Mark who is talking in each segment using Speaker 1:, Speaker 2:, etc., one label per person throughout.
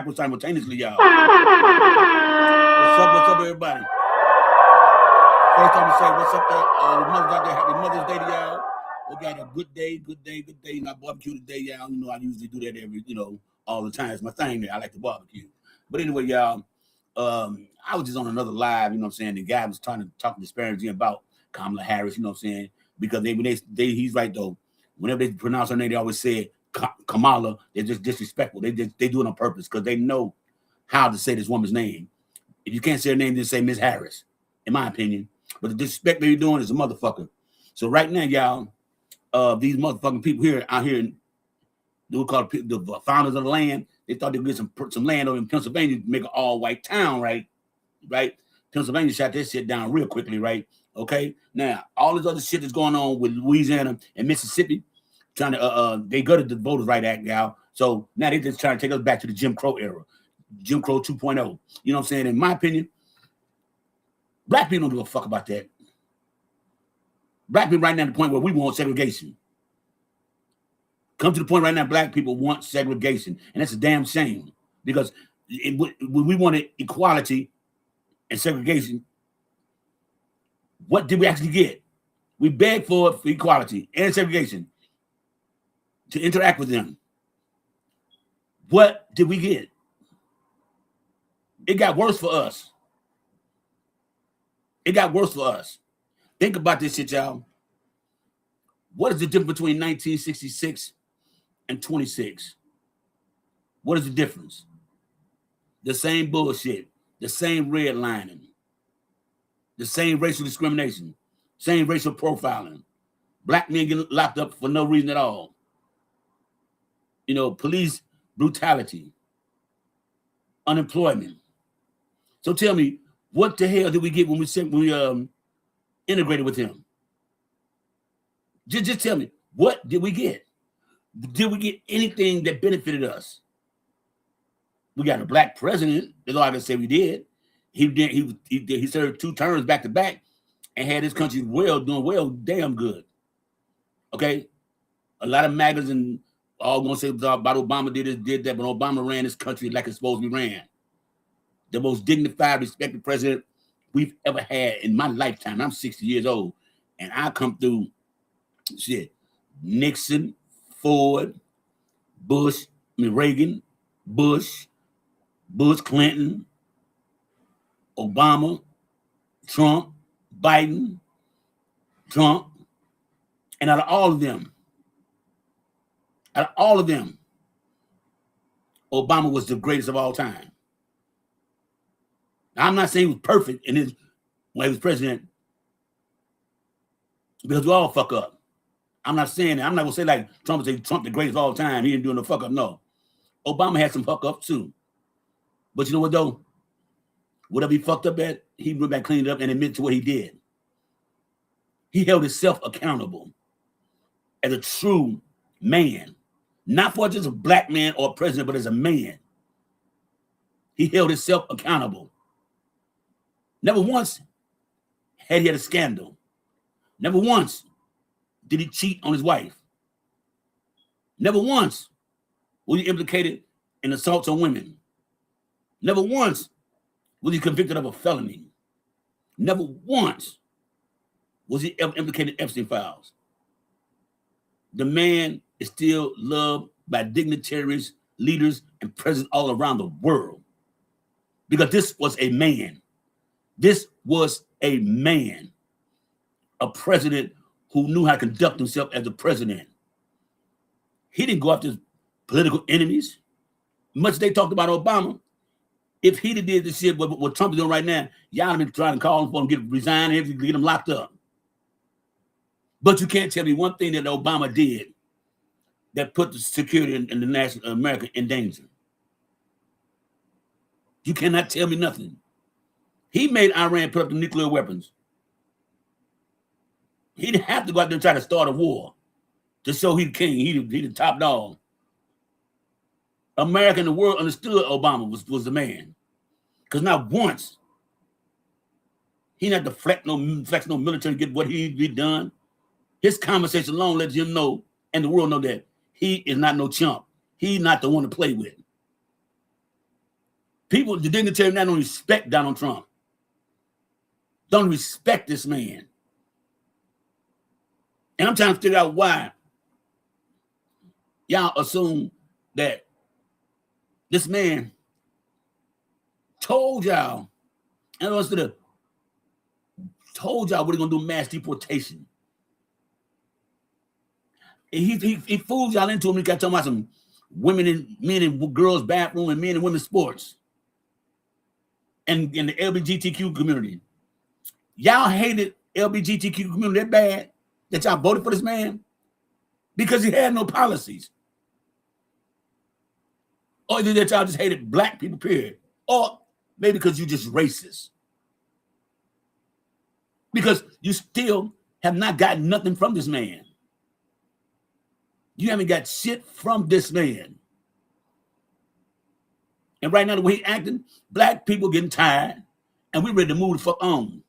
Speaker 1: backwards simultaneously, y'all. What's up, everybody? First time to say what's up to all the mothers out there. Happy Mother's Day to y'all. We got a good day. And I barbecue today, y'all. You know, I usually do that every, all the time. It's my thing there. I like to barbecue. But anyway, y'all, I was just on another live, you know what I'm saying? The guy was trying to talk disparagingly about Kamala Harris, you know what I'm saying? Because he's right though. Whenever they pronounce her name, they always say Kamala. They're just disrespectful. They do it on purpose because they know how to say this woman's name. If you can't say her name, just say Miss Harris, in my opinion. But the disrespect they're doing is a motherfucker. So right now, y'all, these motherfucking people out here, they would call the founders of the land. They thought they'd get some land over in Pennsylvania to make an all-white town, right? Pennsylvania shot that shit down real quickly, right? Okay. Now, all this other shit that's going on with Louisiana and Mississippi, trying to they gutted the Voters' Right Act, y'all. So now they just trying to take us back to the Jim Crow era, Jim Crow 2.0. You know what I'm saying? In my opinion, black people don't give a fuck about that. Black people right now at the point where we want segregation. Come to the point right now, black people want segregation, and that's a damn shame because when we wanted equality and segregation, what did we actually get? We begged for equality and segregation to interact with them. What did we get? It got worse for us. It got worse for us. Think about this shit, y'all. What is the difference between 1966 and 26? What is the difference? The same bullshit, the same redlining, the same racial discrimination, same racial profiling. Black men get locked up for no reason at all. You know, police brutality, unemployment. So tell me, what the hell did we get when we integrated with him? Just tell me, what did we get? Did we get anything that benefited us? We got a black president. That's all I can say we did. He served 2 terms back to back and had this country doing well, damn good. Okay? A lot of magazines all gonna say about Obama did that, but Obama ran this country like it's supposed to be ran. The most dignified, respected president we've ever had in my lifetime. I'm 60 years old, and I come through shit. Nixon, Ford, Reagan, Bush, Clinton, Obama, Trump, Biden, Trump, and out of all of them, Obama was the greatest of all time. Now, I'm not saying he was perfect when he was president, because we all fuck up. I'm not saying that. I'm not gonna say like Trump the greatest of all time. He didn't do no fuck up. No, Obama had some fuck up too. But you know what though? Whatever he fucked up at, he went back, cleaned it up, and admitted to what he did. He held himself accountable as a true man, not for just a black man or a president, but as a man. He held himself accountable. Never once had he had a scandal. Never once did he cheat on his wife. Never once was he implicated in assaults on women. Never once was he convicted of a felony. Never once was he ever implicated in Epstein files. The man is still loved by dignitaries, leaders, and presidents all around the world because this was a man. This was a man, a president who knew how to conduct himself as a president. He didn't go after his political enemies. Much they talked about Obama. If he'd have did this shit, what Trump is doing right now, y'all have been trying to call him for him to get resigned and get him locked up. But you can't tell me one thing that Obama did that put the security in the national America in danger. You cannot tell me nothing. He made Iran put up the nuclear weapons. He didn't have to go out there and try to start a war to show he's the king. He the top dog. America and the world understood Obama was the man. Because not once he didn't have to flex no military to get what he'd done. His conversation alone lets him know, and the world know that he is not no chump. He's not the one to play with. People, the dignitary now don't respect Donald Trump. Don't respect this man. And I'm trying to figure out why y'all assume that this man told y'all, and told y'all we're gonna do mass deportation. And he fools y'all into him. He got talking about some women and men and girls bathroom and men and women's sports. And in the LGBTQ community. Y'all hated LGBTQ community that bad that y'all voted for this man because he had no policies. Or either that y'all just hated black people, period. Or maybe because you just racist. Because you still have not gotten nothing from this man. You haven't got shit from this man. And right now, the way he's acting, black people getting tired, and we're ready to move the fuck on.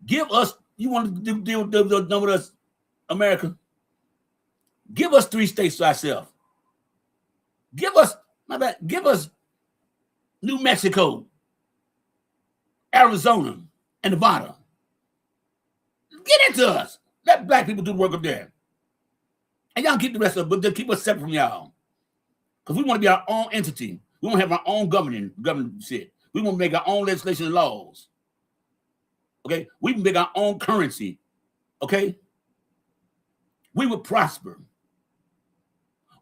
Speaker 1: Give us, you want to deal with us, America? Give us 3 states to ourselves. Give us New Mexico, Arizona, and Nevada. Get it to us. Let black people do the work up there. And y'all keep the rest of it, but just keep us separate from y'all. Because we want to be our own entity. We want to have our own government shit. We want to make our own legislation and laws. Okay? We can make our own currency. Okay? We would prosper.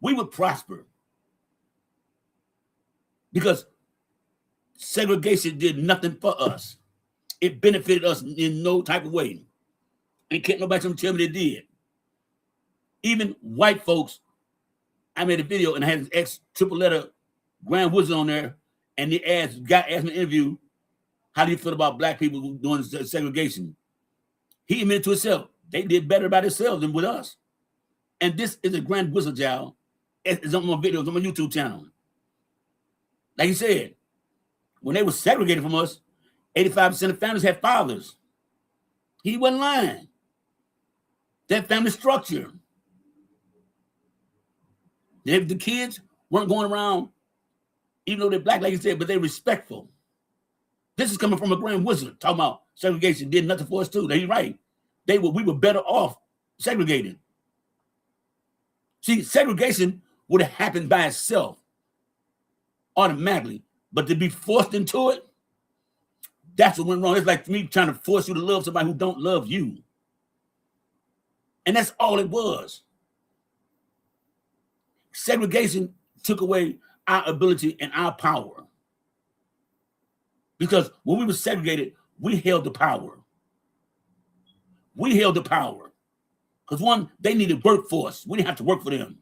Speaker 1: We would prosper. Because segregation did nothing for us. It benefited us in no type of way. And can't nobody tell me they did. Even white folks, I made a video and I had an ex-triple letter Grand Wizard on there, and the guy asked me in an interview, how do you feel about black people doing segregation? He admitted to himself, they did better by themselves than with us. And this is a Grand Wizard, y'all. It's on my videos on my YouTube channel. Like he said, when they were segregated from us, 85% of families had fathers. He wasn't lying. That family structure. The kids weren't going around, even though they're black, like you said, but they're respectful. This is coming from a Grand Wizard talking about segregation did nothing for us too. He's right. We were better off segregated. See, segregation would have happened by itself automatically, but to be forced into it, that's what went wrong. It's like me trying to force you to love somebody who don't love you. And that's all it was. Segregation took away our ability and our power. Because when we were segregated, we held the power. We held the power. Because 1, they needed workforce. We didn't have to work for them.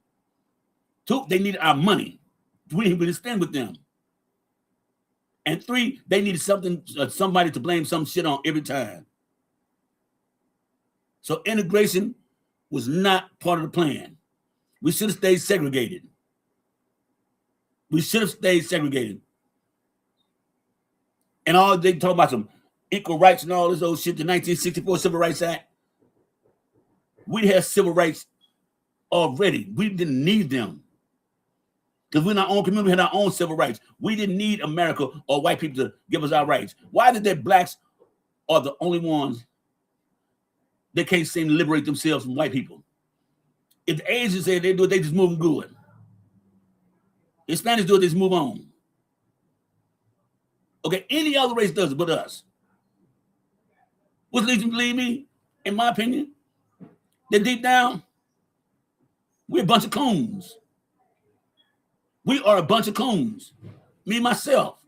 Speaker 1: 2, they needed our money. We didn't really spend with them. And 3, they needed somebody to blame some shit on every time. So integration was not part of the plan. We should have stayed segregated. We should have stayed segregated. And all they talk about some equal rights and all this old shit, the 1964 Civil Rights Act. We had civil rights already. We didn't need them. Because we're in our own community, we had our own civil rights. We didn't need America or white people to give us our rights. Why is it that blacks are the only ones that can't seem to liberate themselves from white people? If the Asians say they do it, they just move them good. The Hispanics do it, they just move on. Okay, any other race does it but us. Which leads you to believe me, in my opinion, that deep down, we're a bunch of coons. We are a bunch of coons. Me, myself.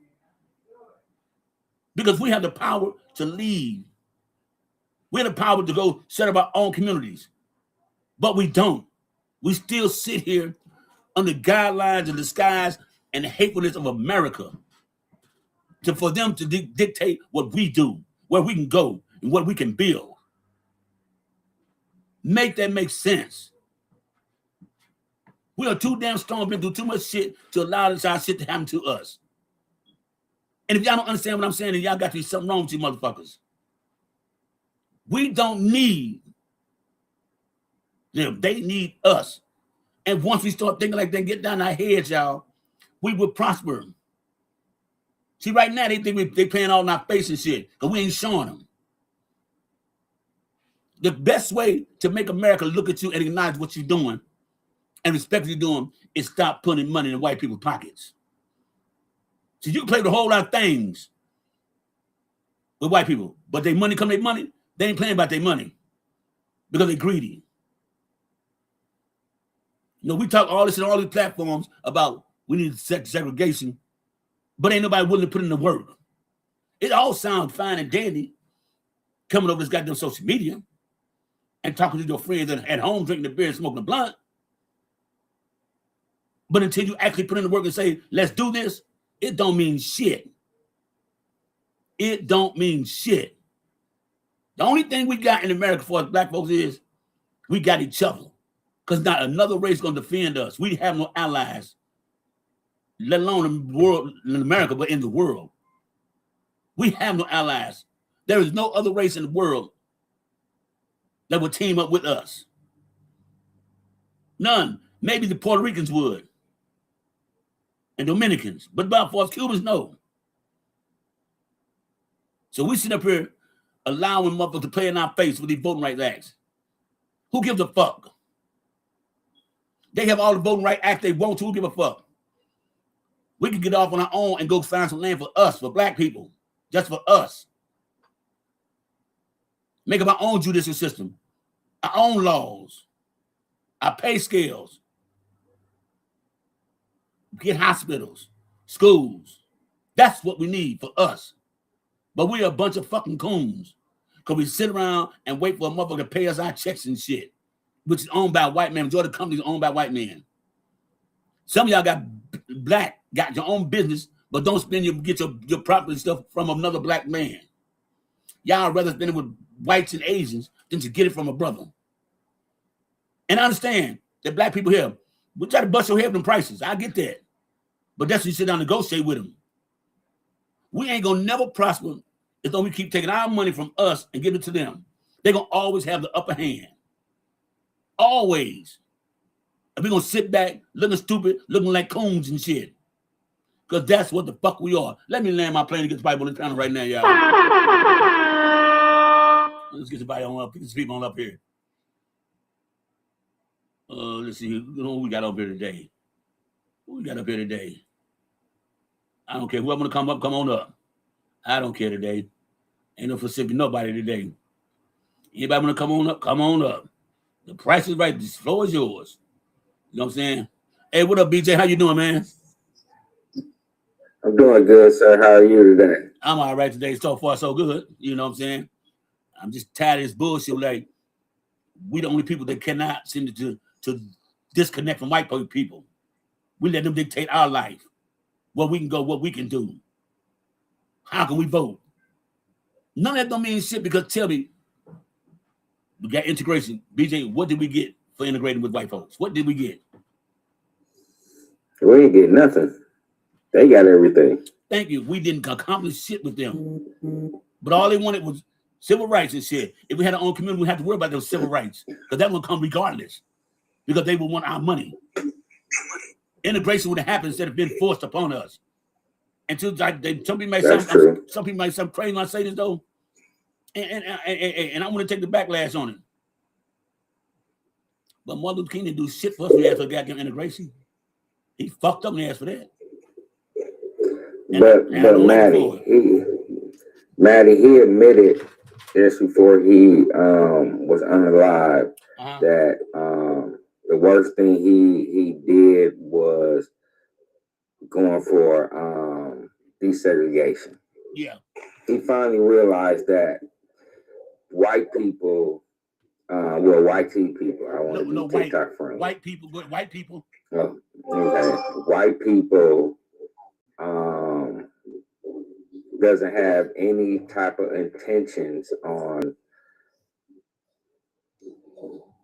Speaker 1: Because we have the power to lead. We have the power to go set up our own communities. But we don't. We still sit here under guidelines and disguise and the hatefulness of America for them to dictate what we do, where we can go, and what we can build. Make that make sense. We are too damn strong, been through too much shit to allow this our shit to happen to us. And if y'all don't understand what I'm saying, then y'all got to be something wrong with you motherfuckers. We don't need them. They need us. And once we start thinking like that, get down our heads, y'all, we will prosper. See, right now they think they paying all in our face and shit because we ain't showing them. The best way to make America look at you and acknowledge what you're doing and respect what you're doing is stop putting money in white people's pockets. So you can play with a whole lot of things with white people, but they money come their money, they ain't playing about their money because they're greedy. You know, we talk all this in all these platforms about we need segregation, but ain't nobody willing to put in the work. It all sounds fine and dandy coming over this goddamn social media and talking to your friends at home, drinking the beer and smoking a blunt. But until you actually put in the work and say, let's do this, it don't mean shit. It don't mean shit. The only thing we got in America for us black folks is we got each other. Because not another race is going to defend us. We have no allies, let alone in the world, in America, but in the world. We have no allies. There is no other race in the world that would team up with us. None. Maybe the Puerto Ricans would. And Dominicans. But about for us Cubans, no. So we sit up here allowing motherfuckers to play in our face with these voting rights acts. Who gives a fuck? They have all the voting rights acts they want to. Who give a fuck? We can get off on our own and go find some land for us, for black people. Just for us. Make up our own judicial system. Our own laws. Our pay scales. Get hospitals. Schools. That's what we need for us. But we're a bunch of fucking coons. Because we sit around and wait for a motherfucker to pay us our checks and shit. Which is owned by white men. Majority of the companies are owned by white men. Some of y'all got your own business, but don't get your property stuff from another black man. Y'all rather spend it with whites and Asians than to get it from a brother. And I understand that black people here, we try to bust your head with them prices. I get that. But that's when you sit down and negotiate with them. We ain't gonna never prosper as though we keep taking our money from us and give it to them. They're gonna always have the upper hand. Always. And we're gonna sit back looking stupid, looking like coons and shit. Because that's what the fuck we are. Let me land my plane and get the Bible on the panel right now, y'all. Let's get somebody on up, get some people on up here. Let's see who we got up here today. Who we got up here today? I don't care. Whoever want to come up, come on up. I don't care today. Ain't no specific nobody today. Anybody want to come on up? Come on up. The price is right. This floor is yours. You know what I'm saying? Hey, what up, BJ? How you doing, man?
Speaker 2: I'm doing good, sir. How are you today?
Speaker 1: I'm all right today. So far, so good. You know what I'm saying? I'm just tired of this bullshit. Like, we the only people that cannot seem to disconnect from white people. We let them dictate our life. Where we can go, what we can do. How can we vote? None of that don't mean shit because tell me, we got integration. BJ, what did we get for integrating with white folks? What did we get?
Speaker 2: We ain't get nothing. They got everything.
Speaker 1: Thank you. We didn't accomplish shit with them. But all they wanted was civil rights and shit. If we had our own community, we had to worry about those civil rights. Because that would come regardless. Because they would want our money. Integration would have happened instead of being forced upon us. Until some people might sound crazy when I say this though. And I want to take the backlash on it. But Martin Luther King didn't do shit for us when he asked for goddamn integration. He fucked up when he asked for that.
Speaker 2: But Maddie, he admitted just before he was unalive that the worst thing he did was going for desegregation.
Speaker 1: Yeah.
Speaker 2: He finally realized that white people, white people. I want to be TikTok friendly.
Speaker 1: White people, good white people.
Speaker 2: Oh, okay. White people doesn't have any type of intentions on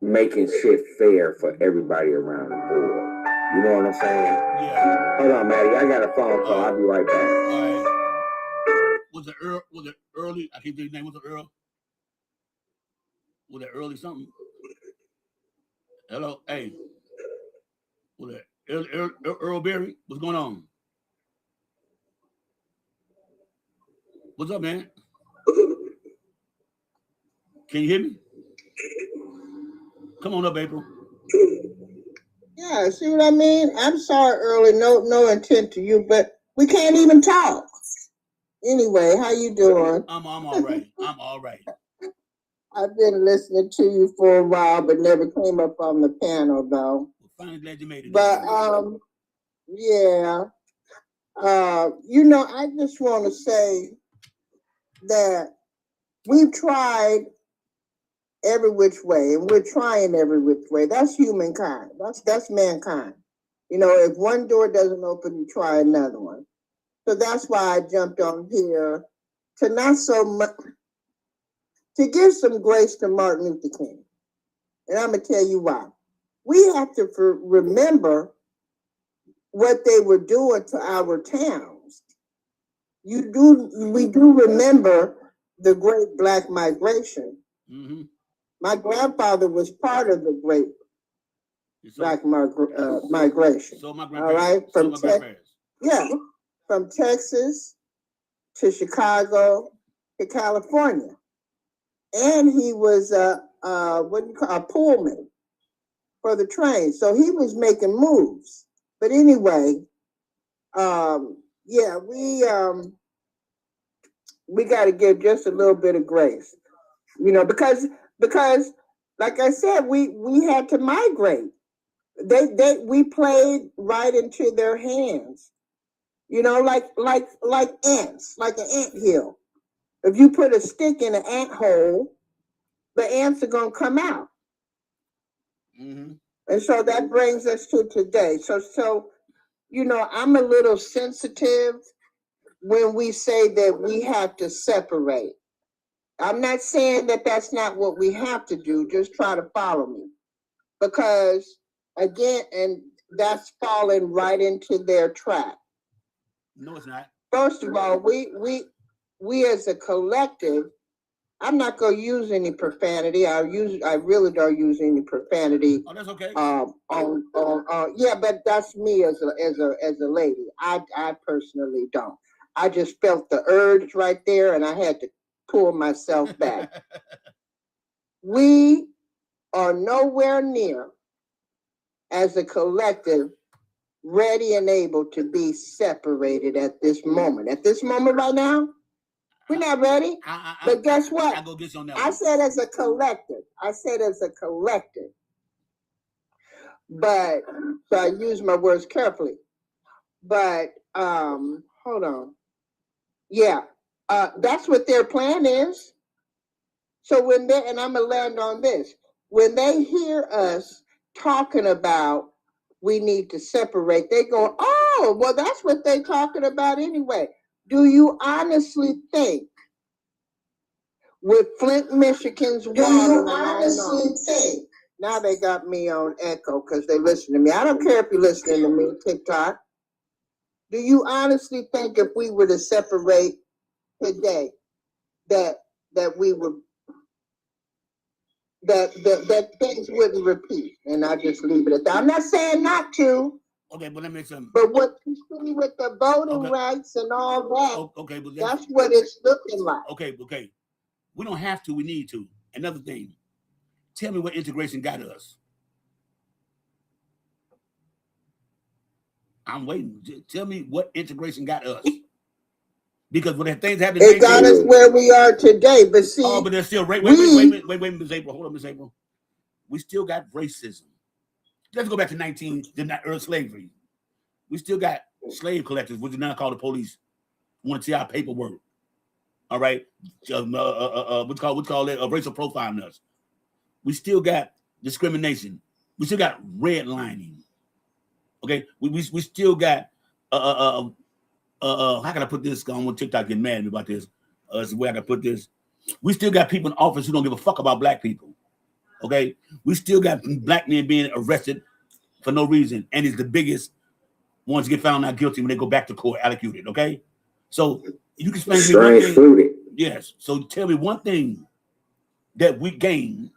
Speaker 2: making shit fair for everybody around the board. You know what I'm saying?
Speaker 1: Yeah.
Speaker 2: Hold on, Maddie. I got a phone call. I'll be right back.
Speaker 1: All right. Was it early? I can't think of your name. Was it Earl? Was it early something? Hello? Hey. Was it Earl Berry? What's going on? What's up, man? Can you hear me? Come on up, April.
Speaker 3: Yeah, see what I mean? I'm sorry early, no intent to you, but we can't even talk. Anyway, how you doing?
Speaker 1: I'm all right. I'm all right.
Speaker 3: I've been listening to you for a while, but never came up on the panel though.
Speaker 1: Well, finally glad you made it.
Speaker 3: But yeah. You know, I just want to say that we've tried every which way, and we're trying every which way. That's humankind. That's mankind. You know, if one door doesn't open, you try another one. So that's why I jumped on here to not so much to give some grace to Martin Luther King. And I'm gonna tell you why. We have to remember what they were doing to our towns. We do remember the Great Black Migration.
Speaker 1: Mm-hmm.
Speaker 3: My grandfather was part of the Great Black Migration.
Speaker 1: So my
Speaker 3: all right, from Texas to Chicago to California, and he was a pullman for the train. So he was making moves. But anyway, yeah, we got to give just a little bit of grace, you know, because like I said, we had to migrate. We played right into their hands, you know, like ants, like an ant hill. If you put a stick in an ant hole, the ants are gonna come out.
Speaker 1: Mm-hmm.
Speaker 3: And so that brings us to today. So you know, I'm a little sensitive when we say that we have to separate. I'm not saying that that's not what we have to do. Just try to follow me, because again, and that's falling right into their trap.
Speaker 1: No, it's not.
Speaker 3: First of all, we as a collective, I'm not going to use any profanity. I really don't use any profanity.
Speaker 1: Oh, that's okay.
Speaker 3: Yeah, but that's me as a lady. I personally don't. I just felt the urge right there, and I had to pull myself back. We are nowhere near, as a collective, ready and able to be separated at this moment. At this moment right now, we're not ready. But guess what?
Speaker 1: I go get you on that
Speaker 3: I said as a collective. But so I use my words carefully. But hold on. Yeah, that's what their plan is. So when they, and I'm gonna land on this, when they hear us talking about we need to separate, they go, oh, well, that's what they're talking about anyway. Do you honestly think, with Flint, Michigan's water, now they got me on echo because they listen to me. I don't care if you're listening to me, TikTok. Do you honestly think if we were to separate today, that we would, that things wouldn't repeat? And I just leave it at that. I'm not saying not to.
Speaker 1: Okay, but let me make some.
Speaker 3: But what you see with the voting rights and all that,
Speaker 1: okay, but
Speaker 3: that's what it's looking like.
Speaker 1: Okay. We don't have to. We need to. Another thing. Tell me what integration got us. I'm waiting. Tell me what integration got us. Because when things happen,
Speaker 3: it got us where we are today. But see,
Speaker 1: but there's still wait, Miss April. Hold on, Miss April. We still got racism. Let's go back to early slavery. We still got slave collectors, which is now called the police. Want to see our paperwork. All right, what's called it? Racial profiling us. We still got discrimination. We still got redlining. Okay, we still got how can I put this? I don't want TikTok getting mad at me about this. It's the way I can put this. We still got people in office who don't give a fuck about black people. Okay, we still got black men being arrested for no reason, and it's the biggest ones to get found not guilty when they go back to court, allocated. Okay, so you can explain to me one thing. Yes. So tell me one thing that we gained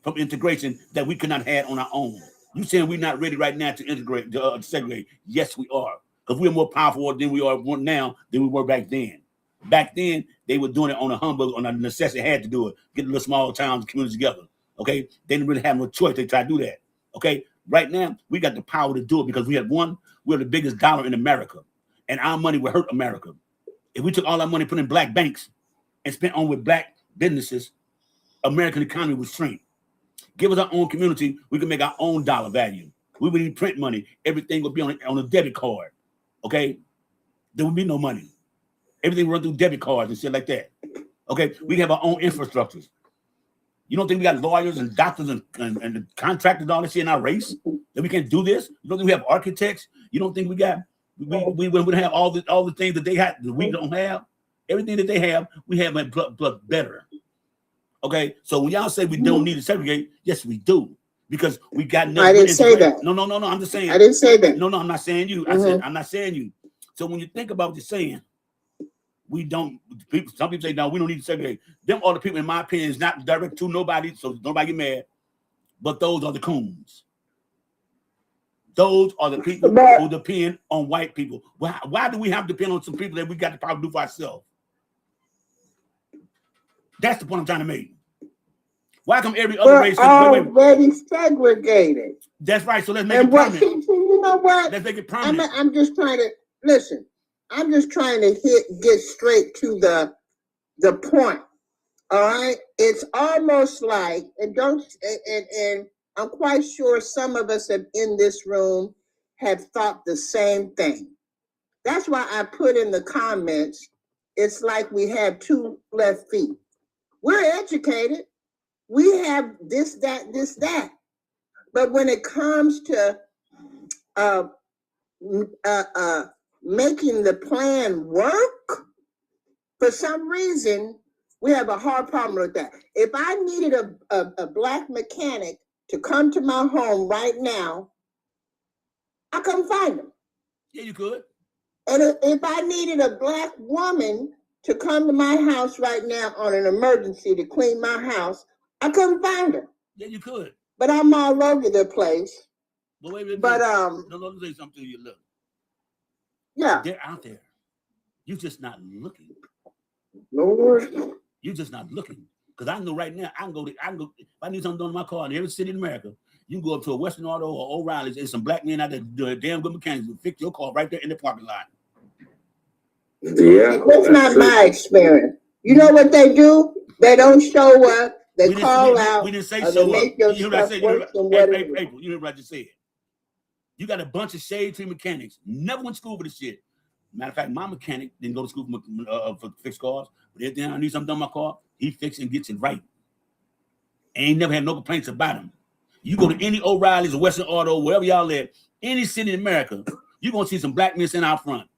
Speaker 1: from integration that we could not have on our own. You saying we're not ready right now to integrate, to segregate? Yes, we are, because we're more powerful than we are now than we were back then. Back then, they were doing it on a humbug, on a necessity, had to do it, get the little small towns, communities together. Okay, they didn't really have no choice. They tried to do that. Okay, right now we got the power to do it because we're the biggest dollar in America, and our money will hurt America. If we took all our money, put in black banks, and spent on with black businesses, American economy would shrink. Give us our own community, we can make our own dollar value. We wouldn't even print money. Everything would be on a debit card. Okay, there would be no money. Everything run through debit cards and shit like that. Okay, we have our own infrastructures. You don't think we got lawyers and doctors and contractors and all this shit in our race that we can do this? You don't think we have architects? You don't think we would have all the things that they have that we don't have? Everything that they have, we have but better. Okay, so when y'all say we don't need to segregate, yes, we do, because we got nothing.
Speaker 3: I didn't say that.
Speaker 1: No. I'm just saying.
Speaker 3: I didn't say that.
Speaker 1: No, I'm not saying you. I said I'm not saying you. So when you think about what you're saying, we don't. Some people say no, we don't need to segregate. Them are the people, in my opinion, is not direct to nobody, so nobody get mad. But those are the coons. Those are the people who depend on white people. Why do we have to depend on some people that we got the power to do for ourselves? That's the point I'm trying to make. Why come every other race
Speaker 3: already segregated?
Speaker 1: That's right. So let's make it permanent.
Speaker 3: You know what?
Speaker 1: Let's make it permanent.
Speaker 3: I'm just trying to listen. I'm just trying to get straight to the point. All right. It's almost like, and I'm quite sure some of us in this room have thought the same thing. That's why I put in the comments, it's like we have two left feet. We're educated. We have this, that. But when it comes to making the plan work, for some reason, we have a hard problem with that. If I needed a black mechanic to come to my home right now, I couldn't find him.
Speaker 1: Yeah, you could.
Speaker 3: And if I needed a black woman to come to my house right now on an emergency to clean my house, I couldn't find her.
Speaker 1: Yeah, you could.
Speaker 3: But I'm all over the place.
Speaker 1: But wait a minute.
Speaker 3: But
Speaker 1: let me say something to you. Look.
Speaker 3: Yeah.
Speaker 1: They're out there. You're just not looking.
Speaker 3: Lord.
Speaker 1: You're just not looking. Because I know right now, I can go. If I need something done in my car in every city in America, you can go up to a Western Auto or O'Reilly's. There's some black men out there doing damn good mechanics who fix your car right there in the parking lot.
Speaker 2: Yeah.
Speaker 3: That's not my experience. You know what they do? They don't show up. They call out.
Speaker 1: We didn't say show up. You know what I said? April, you know what I just said? You got a bunch of shade tree mechanics. Never went to school for this shit. Matter of fact, my mechanic didn't go to school for fix cars. But every time I need something done on my car, he fixes and gets it right. Ain't never had no complaints about him. You go to any O'Reilly's or Western Auto, wherever y'all live, any city in America, you're going to see some black men sitting out front.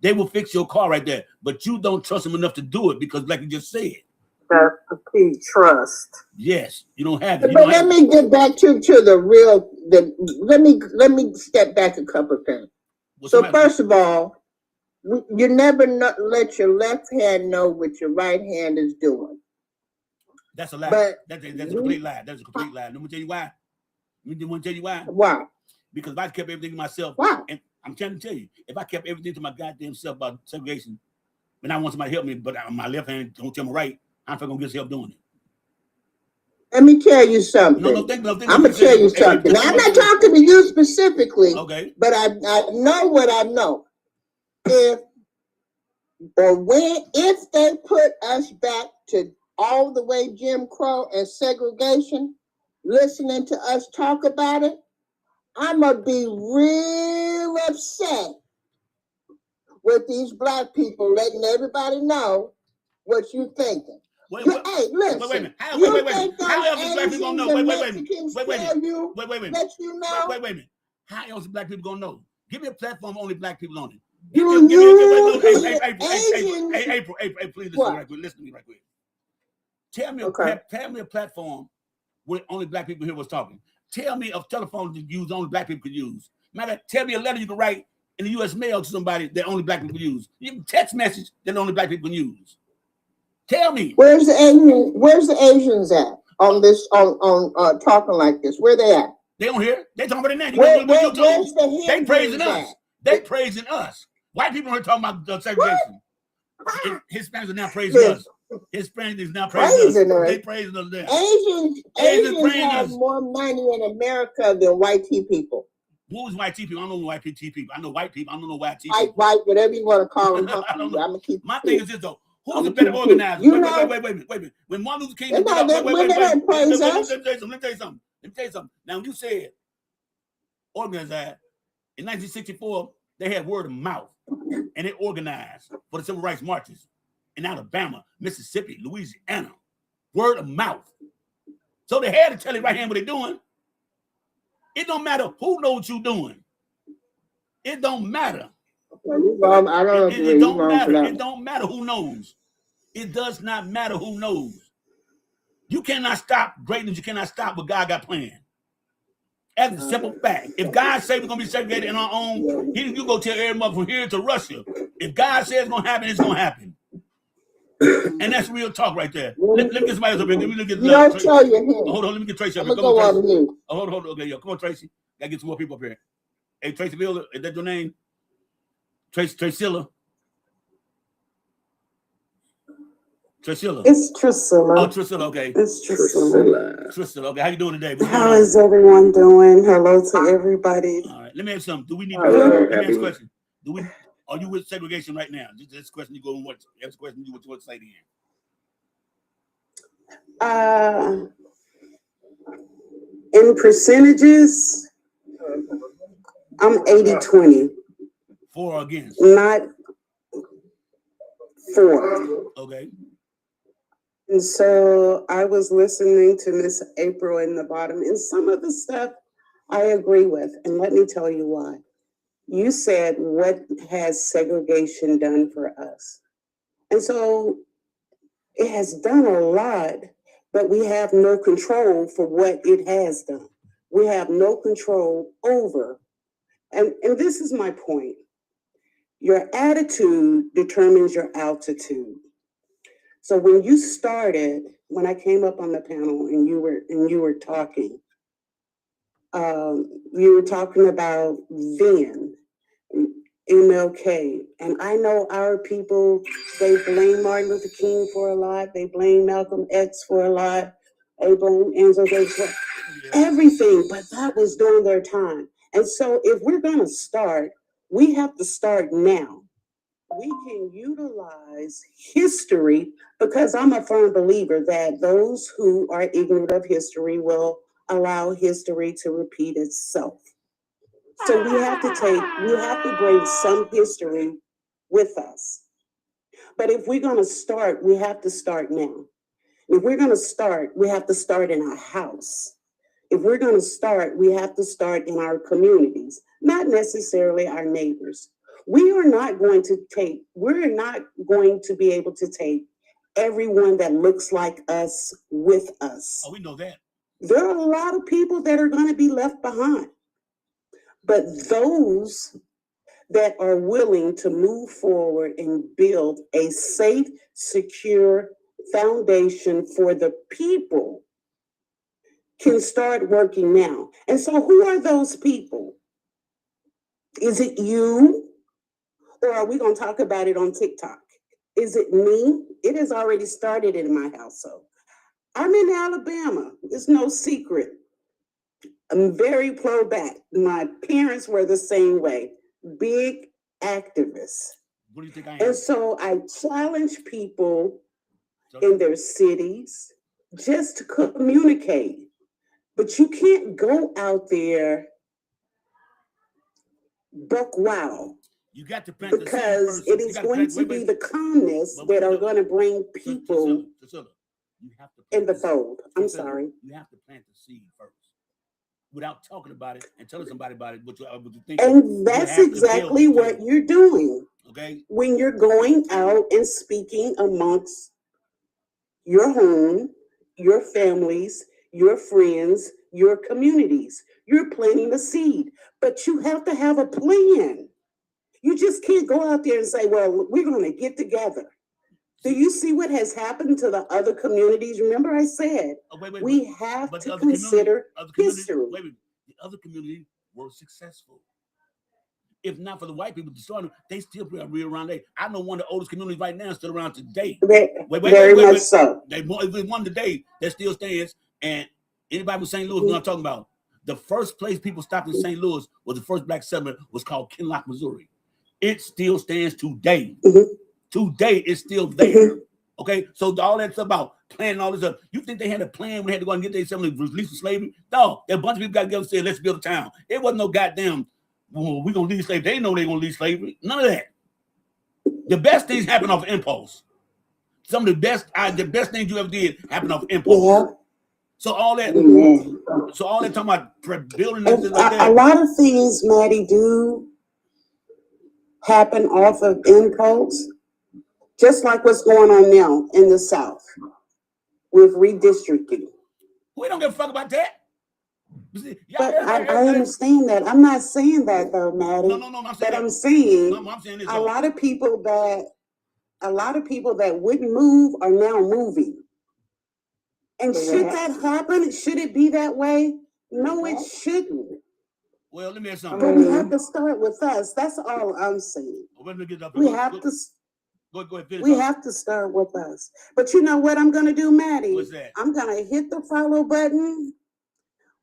Speaker 1: They will fix your car right there. But you don't trust them enough to do it because, like you just said,
Speaker 3: that's complete trust.
Speaker 1: Yes, you don't have it.
Speaker 3: But let me get back to the real. Let me step back a couple of things. So first of all, you never let your left hand know what your right hand is doing.
Speaker 1: That's a lie. But that's a complete lie. That's a complete lie. Let me tell you why.
Speaker 3: Why?
Speaker 1: Because if I kept everything to myself, and I'm trying to tell you, if I kept everything to my goddamn self about segregation, and I want somebody to help me, but my left hand don't tell my right, I'm not gonna get help doing it.
Speaker 3: Let me tell you something.
Speaker 1: No,
Speaker 3: I'm gonna tell you something. Now, I'm not talking to you specifically.
Speaker 1: Okay.
Speaker 3: But I know what I know. If they put us back to all the way Jim Crow and segregation, listening to us talk about it, I'm gonna be real upset with these black people letting everybody know what you're thinking. Hey, listen.
Speaker 1: Wait a minute. How else is black people gonna know? Wait a minute. How else is black people gonna know? Give me a platform only black people on it. April, please listen to me right quick. Tell me a platform where only black people here was talking. Tell me a telephone to use only black people could use. Matter, tell me a letter you can write in the U.S. mail to somebody that only black people use. You can text message that only black people can use. Tell me. Where's
Speaker 3: the Asians at on this on talking like this? Where they at?
Speaker 1: They don't hear. They talking about it now. They praising us. They praising us. White people are talking about segregation. Hispanics are now praising us. Hispanics is now praising us. They praising us there.
Speaker 3: Asians have more money in America than white tea people.
Speaker 1: Who is white tea people? I don't know white tea people. I know white people. I don't know white tea
Speaker 3: people. White, whatever you want to call them.
Speaker 1: I don't know.
Speaker 3: I'm gonna keep
Speaker 1: my thing is this though. Who's a better organizer? Wait. When Martin Luther King let me tell you something. Now when you said organize in 1964, they had word of mouth and they organized for the civil rights marches in Alabama, Mississippi, Louisiana. Word of mouth. So they had to tell it right hand what they're doing. It don't matter who knows what you're doing. It don't matter. It don't matter. It don't matter who knows. It does not matter who knows. You cannot stop greatness. You cannot stop what God got planned. That's a simple fact. If God says we're going to be segregated in our own, you go tell every mother from here to Russia. If God says it's going to happen, it's going to happen. And that's real talk right there. Let me get somebody else up here. Let me get hold on, let me get Tracy up here. Come on, Tracy. Hold on. Okay, yo, come on, Tracy. Gotta get some more people up here. Hey, Tracy Miller, is that your name? Tracilla. Tracilla.
Speaker 4: It's Tracilla.
Speaker 1: Oh, Tracilla, okay.
Speaker 4: It's Tracilla.
Speaker 1: Tracilla, okay. How you doing today?
Speaker 4: How is everyone doing? Hello to everybody.
Speaker 1: All right, let me ask something. Do we need let me ask a question. Are you with segregation right now? This question you go and what? That's a question you what you want to say to you.
Speaker 4: In percentages, I'm 80-20.
Speaker 1: For or against?
Speaker 4: Not for.
Speaker 1: Okay.
Speaker 4: And so I was listening to Miss April in the bottom, and some of the stuff I agree with. And let me tell you why. You said, what has segregation done for us? And so it has done a lot, but we have no control for what it has done. We have no control over. And this is my point. Your attitude determines your altitude. So when I came up on the panel and you were talking, you were talking about then, MLK, and I know our people, they blame Martin Luther King for a lot, they blame Malcolm X for a lot, they blame Angela Davis for everything, but that was during their time. And so if we're gonna start, we have to start now. We can utilize history, because I'm a firm believer that those who are ignorant of history will allow history to repeat itself. So we have to bring some history with us. But if we're going to start, we have to start now. If we're going to start, we have to start in our house. If we're going to start, we have to start in our communities, not necessarily our neighbors. We're not going to be able to take everyone that looks like us with us.
Speaker 1: Oh, we know that.
Speaker 4: There are a lot of people that are going to be left behind. But those that are willing to move forward and build a safe, secure foundation for the people can start working now. And so who are those people? Is it you? Or are we going to talk about it on TikTok? Is it me? It has already started in my household. I'm in Alabama. It's no secret. I'm very pro-black. My parents were the same way. Big activists.
Speaker 1: What do you think I am?
Speaker 4: And so I challenge people in their cities just to communicate. But you can't go out there buck wild.
Speaker 1: You got to plant
Speaker 4: because it is going to be the calmness that are going to bring people in the fold. I'm sorry.
Speaker 1: You have to plant the seed first without talking about it and telling somebody about it. What you think?
Speaker 4: And that's exactly what you're doing.
Speaker 1: Okay.
Speaker 4: When you're going out and speaking amongst your home, your families, your friends, your communities, you're planting the seed. But you have to have a plan. You just can't go out there and say, well, we're going to get together. Do you see what has happened to the other communities? Remember I said, we have to consider history.
Speaker 1: The other communities were successful. if not for the white people destroying them, they still be around there. I know one of the oldest communities right now still around today.
Speaker 4: Very much so.
Speaker 1: They one today that still stands. And anybody from St. Louis, what I'm talking about, the first place people stopped in St. Louis was the first black settlement was called Kinloch, Missouri. It still stands today. Today, it's still there. Okay, so all that's about planning all this up. You think they had a plan when they had to go and get their family released from slavery? No, a bunch of people got together and said, let's build a town. It wasn't no goddamn, well, we're going to leave slavery. They didn't know they were going to leave slavery. None of that. The best things happen off impulse. Some of the best things you ever did happen off impulse.
Speaker 4: Yeah.
Speaker 1: So all that talking about building
Speaker 4: and like that. A lot of things, Maddie, do happen off of impulse. Just like what's going on now in the South with redistricting.
Speaker 1: We don't give a fuck about that. See,
Speaker 4: but I understand that. I'm not saying that though, Maddie.
Speaker 1: No, I'm saying
Speaker 4: I'm saying
Speaker 1: this
Speaker 4: a lot of people that wouldn't move are now moving. And should that happen? Should it be that way? No, it shouldn't.
Speaker 1: Well, let me ask something.
Speaker 4: But we have to start with us. That's all I'm saying. We have to.
Speaker 1: Go ahead,
Speaker 4: we have to start with us. But you know what I'm going to do, Maddie?
Speaker 1: What's that?
Speaker 4: I'm going to hit the follow button.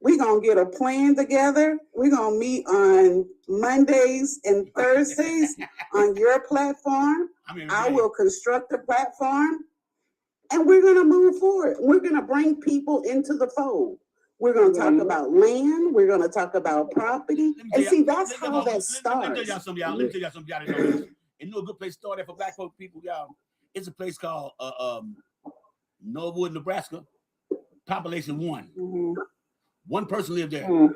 Speaker 4: We're going to get a plan together. We're going to meet on Mondays and Thursdays on your platform. I will construct a platform. And we're going to move forward. We're going to bring people into the fold. We're going to talk about land. We're going to talk about property. And see, that's how that starts.
Speaker 1: Let me tell y'all something. And you know a good place to start at for black folk people, y'all. It's a place called Norwood, Nebraska. Population 1. Mm-hmm. One person lived there. Mm-hmm.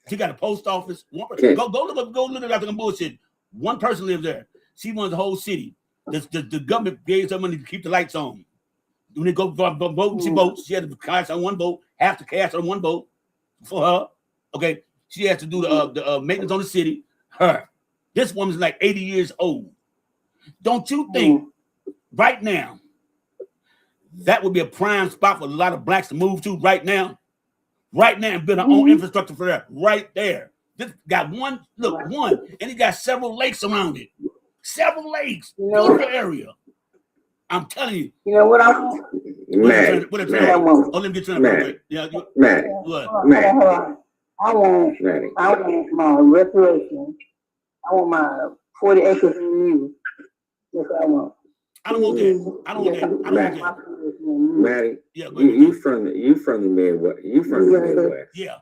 Speaker 1: She got a post office. Go look at that bullshit. One person lived there. She runs the whole city. The government gave her money to keep the lights on. When they go vote, she votes. She had to cash on one vote, half the cash on one vote for her. Okay, she has to do the maintenance on the city. Her. This woman's like 80 years old. Don't you think right now that would be a prime spot for a lot of blacks to move to right now? Right now, and build our own infrastructure for that. Right there. This got one, and it got several lakes around it. Several lakes. Beautiful area. I'm telling you.
Speaker 3: You know what I want?
Speaker 2: Matt.
Speaker 1: Oh, let me get you
Speaker 2: Matt.
Speaker 1: Yeah,
Speaker 2: Matt.
Speaker 1: What?
Speaker 2: Matt.
Speaker 3: I want my reparation. I want my 40 acres in you. That's what I want.
Speaker 1: I don't want that.
Speaker 2: Maddie, you from the Midwest. You from the Midwest.
Speaker 1: Yeah.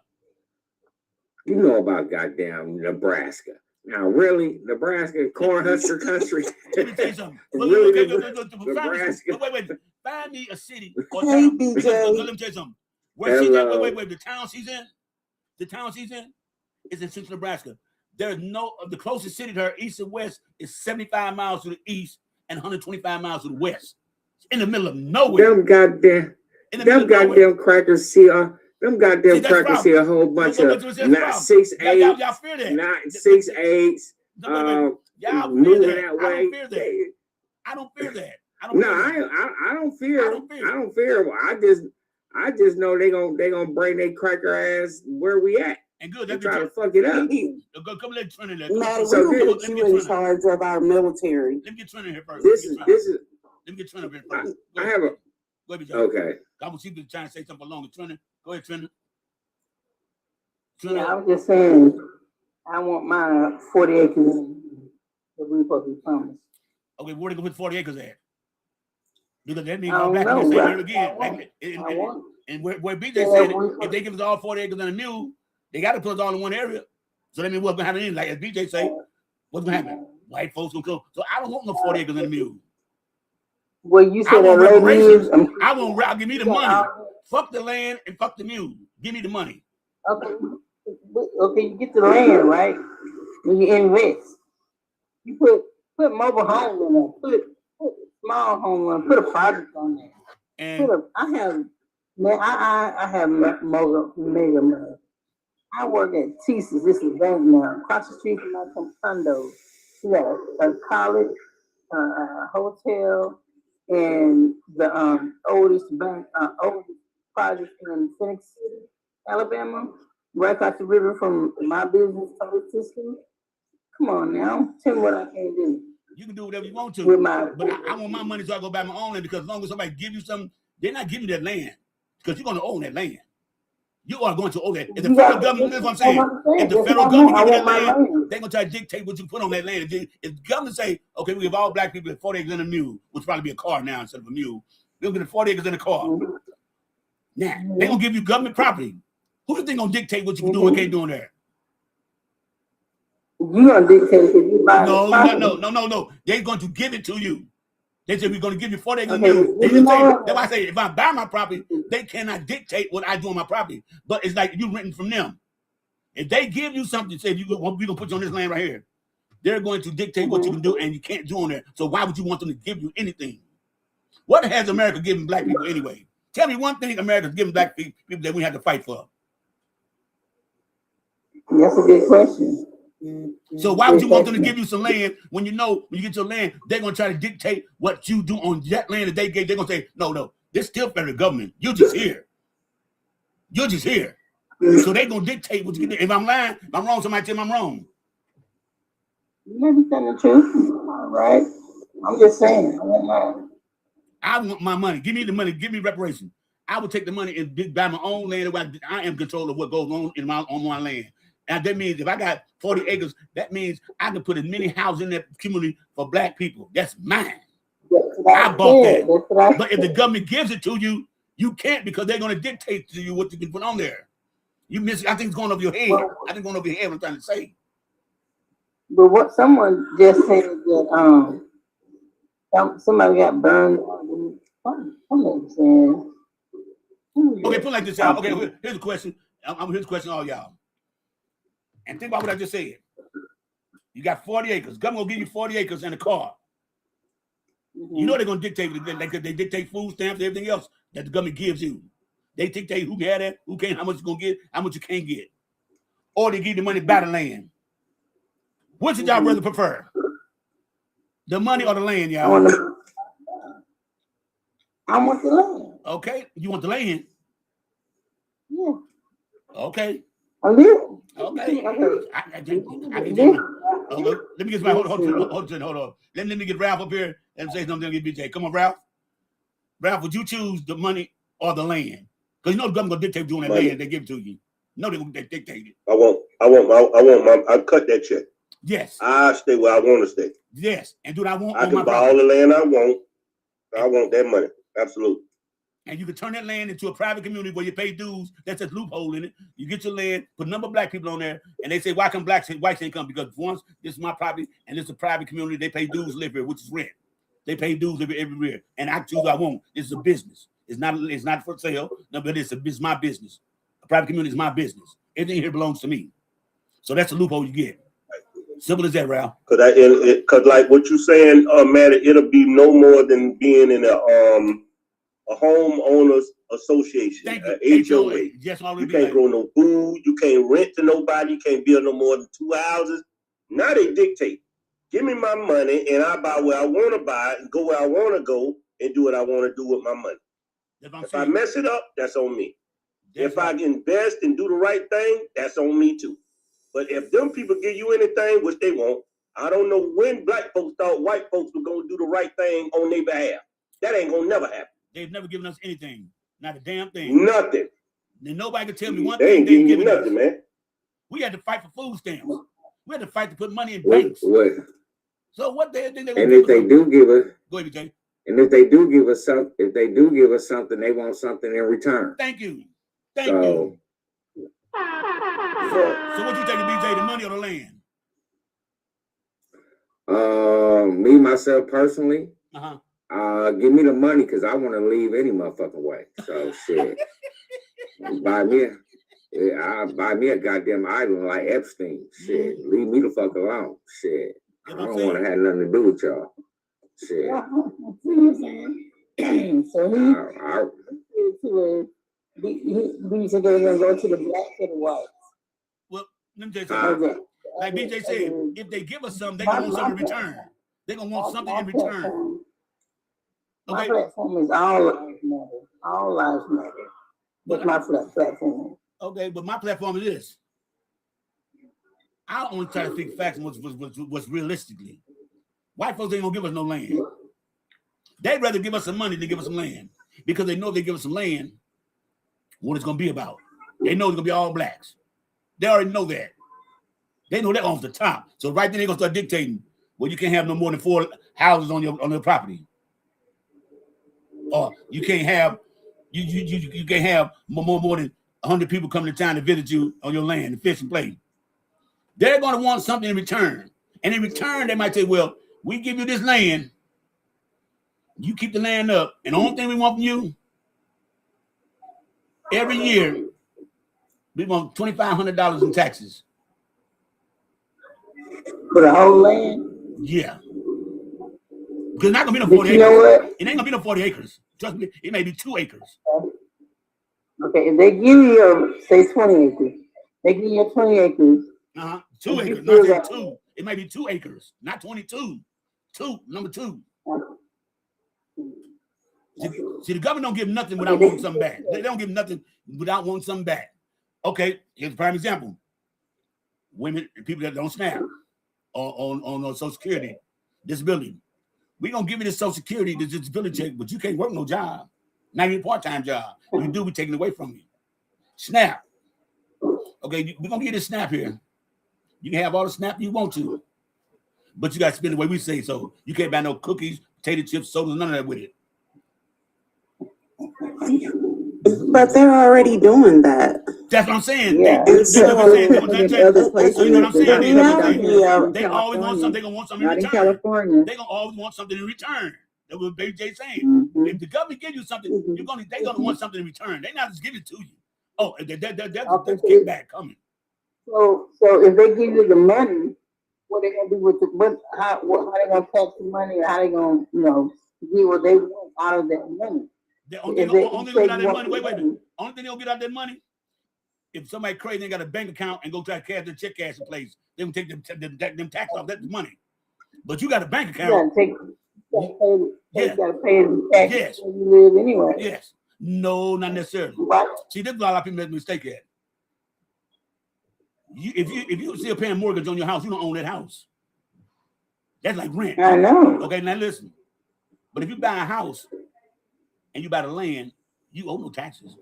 Speaker 2: You know about goddamn Nebraska. Now, really, Nebraska, corn husker country.
Speaker 1: Let me tell you something.
Speaker 2: Really,
Speaker 1: Nebraska. Wait. Find me a city or town. Let me tell you something. Where she's at? Wait. The town she's in is in central Nebraska. There's the closest city to her, east and west, is 75 miles to the east and 125 miles to the west. It's in the middle of nowhere.
Speaker 2: Them goddamn crackers see them goddamn crackers see a whole bunch of not 6'8",
Speaker 1: y'all fear that.
Speaker 2: Not 6'8". Moving that way.
Speaker 1: I don't fear that.
Speaker 2: I don't fear. I just know they gonna bring their cracker ass where we at.
Speaker 1: And good,
Speaker 2: they try to fuck it up.
Speaker 1: Come let Trina.
Speaker 4: Maddie, we're gonna put you in charge of our military.
Speaker 1: Let me get Trina here first.
Speaker 2: Let
Speaker 1: me get Trina here first.
Speaker 2: I have a.
Speaker 1: Go ahead,
Speaker 2: okay.
Speaker 1: I want you to try and say something longer. Trina, go ahead, Trina.
Speaker 3: Yeah, I was just saying, I want my 40 acres that we supposed to be promised.
Speaker 1: Okay, where they gonna put 40 acres at? Because that means go back and say it again. And where BJ said, if they give us all 40 acres and a mule, they got to put us all in one area. So that means what's gonna happen? Like as BJ say, what's gonna happen? White folks gonna come. So I don't want no 40 acres and a mule.
Speaker 3: Well, you said that lady
Speaker 1: I'll give me the money. Fuck the land and fuck the mule. Give me the money.
Speaker 3: Okay, you get the land, right? And you invest. You put mobile homes on there. Put small homes on. Put a project on there.
Speaker 1: And
Speaker 3: I have mega money. I work at Teese's. This is bank now. Across the street from my condo. We got a college, a hotel, and the oldest project in Phoenix City, Alabama, right across the river from my business, Total System. Come on now. Tell me what I can do.
Speaker 1: You can do whatever you want to.
Speaker 3: With my,
Speaker 1: but I want my money so I go buy my own land, because as long as somebody give you something, they're not giving you that land because you're going to own that land. You are going to own that. If the federal government, that's what I'm saying. If the federal government give you that land, they're going to try to dictate what you put on that land. If the government say, okay, we give all black people 40 acres and a mule, which probably be a car now instead of a mule, they'll get 40 acres in a car.
Speaker 3: Mm-hmm.
Speaker 1: Now, they're going to give you government property. Who do you think going to dictate what you can do and can't do on there?
Speaker 3: You gonna dictate if you buy
Speaker 1: No. They're going to give it to you. They said we're going to give you 40 acres.
Speaker 3: Okay,
Speaker 1: They didn't say, that's why I say if I buy my property, they cannot dictate what I do on my property. But it's like you renting from them. If they give you something, say we're going to put you on this land right here, they're going to dictate what you can do and you can't do on there. So why would you want them to give you anything? What has America given black people anyway? Tell me one thing America's giving black people that we have to fight for.
Speaker 3: That's a good question.
Speaker 1: So why would you want them to give you some land when you know when you get your land, they're going to try to dictate what you do on that land that they gave? They're going to say, no, this still federal government. You're just here. You're just here. So they're going to dictate what you can do. If I'm lying, if I'm wrong, somebody tell me I'm wrong.
Speaker 3: You may be telling the truth. All right. I'm just saying.
Speaker 1: I want my money. Give me the money. Give me reparation. I would take the money and buy my own land. I am control of what goes on on my land. And that means if I got 40 acres, that means I can put as many houses in that community for black people. That's mine. I bought that. But if the government gives it to you, you can't, because they're going to dictate to you what you can put on there. You miss it. I think it's going over your head. I think it's going over your head what I'm trying to say.
Speaker 3: But what someone just said that somebody got burned.
Speaker 1: Okay, put it like this, y'all. Okay, here's the question. Here's the question, all y'all. And think about what I just said. You got 40 acres. Government will give you 40 acres and a car. Mm-hmm. You know they're going to dictate. They dictate food stamps and everything else that the government gives you. They dictate who can have that, who can't, how much you're going to get, how much you can't get. Or they give you the money by the land. Which would y'all rather prefer? The money or the land, y'all?
Speaker 3: I want the land.
Speaker 1: Okay. You want the land?
Speaker 3: Yeah.
Speaker 1: Okay.
Speaker 3: A little.
Speaker 1: Okay. Let me get my hold on. Let me get Ralph up here and say something to BJ. Come on, Ralph. Ralph, would you choose the money or the land? Because you know the government gonna dictate doing that land they give it to you. No, they gonna dictate it.
Speaker 5: I cut that check.
Speaker 1: Yes.
Speaker 5: I stay where I want to stay.
Speaker 1: Yes. And do what I want.
Speaker 5: I can buy all the land I want. I want that money. Absolutely.
Speaker 1: And you can turn that land into a private community where you pay dues. That's a loophole in it. You get your land, put a number of black people on there, and they say, why come whites ain't come? Because once this is my property and it's a private community, they pay dues live here, which is rent. They pay dues every year. And I choose what I want. This is a business. It's not for sale. No, but it's my business. A private community is my business. Everything here belongs to me. So that's a loophole you get. Simple as that, Ralph.
Speaker 5: Cause like what you're saying, Matt, it'll be no more than being in a homeowners association, HOA.
Speaker 1: Yes,
Speaker 5: you can't grow no food. You can't rent to nobody. You can't build no more than 2 houses. Now they dictate. Give me my money and I buy where I want to buy and go where I want to go and do what I want to do with my money. If I mess it up, that's on me. If I invest and do the right thing, that's on me too. But if them people give you anything, which they won't, I don't know when black folks thought white folks were going to do the right thing on their behalf. That ain't going to never happen.
Speaker 1: They've never given us anything. Not a damn thing.
Speaker 5: Nothing.
Speaker 1: And nobody can tell me one
Speaker 5: thing. They ain't giving you nothing, man.
Speaker 1: We had to fight for food stamps. We had to fight to put money in banks.
Speaker 2: What?
Speaker 1: So what they think they
Speaker 2: and if they do give us,
Speaker 1: go ahead, BJ.
Speaker 2: And if they do give us something, they want something in return.
Speaker 1: Thank you. Thank you. So what you taking, BJ, the money or the land?
Speaker 2: Me, myself, personally,
Speaker 1: uh-huh.
Speaker 2: Give me the money because I want to leave any motherfucking way. So shit. buy me a goddamn island like Epstein. Shit. Leave me the fuck alone. Shit. I don't want to have nothing to do with y'all. Shit.
Speaker 3: So he said they're gonna go to the blacks or the whites.
Speaker 1: Well, let me tell you something. Like BJ said, if they give us something, they're gonna want something in return. They're gonna want something in return.
Speaker 3: My platform is all lives matter. All lives matter. That's my platform.
Speaker 1: Okay, but my platform is this. I only try to fix facts and what's realistically. White folks ain't gonna give us no land. They'd rather give us some money than give us some land because they know if they give us some land, what it's gonna be about. They know it's gonna be all blacks. They already know that. They know that off the top. So right then they're gonna start dictating. Well, you can't have no more than 4 houses on your property, or you can't have you can't have more than 100 people coming to town to visit you on your land and fish and play. They're gonna want something in return, and in return they might say, "Well, we give you this land, you keep the land up, and the only thing we want from you every year, we want $2,500 in taxes."
Speaker 3: For the whole land?
Speaker 1: Yeah. Because it's not gonna be no
Speaker 3: But
Speaker 1: 40
Speaker 3: you
Speaker 1: acres.
Speaker 3: know what?
Speaker 1: It ain't gonna be no 40 acres. Trust me, it may be 2 acres.
Speaker 3: Okay, if they give you, say 20 acres, they give you 20 acres.
Speaker 1: 2
Speaker 3: And you
Speaker 1: acres. Not
Speaker 3: feel that-
Speaker 1: 2. It may be 2 acres, not 22. 2, number 2. See, the government don't give nothing without wanting something back. They don't give nothing without wanting something back. Okay, here's a prime example. Women and people that don't SNAP on Social Security, disability. We're gonna give you this Social Security, this disability check, but you can't work no job, not even a part-time job. You do, we taking it away from you. SNAP. Okay, we're gonna give you this SNAP here. You can have all the SNAP you want to, but you gotta spend the way we say so. You can't buy no cookies, potato chips, sodas, none of that with it.
Speaker 4: But they're already doing that.
Speaker 1: That's what I'm saying.
Speaker 3: Yeah.
Speaker 1: They, that's what I'm saying.
Speaker 3: In other places,
Speaker 1: So you know what I'm saying?
Speaker 3: they
Speaker 1: That's what I'm
Speaker 3: don't
Speaker 1: saying.
Speaker 3: have
Speaker 1: They always want something. They're gonna want something in
Speaker 3: Not in
Speaker 1: return.
Speaker 3: California.
Speaker 1: They're gonna always want something in return. That's what Baby J saying.
Speaker 3: Mhm.
Speaker 1: If the government gives you something, they're gonna want something in return. They're not just giving it to you. Oh, that's kickback coming.
Speaker 3: So if they give you the money, what they gonna do with the how they gonna tax the money, or how they gonna get what they want out of that money?
Speaker 1: The only thing they'll get out of that money. Wait. Only thing they'll get out of that money. If somebody crazy ain't got a bank account and go try to cash their check cash in place, they will take them tax off that money. But you got a bank account.
Speaker 3: You gotta pay the taxes
Speaker 1: Yes.
Speaker 3: where you live anyway.
Speaker 1: Yes. No, not necessarily.
Speaker 3: Right.
Speaker 1: See, this is a lot of people make a mistake at. If you still paying mortgage on your house, you don't own that house. That's like rent.
Speaker 3: I know.
Speaker 1: Okay, now listen. But if you buy a house and you buy the land, you owe no taxes.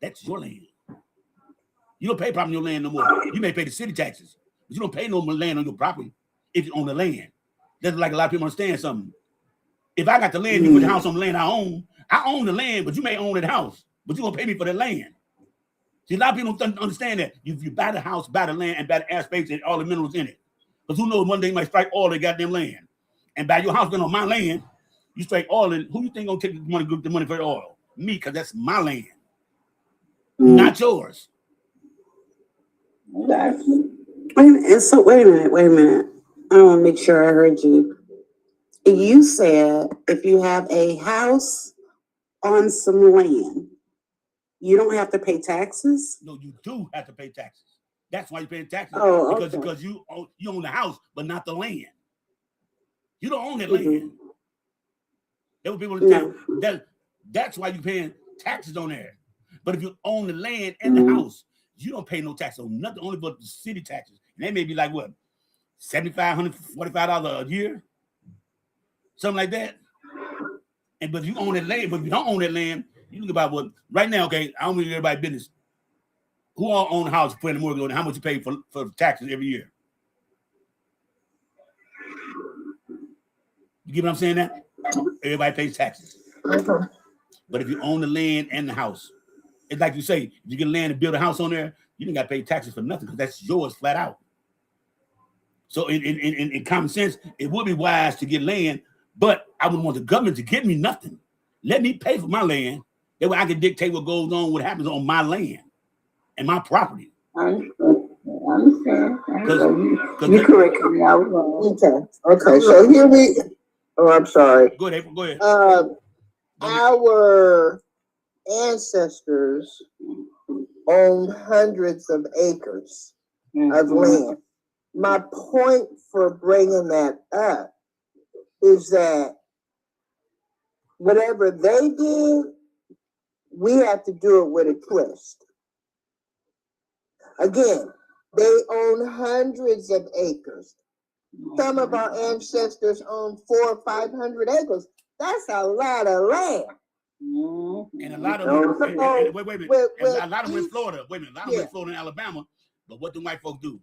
Speaker 1: That's your land. You don't pay property on your land no more. You may pay the city taxes, but you don't pay no more land on your property if you own the land. That's like a lot of people understand something. If I got the land, you put the house on the land I own the land, but you may own that house, but you're gonna pay me for that land. See, a lot of people don't understand that. If you buy the house, buy the land, and buy the airspace and all the minerals in it. Because who knows, one day you might strike all the goddamn land. And by your house being on my land, you strike oil in. Who you think gonna take the money for the oil? Me, because that's my land. Not yours.
Speaker 3: Exactly.
Speaker 4: And so wait a minute. I want to make sure I heard you. You said if you have a house on some land, you don't have to pay taxes?
Speaker 1: No, you do have to pay taxes. That's why you're paying taxes.
Speaker 4: Oh,
Speaker 1: because you own the house, but not the land. You don't own that land. There were people that that's why you're paying taxes on there. But if you own the land and the house, you don't pay no tax on nothing, only but the city taxes. And they may be like what, $7,500, $45 a year, something like that. And but if you own that land, but if you don't own that land, you think about what right now. Okay, I don't want to everybody business. Who all own a house, putting the mortgage on it? How much you pay for taxes every year? You get what I'm saying? That everybody pays taxes. But if you own the land and the house, it's like you say, if you get land and build a house on there, you don't got to pay taxes for nothing because that's yours flat out. So in common sense, it would be wise to get land, but I wouldn't want the government to give me nothing. Let me pay for my land. That way I can dictate what goes on, what happens on my land and my property.
Speaker 3: I understand. You correct me. I was wrong. Okay. So here we. Oh, I'm sorry.
Speaker 1: Go ahead.
Speaker 3: Our ancestors owned hundreds of acres of land. My point for bringing that up is that whatever they did, we have to do it with a twist. Again, They own hundreds of acres. Some of our ancestors owned 400 or 500 acres. That's a lot of land.
Speaker 1: And a lot of them, wait a minute. A lot of them in Florida. Wait a minute. A lot of them in Florida and Alabama. But what do white folks do?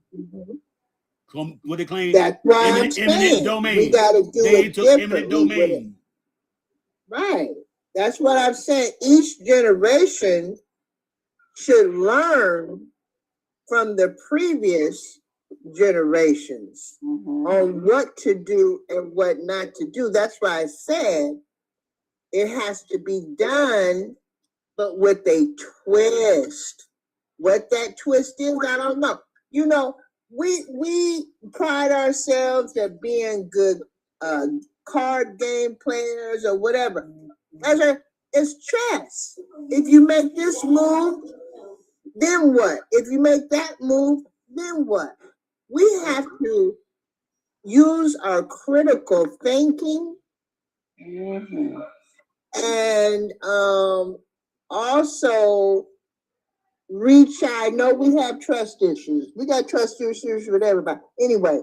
Speaker 1: What they claim?
Speaker 3: That's why I'm saying
Speaker 1: domain.
Speaker 3: we got to do
Speaker 1: they
Speaker 3: it
Speaker 1: took
Speaker 3: differently.
Speaker 1: Eminent domain.
Speaker 3: Right. That's what I'm saying. Each generation should learn from the previous generations on what to do and what not to do. That's why I said it has to be done, but with a twist. What that twist is, I don't know. You know, we pride ourselves at being good card game players or whatever. It's chess. If you make this move, then what? If you make that move, then what? We have to use our critical thinking and also reach out. I know we have trust issues. We got trust issues with everybody. Anyway,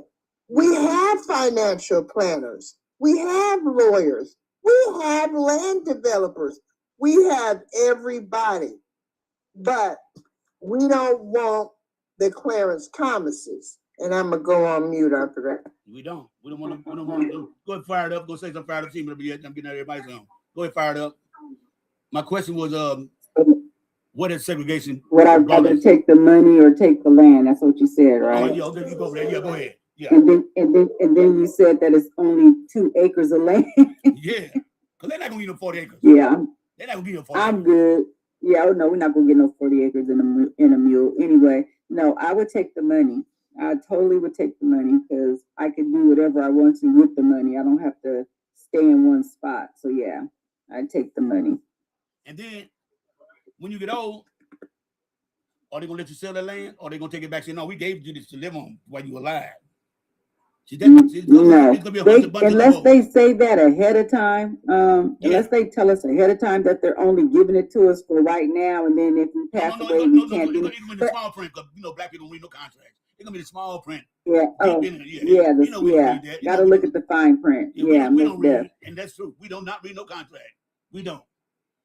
Speaker 3: we have financial planners. We have lawyers. We have land developers. We have everybody. But we don't want the Clarence Thomases. And I'm going to go on mute after that.
Speaker 1: We don't want to go ahead, fire it up. Go say something fired up. See, I'm getting everybody's on. Go ahead, fire it up. My question was, what is segregation?
Speaker 6: Would I rather take the money or take the land? That's what you said, right?
Speaker 1: Oh, yeah, okay, you go over there. Yeah, go ahead. Yeah.
Speaker 6: And then you said that it's only 2 acres of land.
Speaker 1: Yeah, because they're not gonna give them 40 acres.
Speaker 6: Yeah,
Speaker 1: they're not gonna give them 40.
Speaker 6: I'm good. Yeah, no, we're not gonna get no 40 acres in a mule. Anyway, no, I would take the money. I totally would take the money because I can do whatever I want to with the money. I don't have to stay in one spot. So yeah, I'd take the money.
Speaker 1: And then when you get old, are they gonna let you sell the land, or are they gonna take it back and say, no, we gave you this to live on while you were alive? See,
Speaker 6: unless they say that ahead of time, unless they tell us ahead of time that they're only giving it to us for right now, and then if we pass away, we can't do it.
Speaker 1: It's gonna be the small print, because black people don't read no contracts. It's gonna be the small print.
Speaker 6: Yeah. Gotta look at the fine print.
Speaker 1: We don't read, and that's true. We do not read no contract. We don't.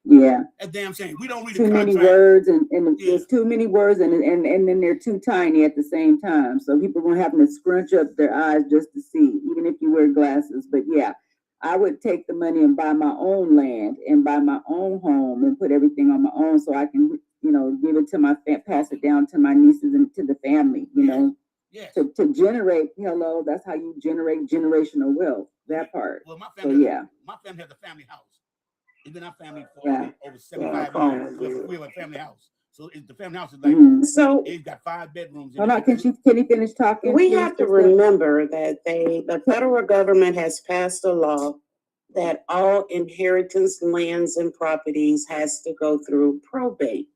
Speaker 6: Yeah.
Speaker 1: That's damn shame. We don't read
Speaker 6: too many words, and there's too many words, and then they're too tiny at the same time. So people are gonna have to scrunch up their eyes just to see, even if you wear glasses. But yeah, I would take the money and buy my own land and buy my own home and put everything on my own, so I can, give it to my pass it down to my nieces and to the family. To generate. That's how you generate generational wealth. That part.
Speaker 1: Well, my family.
Speaker 6: So yeah,
Speaker 1: my family has a family house. It's been our family for over 75 years. We have a family house. So the family house is like, so it's got 5 bedrooms.
Speaker 6: Hold on, can you finish talking?
Speaker 4: We have to remember that the federal government has passed a law that all inheritance lands and properties has to go through probate,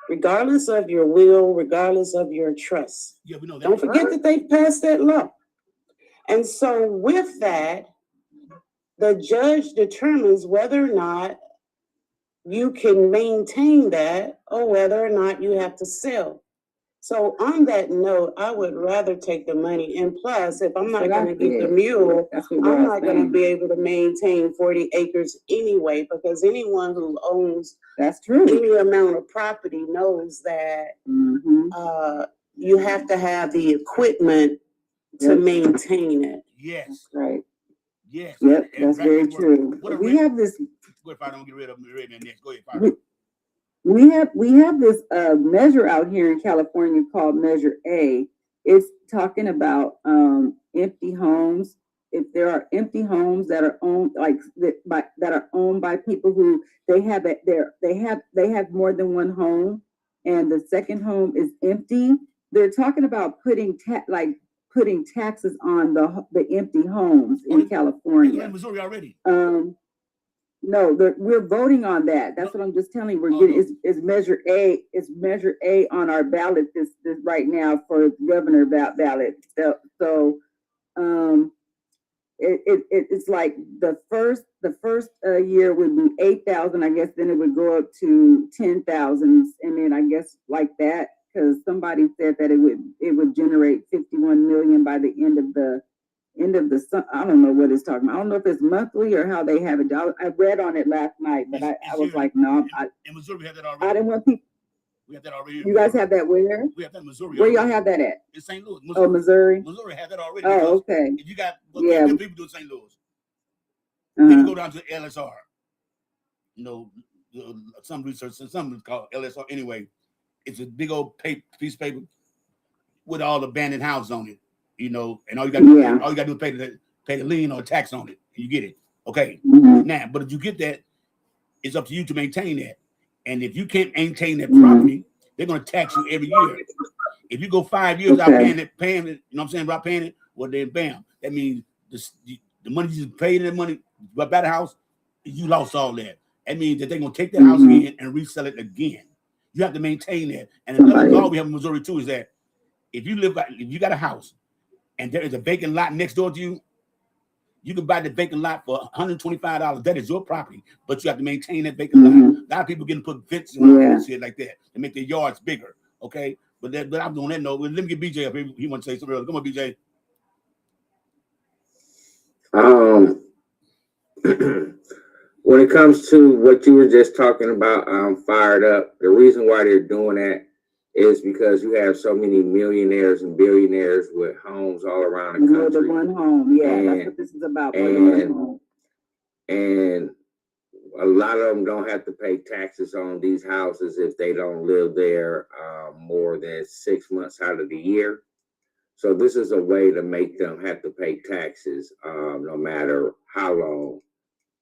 Speaker 4: regardless of your will, regardless of your trust.
Speaker 1: Yeah, we know that.
Speaker 4: Don't forget that they passed that law. And so with that, the judge determines whether or not you can maintain that or whether or not you have to sell. So on that note, I would rather take the money. And plus, if I'm not going to get the mule, I'm not going to be able to maintain 40 acres anyway, because anyone who owns any amount of property knows that you have to have the equipment to maintain it.
Speaker 1: Yes.
Speaker 6: That's right.
Speaker 1: Yes.
Speaker 6: Yep, that's very true. We have this.
Speaker 1: If I don't get rid of the next, go ahead.
Speaker 6: We have this measure out here in California called Measure A. It's talking about empty homes. If there are empty homes that are owned that are owned by people who they have more than one home, and the second home is empty, they're talking about putting taxes on the empty homes in California.
Speaker 1: In Missouri already.
Speaker 6: No, we're voting on that. That's what I'm just telling you. We're getting is Measure A. It's Measure A on our ballot this right now for governor ballot. So it's like the first year would be 8,000. I guess then it would go up to 10,000, and then I guess like that, because somebody said that it would generate 51 million by the end of the I don't know what it's talking about. I don't know if it's monthly or how they have it. I read on it last night, but I was like, no.
Speaker 1: In Missouri, we have that already.
Speaker 6: I didn't want people.
Speaker 1: We have that already.
Speaker 6: You guys have that where?
Speaker 1: We have that in Missouri.
Speaker 6: Where y'all have that at?
Speaker 1: In St. Louis. Missouri.
Speaker 6: Oh, Missouri.
Speaker 1: Missouri had that already.
Speaker 6: Oh, okay.
Speaker 1: If you got people do in St. Louis, people go down to LSR. You know, some research, some called LSR. Anyway, it's a big old piece of paper with all the abandoned houses on it. You know, and all you got to do is pay the lien or tax on it, and you get it. Okay. Now, but if you get that, it's up to you to maintain that. And if you can't maintain that property, they're going to tax you every year. If you go 5 years without paying it, you know what I'm saying, without paying it, well, then bam, that means the money you just paid in that money about the house, you lost all that. That means that they're going to take that house again and resell it again. You have to maintain that. And another law we have in Missouri too is that if you got a house and there is a vacant lot next door to you, you can buy the vacant lot for $125. That is your property, but you have to maintain that vacant lot. A lot of people getting put fences around and shit like that to make their yards bigger. Okay, but I'm doing that. No, let me get BJ up here. He wants to say something else. Come on, BJ.
Speaker 2: When it comes to what you were just talking about, fired up. The reason why they're doing that is because you have so many millionaires and billionaires with homes all around the country.
Speaker 6: The one home, that's what this is about.
Speaker 2: And a lot of them don't have to pay taxes on these houses if they don't live there more than 6 months out of the year. So this is a way to make them have to pay taxes no matter how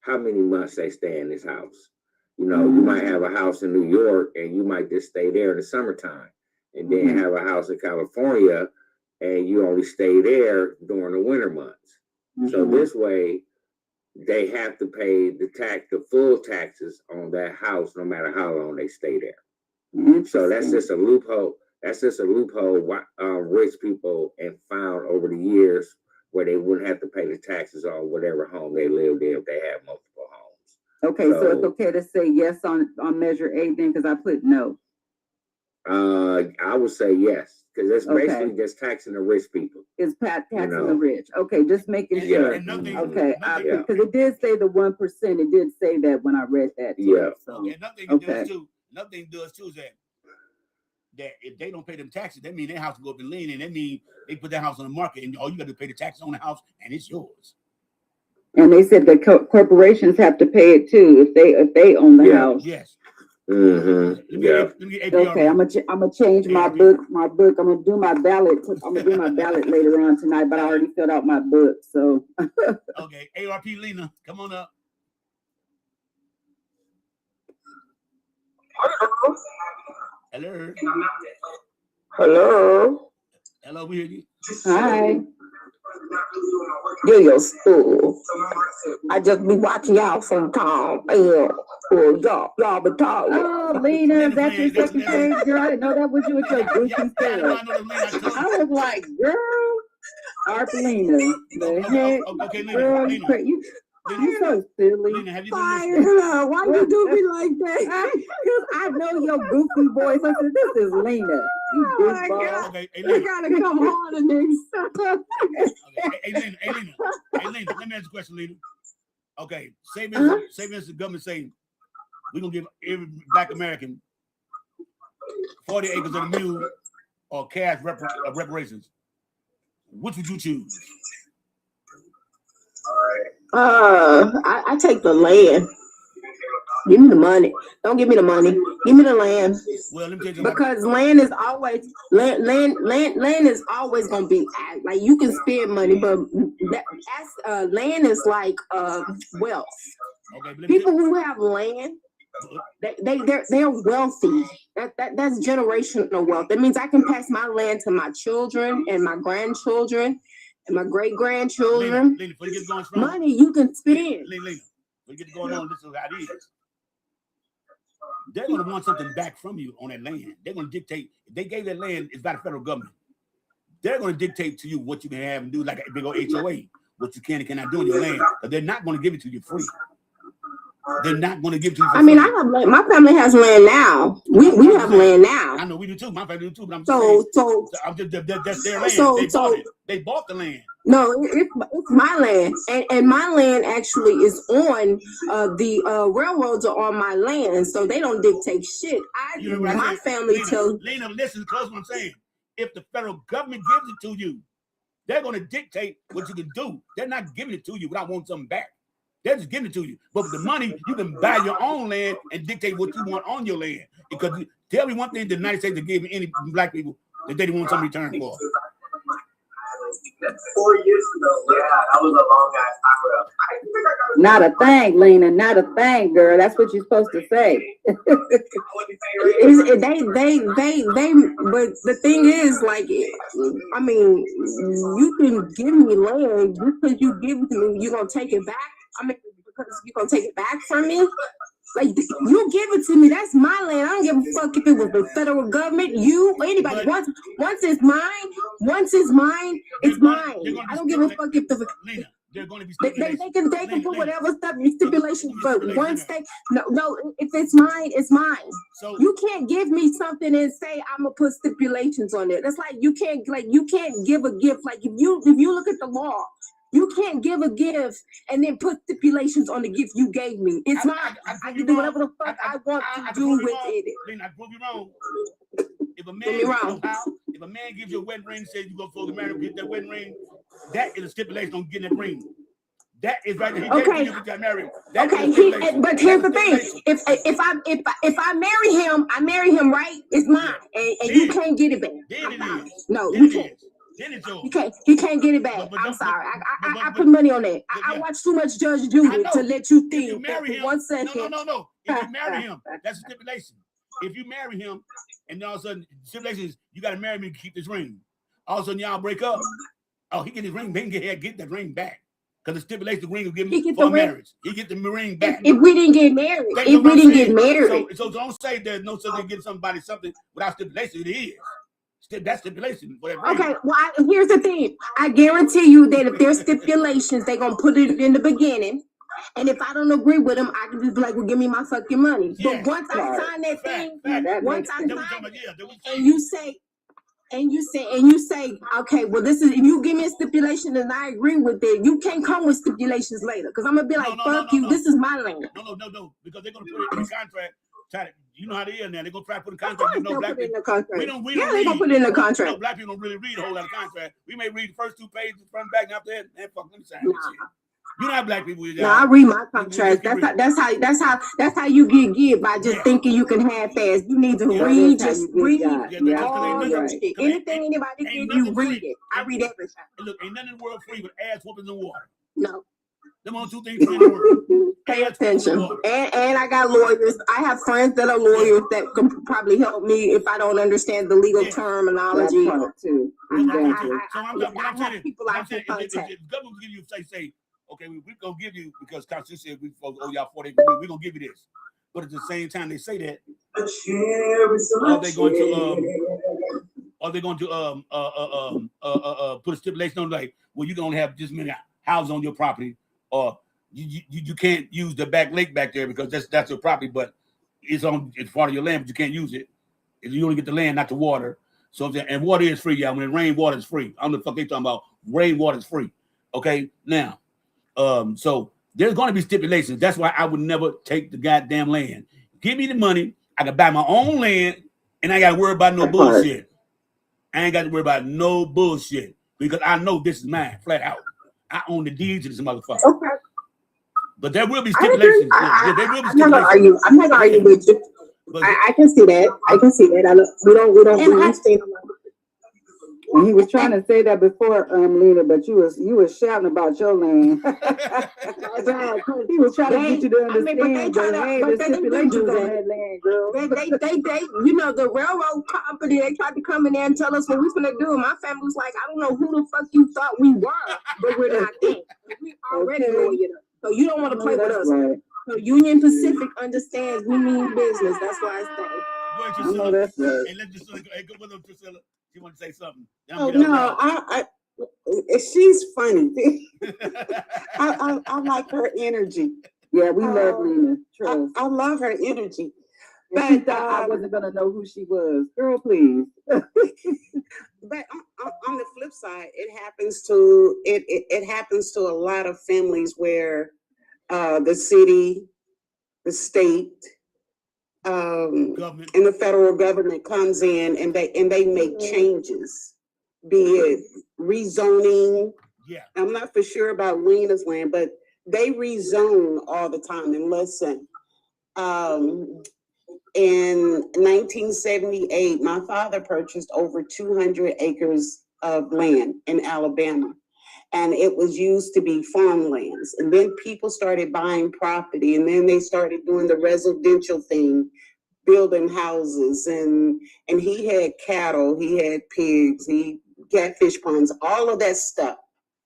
Speaker 2: many months they stay in this house. You know, you might have a house in New York and you might just stay there in the summertime, and then have a house in California and you only stay there during the winter months. So this way they have to pay the full taxes on that house no matter how long they stay there. So that's just a loophole. That's just a loophole rich people have found over the years where they wouldn't have to pay the taxes on whatever home they lived in if they had multiple homes.
Speaker 6: Okay, so it's okay to say yes on Measure A then, because I put no.
Speaker 2: I would say yes, because it's basically just taxing the rich people.
Speaker 6: It's taxing the rich. Okay, just making sure. Okay, because it did say the 1%. It did say that when I read that.
Speaker 2: Yeah.
Speaker 6: So,
Speaker 1: Nothing does too is that if they don't pay them taxes, that means their house will go up in lien, and that means they put their house on the market, and all you got to pay the taxes on the house, and it's yours.
Speaker 6: And they said that corporations have to pay it too if they own the house.
Speaker 1: Yes.
Speaker 6: Okay, I'm gonna change my book. I'm gonna do my ballot. I'm gonna do my ballot later on tonight, but I already filled out my book. So.
Speaker 1: Okay, ARP Lena, come on up. Hello.
Speaker 3: Hello.
Speaker 1: Hello, we hear you.
Speaker 6: Hi.
Speaker 3: Do your school. I just be watching y'all sometimes. Y'all be talking.
Speaker 6: Oh, Lena, that's your second page, girl. I didn't know that was you with your goofy stuff. I was like, girl, Arpelina. The heck, girl, you so silly.
Speaker 1: Lena, have you
Speaker 3: Why you do me like that?
Speaker 6: Because I know your goofy voice. I said, this is Lena. You goofball.
Speaker 1: Okay, hey,
Speaker 3: You gotta come harder next time.
Speaker 1: Hey, Lena, let me ask you a question, Lena. Okay, say the government saying we're gonna give every Black American 40 acres of the mule or cash reparations. Which would you choose?
Speaker 3: I take the land. Give me the money. Don't give me the money. Give me the land.
Speaker 1: Well, let me tell you
Speaker 3: because land is always land is always gonna be like you can spend money, but land is like wealth. Okay, people who have land, they're wealthy. That's generational wealth. That means I can pass my land to my children and my grandchildren and my great-grandchildren. Money you can spend.
Speaker 1: Lena, we get going on. This is how it is. They're going to want something back from you on that land. They're going to dictate. If they gave that land, it's by the federal government. They're going to dictate to you what you can have and do, like a big old HOA, what you can and cannot do on your land. But they're not going to give it to you free. They're not going to give it to you.
Speaker 7: I mean, I have land. My family has land now. We have land now.
Speaker 1: I know we do too. My family do too. But I'm that's their land. They bought the land.
Speaker 7: No, it's my land, and my land actually is on the railroads are on my land, so they don't dictate shit. My family tells
Speaker 1: Lena, listen close. What I'm saying. If the federal government gives it to you, they're going to dictate what you can do. They're not giving it to you without wanting something back. They're just giving it to you. But with the money, you can buy your own land and dictate what you want on your land. Because tell me one thing the United States that gave any black people that they didn't want something returned for.
Speaker 8: 4 years ago, yeah, that was a long ass time ago.
Speaker 6: Not a thing, Lena. Not a thing, girl. That's what you're supposed to say.
Speaker 7: But the thing is, like, I mean, you can give me land because you give it to me. You gonna take it back? I mean, because you gonna take it back from me? Like, you give it to me, that's my land. I don't give a fuck if it was the federal government, you, anybody. Once it's mine, it's mine. I don't give a fuck if the
Speaker 1: Lena, they're going to be
Speaker 7: they can put whatever stipulations, but once they no, if it's mine, it's mine. So you can't give me something and say I'm gonna put stipulations on it. That's like you can't give a gift. Like if you look at the law. You can't give a gift and then put stipulations on the gift you gave me. It's mine. I can do whatever the fuck I want to do with it.
Speaker 1: I prove you wrong. If a man gives you a wedding ring and says you go for the marriage, get that wedding ring, that is a stipulation on getting that ring. That is right there.
Speaker 7: Okay. But here's the thing: if I marry him, right? It's mine, and you can't get it back.
Speaker 1: Then it is.
Speaker 7: No, you can't.
Speaker 1: Then it's yours.
Speaker 7: He can't get it back. I'm sorry. I put money on that. I watch too much Judge Judy to let you think.
Speaker 1: If you marry him,
Speaker 7: 1 second.
Speaker 1: No. If you marry him, that's a stipulation. If you marry him, and then all of a sudden, the stipulation is you got to marry me to keep this ring. All of a sudden, y'all break up. Oh, he get his ring. Then get that ring back. Because the stipulation the ring will give him for marriage. He get the ring back.
Speaker 7: If we didn't get married.
Speaker 1: So don't say there's no such thing getting somebody something without stipulation. It is. That's stipulation for that ring.
Speaker 7: Okay, well, here's the thing. I guarantee you that if there's stipulations, they're going to put it in the beginning. And if I don't agree with them, I can just be like, well, give me my fucking money.
Speaker 1: Yes.
Speaker 7: But once I sign that thing, once I sign it, and you say, okay, well, this is, if you give me a stipulation and I agree with it, you can't come with stipulations later. Because I'm going to be like, fuck you, this is my land.
Speaker 1: No. Because they're going to put it in the contract. You know how they is now. They're going to try to put a contract.
Speaker 7: They'll put it in the contract.
Speaker 1: We don't
Speaker 7: they're going to put it in the contract.
Speaker 1: No, black people don't really read a whole lot of contract. We may read the first 2 pages front and back, and after that, man, fuck, let me sign this shit. You know how black people is.
Speaker 7: No, I read my contract. That's how you get by just thinking you can half-ass. You need to read. Just read all your shit. Anything anybody give you, read it. I read everything.
Speaker 1: Look, ain't nothing in the world free but ass whoopings and water.
Speaker 7: No.
Speaker 1: Them only 2 things free in the world.
Speaker 7: Pay attention. And I got lawyers. I have friends that are lawyers that can probably help me if I don't understand the legal terminology.
Speaker 6: That part too.
Speaker 7: I have people I can contact.
Speaker 1: If the government give you, say, okay, we're going to give you, because Constitution said we owe y'all 40, we're going to give you this. But at the same time, they say that, are they going to put a stipulation on, like, well, you're going to have this many houses on your property, or you can't use the back lake back there because that's your property, but it's part of your land, but you can't use it. You only get the land, not the water. So and water is free, y'all. When it rains, water is free. I don't know what the fuck they talking about. Rainwater is free. Okay, now, so there's going to be stipulations. That's why I would never take the goddamn land. Give me the money. I can buy my own land, and I ain't got to worry about no bullshit. I ain't got to worry about no bullshit because I know this is mine, flat out. I own the deed to this motherfucker.
Speaker 7: Okay.
Speaker 1: But there will be stipulations. There will be
Speaker 7: I'm not gonna argue with you. I can see that. We don't understand.
Speaker 6: And he was trying to say that before, Lena, but you was shouting about your land. He was trying to get you to understand.
Speaker 7: But they do that land, girl. They, you know, the railroad company, they tried to come in there and tell us what we finna do. And my family was like, I don't know who the fuck you thought we were, but we're not there. We already know you. So you don't want to play with us. Right. So Union Pacific understands we mean business. That's why I say.
Speaker 1: I know that's right. Hey, let's just go with them, Priscilla. She want to say something.
Speaker 4: Oh no, she's funny. I like her energy.
Speaker 6: Yeah, we love Lena. Trust.
Speaker 4: I love her energy. But
Speaker 6: I wasn't gonna know who she was. Girl, please.
Speaker 4: But on the flip side, it happens to a lot of families where the city, the state,
Speaker 1: Government.
Speaker 4: and the federal government comes in and they make changes, be it rezoning.
Speaker 1: Yeah.
Speaker 4: I'm not for sure about Lena's land, but they rezone all the time. And listen, in 1978, my father purchased over 200 acres of land in Alabama, and it was used to be farmlands. And then people started buying property, and then they started doing the residential thing, building houses, and he had cattle, he had pigs, he had fish ponds, all of that stuff.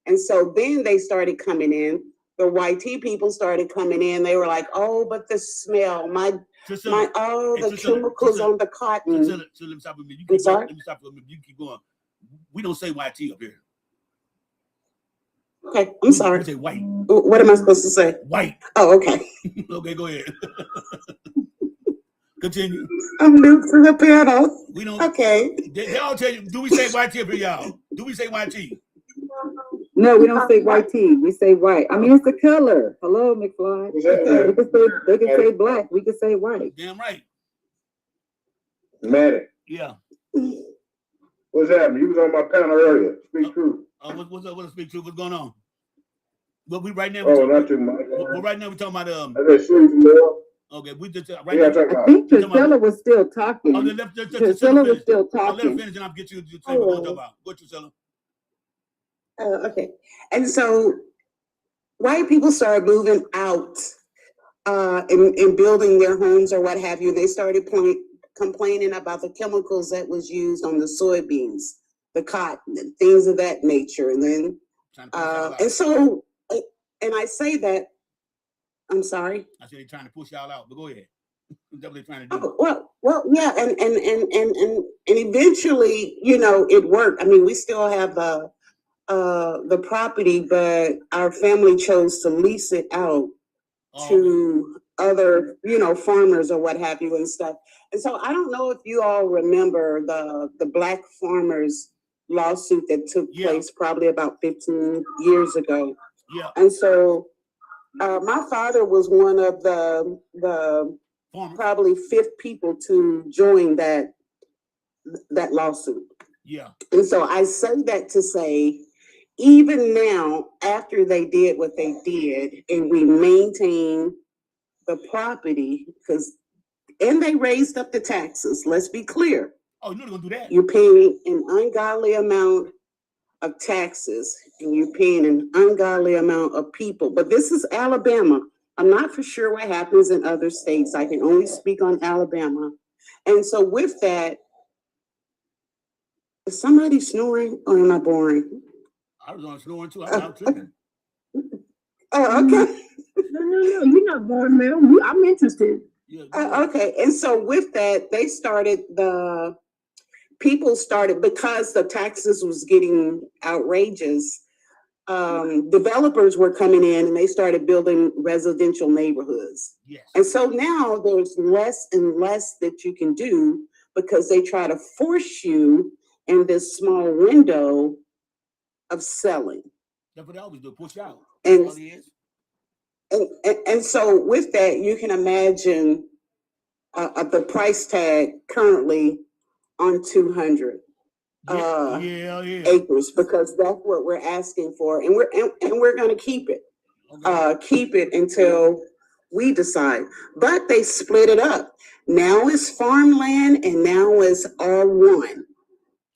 Speaker 4: And so then they started coming in. The YT people started coming in. They were like, "Oh, but the smell, the chemicals on the cotton."
Speaker 1: Let me stop with me. You keep going. Let me stop with me. You keep going. We don't say YT up here.
Speaker 4: Okay, I'm sorry.
Speaker 1: We say white.
Speaker 4: What am I supposed to say?
Speaker 1: White.
Speaker 4: Oh, okay.
Speaker 1: Okay, go ahead. Continue.
Speaker 4: I'm new to the panel.
Speaker 1: We don't.
Speaker 4: Okay.
Speaker 1: They all tell you. Do we say YT up here, y'all? Do we say YT?
Speaker 6: No, we don't say white tea. We say white. I mean, it's the color. Hello, McFly. They can say black. We can say white.
Speaker 1: Damn right.
Speaker 2: Manny.
Speaker 1: Yeah.
Speaker 2: What's happening? You was on my panel earlier. Speak truth.
Speaker 1: What's up? What's speak truth? What's going on? Well, we right now.
Speaker 2: Not too much.
Speaker 1: Well, right now we're talking about Okay, we just
Speaker 2: right now.
Speaker 6: I think Priscilla was still talking. Priscilla was still talking.
Speaker 1: Let her finish, and I'll get you to say what we're talking about. Go, Priscilla.
Speaker 4: Okay. And so white people started moving out and building their homes or what have you. They started complaining about the chemicals that was used on the soybeans, the cotton, and things of that nature. And then, and so, and I say that, I'm sorry.
Speaker 1: I said they're trying to push y'all out, but go ahead. That's what they're trying to do.
Speaker 4: Well, yeah, and eventually, it worked. I mean, we still have the property, but our family chose to lease it out to other, farmers or what have you and stuff. And so I don't know if you all remember the Black farmers lawsuit that took place probably about 15 years ago.
Speaker 1: Yeah.
Speaker 4: And so my father was one of the probably fifth people to join that lawsuit.
Speaker 1: Yeah.
Speaker 4: And so I say that to say, even now, after they did what they did, and we maintain the property, and they raised up the taxes. Let's be clear.
Speaker 1: Oh, you're not gonna do that.
Speaker 4: You're paying an ungodly amount of taxes, and you're paying an ungodly amount of people. But this is Alabama. I'm not for sure what happens in other states. I can only speak on Alabama. And so with that, is somebody snoring or am I boring?
Speaker 1: I was on snoring too. I'm tripping.
Speaker 4: Oh, okay.
Speaker 7: No, you're not boring, man. I'm interested.
Speaker 1: Yeah,
Speaker 4: okay. And so with that, people started, because the taxes was getting outrageous, developers were coming in and they started building residential neighborhoods.
Speaker 1: Yes.
Speaker 4: And so now there's less and less that you can do because they try to force you in this small window of selling.
Speaker 1: That's what they always do, push out.
Speaker 4: And so with that, you can imagine the price tag currently on 200 acres, because that's what we're asking for, and we're going to keep it, keep it until we decide. But they split it up. Now it's farmland, and now it's R1.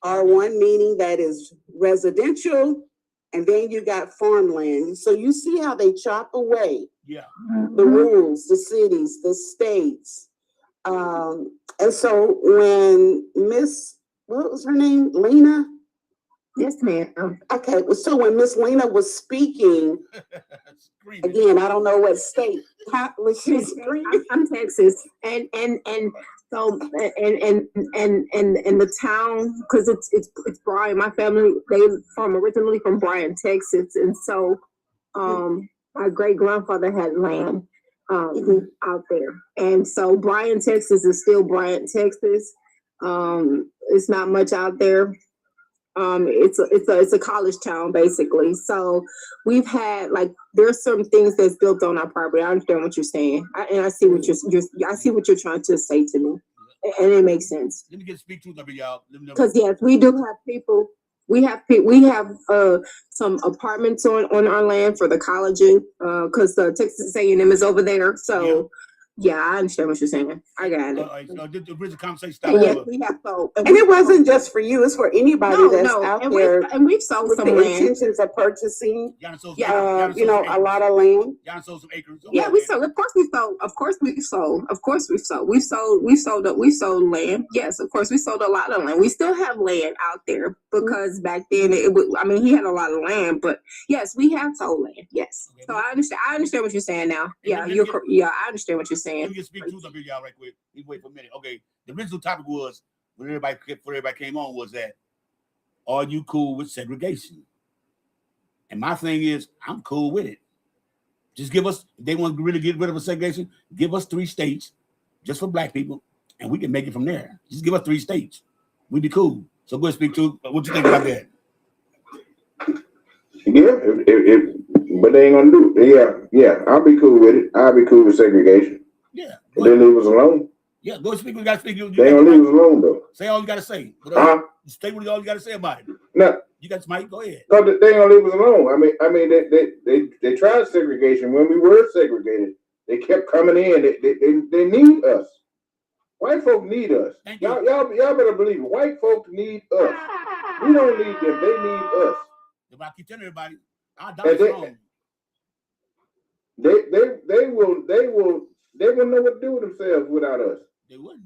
Speaker 4: R1 meaning that is residential, and then you got farmland. So you see how they chop away the rules, the cities, the states. And so when what was her name? Lena?
Speaker 7: Yes, ma'am.
Speaker 4: Okay, so when Miss Lena was speaking, again, I don't know what state. Was she screaming?
Speaker 7: I'm Texas, and so and the town, because it's Bryan. My family, originally from Bryan, Texas, and so my great grandfather had land, out there. And so Bryan, Texas is still Bryan, Texas. It's not much out there. It's a college town basically. So we've had there's some things that's built on our property. I understand what you're saying, and I see what I see what you're trying to say to me, and it makes sense.
Speaker 1: Let me get speak to them, y'all.
Speaker 7: Because yes, we do have people. We have some apartments on our land for the colleges, because Texas A&M is over there. So yeah, I understand what you're saying. I got it.
Speaker 1: So the original conversation
Speaker 7: And
Speaker 1: started.
Speaker 7: yes, we have sold,
Speaker 4: And it wasn't just for you; it's for anybody that's out there.
Speaker 7: And we've sold
Speaker 4: with
Speaker 7: some
Speaker 4: the
Speaker 7: land.
Speaker 4: intentions of purchasing,
Speaker 1: Y'all sold
Speaker 4: a lot of land.
Speaker 1: Y'all sold some acres.
Speaker 7: Yeah, we sold. Of course, we sold. Of course, we sold. Of course, we sold. We sold land. Yes, of course, we sold a lot of land. We still have land out there because back then it was. I mean, he had a lot of land, but yes, we have sold land. Yes, so I understand. I understand what you're saying now. Yeah, I understand what you're saying.
Speaker 1: Let me just speak to them, y'all, right quick. You wait for a minute. Okay, the original topic was when everybody came on was that, are you cool with segregation? And my thing is, I'm cool with it. Just give us, if they want to really get rid of a segregation, give us 3 states just for black people, and we can make it from there. Just give us 3 states. We'd be cool. So go ahead, speak to what you think about that.
Speaker 2: Yeah, but they ain't gonna do it. Yeah, I'll be cool with it. I'll be cool with segregation.
Speaker 1: Yeah.
Speaker 2: They leave us alone.
Speaker 1: Yeah, go speak. We got to speak.
Speaker 2: They don't leave us alone though.
Speaker 1: Say all you got to say. Say what all you got to say about it.
Speaker 2: No,
Speaker 1: you got Mike. Go ahead.
Speaker 2: No, they ain't gonna leave us alone. I mean, they tried segregation when we were segregated. They kept coming in. They need us. White folk need us. Y'all better believe it. White folk need us. We don't need them. They need us.
Speaker 1: I keep telling everybody, our dollars strong.
Speaker 2: They will know what to do with themselves without us.
Speaker 1: They wouldn't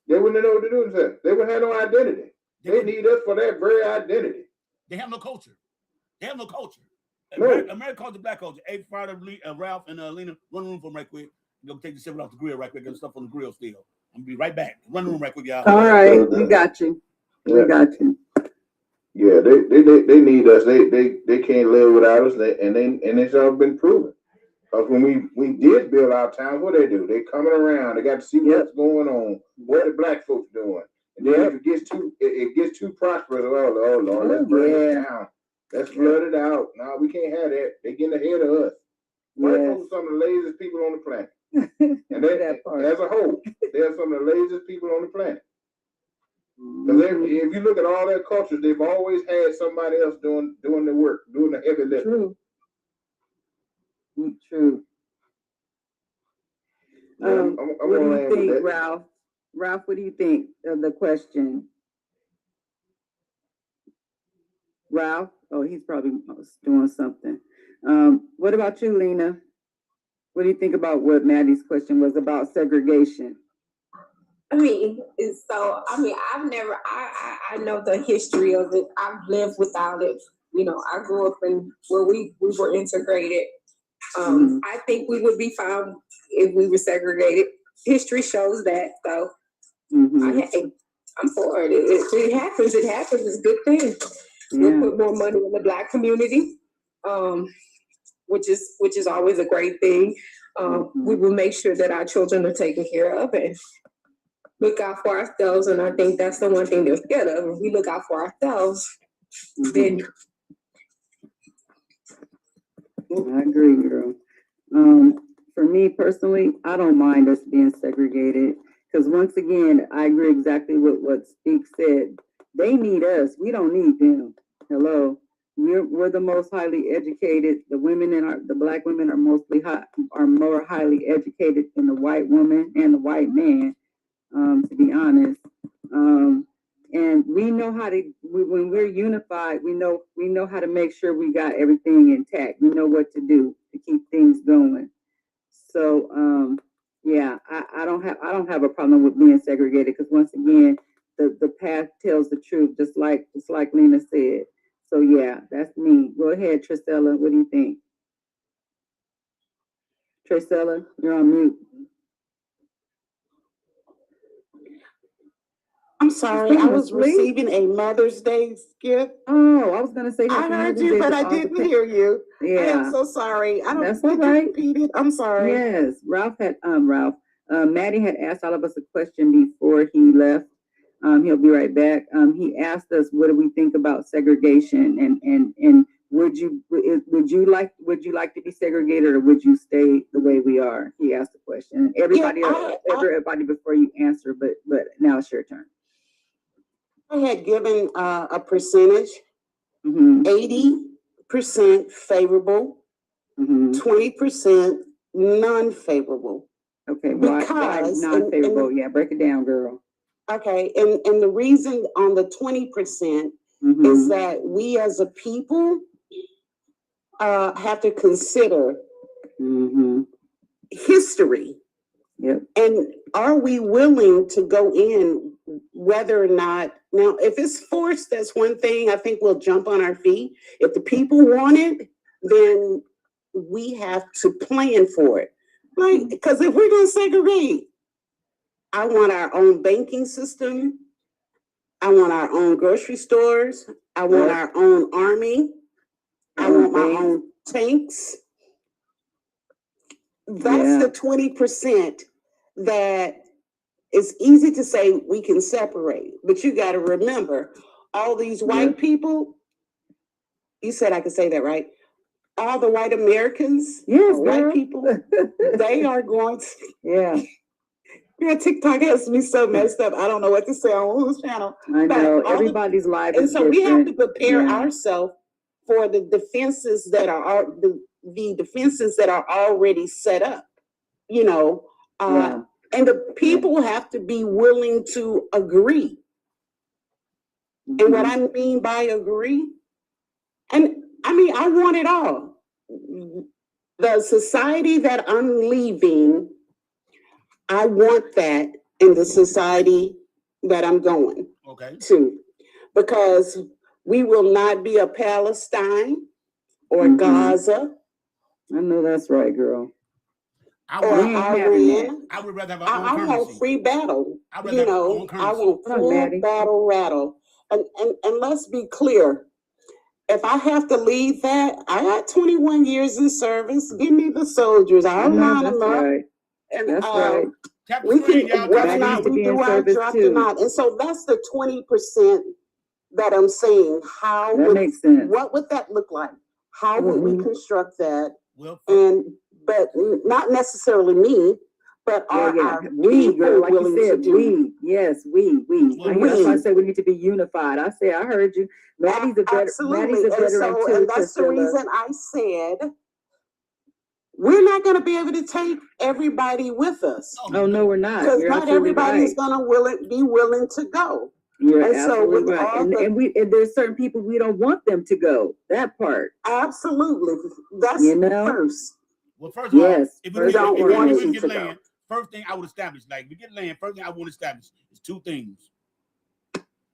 Speaker 2: know what to do with themselves. They wouldn't have no identity. They need us for that very identity.
Speaker 1: They have no culture.
Speaker 2: No.
Speaker 1: American culture, black culture. Hey, Friday, Ralph and Lena, run the room for them right quick. Go take the shit off the grill right quick. Get the stuff on the grill still. I'm gonna be right back. Run the room right quick, y'all.
Speaker 6: All right, we got you. We got you.
Speaker 2: Yeah, they need us. They can't live without us. And it's all been proven. Because when we did build our town, what they do? They coming around. They got to see what's going on. What the black folks doing? And then if it gets too prosperous, oh Lord, let's burn it down. Let's flood it out. No, we can't have that. They getting ahead of us. White folks are some of the laziest people on the planet. And as a whole, they're some of the laziest people on the planet. Because if you look at all their cultures, they've always had somebody else doing the work, doing the heavy lifting.
Speaker 6: True. What do you think, Ralph? Ralph, what do you think of the question? Ralph? Oh, he's probably doing something. What about you, Lena? What do you think about what Maddie's question was about segregation?
Speaker 7: I've never, I know the history of it. I've lived without it. I grew up in where we were integrated. I think we would be fine if we were segregated. History shows that. So I'm for it. It happens. It's a good thing. We'll put more money in the black community, which is always a great thing. We will make sure that our children are taken care of and look out for ourselves. And I think that's the one thing they're scared of. If we look out for ourselves, then
Speaker 6: I agree, girl. For me personally, I don't mind us being segregated because once again, I agree exactly with what Speak said. They need us. We don't need them. Hello, we're the most highly educated. The black women are more highly educated than the white woman and the white man. To be honest, and we know how to. When we're unified, we know how to make sure we got everything intact. We know what to do to keep things going. So, I don't have a problem with being segregated because once again, the path tells the truth, just like Lena said. So yeah, that's me. Go ahead, Trisella. What do you think? Trisella, you're on mute.
Speaker 4: I'm sorry,
Speaker 6: She's
Speaker 4: I was
Speaker 6: asleep.
Speaker 4: receiving a Mother's Day gift.
Speaker 6: Oh, I was gonna say
Speaker 4: I
Speaker 6: happy
Speaker 4: heard
Speaker 6: Mother's
Speaker 4: you,
Speaker 6: Day
Speaker 4: but
Speaker 6: to
Speaker 4: I
Speaker 6: all the
Speaker 4: didn't
Speaker 6: pa-
Speaker 4: hear you. I am
Speaker 6: Yeah,
Speaker 4: so sorry. I don't
Speaker 6: that's all
Speaker 4: did you
Speaker 6: right.
Speaker 4: repeat it? I'm sorry.
Speaker 6: Yes, Maddie had asked all of us a question before he left. He'll be right back. He asked us, what do we think about segregation, and would you like to be segregated, or would you stay the way we are? He asked the question. Everybody before you answer, but now it's your turn.
Speaker 4: I had given a percentage, 80% favorable, 20% non-favorable.
Speaker 6: Okay, why
Speaker 4: Because
Speaker 6: non-favorable? Yeah, break it down, girl.
Speaker 4: Okay, and the reason on the 20% is that we as a people have to consider history.
Speaker 6: Yep.
Speaker 4: And are we willing to go in whether or not, now, if it's forced, that's one thing. I think we'll jump on our feet. If the people want it, then we have to plan for it. Like, because if we're going to segregate, I want our own banking system. I want our own grocery stores. I want our own army. I want my own tanks. That's the 20% that it's easy to say we can separate, but you got to remember all these white people. You said I could say that, right? All the white Americans, white people, they are going to.
Speaker 6: Yeah.
Speaker 4: Yeah, TikTok has me so messed up. I don't know what to say on whose channel.
Speaker 6: I know everybody's life
Speaker 4: and
Speaker 6: is
Speaker 4: so we have to
Speaker 6: different.
Speaker 4: prepare ourselves for the defenses that are the defenses that are already set up. You know, and the people have to be willing to agree. And what I mean by agree, and I mean I want it all. The society that I'm leaving, I want that in the society that I'm going to, because we will not be a Palestine or Gaza.
Speaker 6: I know that's right, girl.
Speaker 4: Or Iran.
Speaker 1: I would rather have our own
Speaker 4: I
Speaker 1: currency.
Speaker 4: want free battle.
Speaker 1: I want
Speaker 4: full battle rattle. And let's be clear. If I have to leave that, I got 21 years in service. Give me the soldiers. I'll line them up.
Speaker 6: Right.
Speaker 4: And
Speaker 6: that's right.
Speaker 4: We can, whether or not we do our draft or not. And so that's the 20% that I'm saying. How
Speaker 6: that makes sense.
Speaker 4: What would that look like? How would we construct that?
Speaker 1: Well,
Speaker 4: but not necessarily me, but
Speaker 6: we, girl, like you said, we. Yes, we. That's why I said we need to be unified. I heard you. Maddie's a veteran too.
Speaker 4: And that's the reason I said we're not going to be able to take everybody with us.
Speaker 6: Oh no, we're not.
Speaker 4: Because not everybody's going to be willing to go.
Speaker 6: You're absolutely right. And there's certain people we don't want them to go. That part.
Speaker 4: Absolutely. That's first.
Speaker 1: Well, first of all, if we
Speaker 4: don't
Speaker 1: get land, first thing I would establish, like we get land, first thing I want to establish is two things.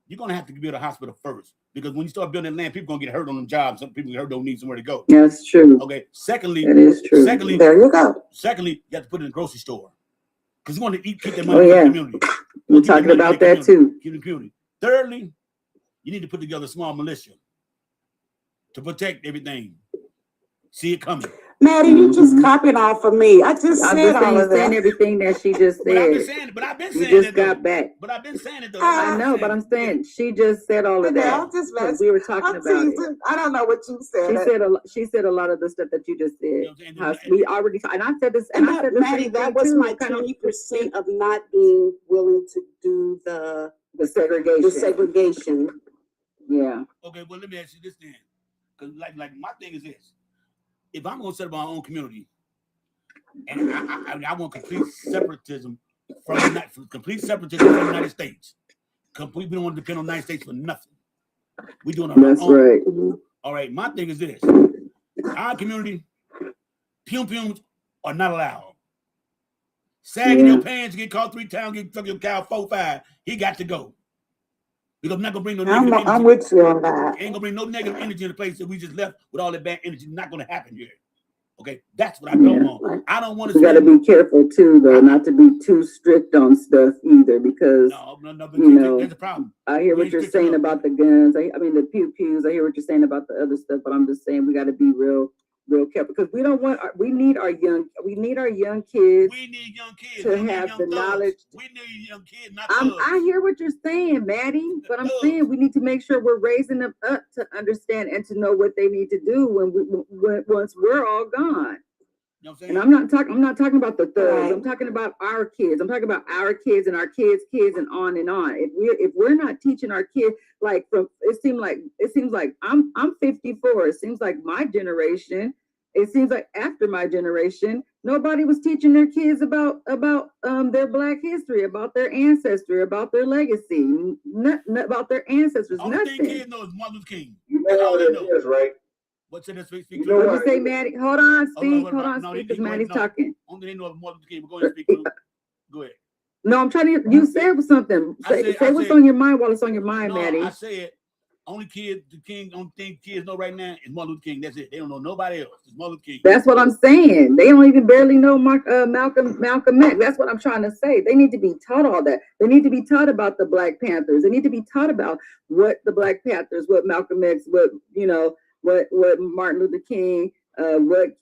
Speaker 1: You're gonna have to build a hospital first, because when you start building land, people gonna get hurt on them jobs. Some people get hurt, don't need somewhere to go.
Speaker 6: That's true.
Speaker 1: Okay. Secondly,
Speaker 6: that is true.
Speaker 1: Secondly,
Speaker 4: there you go.
Speaker 1: Secondly, you have to put it in the grocery store, because you want to keep that money in the community.
Speaker 6: We're talking about that too.
Speaker 1: Keep the community. Thirdly, you need to put together a small militia to protect everything. See it coming.
Speaker 4: Maddie, you just copied off of me. I just said all of that.
Speaker 6: Saying everything that she just said.
Speaker 1: But I've been saying
Speaker 6: you just got back.
Speaker 1: But I've been saying it though.
Speaker 6: I know, but I'm saying she just said all of that. We were talking about it.
Speaker 4: I don't know what you said.
Speaker 6: She said a lot of the stuff that you just said. We already, and I said this, and I said this,
Speaker 4: Maddie, that was my 20% of not being willing to do the segregation.
Speaker 6: Yeah.
Speaker 1: Okay, well, let me ask you this then, because like my thing is this: if I'm gonna set up my own community, and I want complete separatism from the United States. We don't want to depend on the United States for nothing. We doing our own.
Speaker 6: That's right.
Speaker 1: All right, my thing is this: our community, pum are not allowed. Sagging your pants, get caught 3 times, get fucking cow 4-5. He got to go. Because I'm not gonna bring no negative energy.
Speaker 4: I'm with you on that.
Speaker 1: Ain't gonna bring no negative energy in the place that we just left with all that bad energy. Not gonna happen here. Okay, that's what I don't want. I don't want to.
Speaker 6: We got to be careful too, though, not to be too strict on stuff either, because
Speaker 1: there's a problem.
Speaker 6: I hear what you're saying about the guns. I mean the pews. I hear what you're saying about the other stuff, but I'm just saying we got to be real careful, because we don't want. We need our young kids.
Speaker 1: We need young kids
Speaker 6: to have the knowledge.
Speaker 1: We need young kids.
Speaker 6: I hear what you're saying, Maddie, but I'm saying we need to make sure we're raising them up to understand and to know what they need to do once we're all gone.
Speaker 1: You know what I'm saying?
Speaker 6: And I'm not talking about the thugs. I'm talking about our kids. I'm talking about our kids and our kids' kids and on and on. If we're not teaching our kids, like it seems like I'm 54. It seems like my generation. It seems like after my generation, nobody was teaching their kids about their Black history, about their ancestry, about their legacy, about their ancestors.
Speaker 1: Only thing kids know is Martin Luther King.
Speaker 2: You know all it is, right?
Speaker 1: What's in this speak?
Speaker 2: You know
Speaker 6: what you say, Maddie? Hold on, speak. Hold on, speak, because Maddie's talking.
Speaker 1: Only they know of Martin Luther King. We're going to speak to. Go ahead.
Speaker 6: No, I'm trying to. You said something. Say what's on your mind while it's on your mind, Maddie.
Speaker 1: I said only thing kids know right now is Martin Luther King. That's it. They don't know nobody else. It's Martin Luther King.
Speaker 6: That's what I'm saying. They don't even barely know Malcolm X. That's what I'm trying to say. They need to be taught all that. They need to be taught about the Black Panthers. They need to be taught about what the Black Panthers, what Malcolm X, what Martin Luther King, what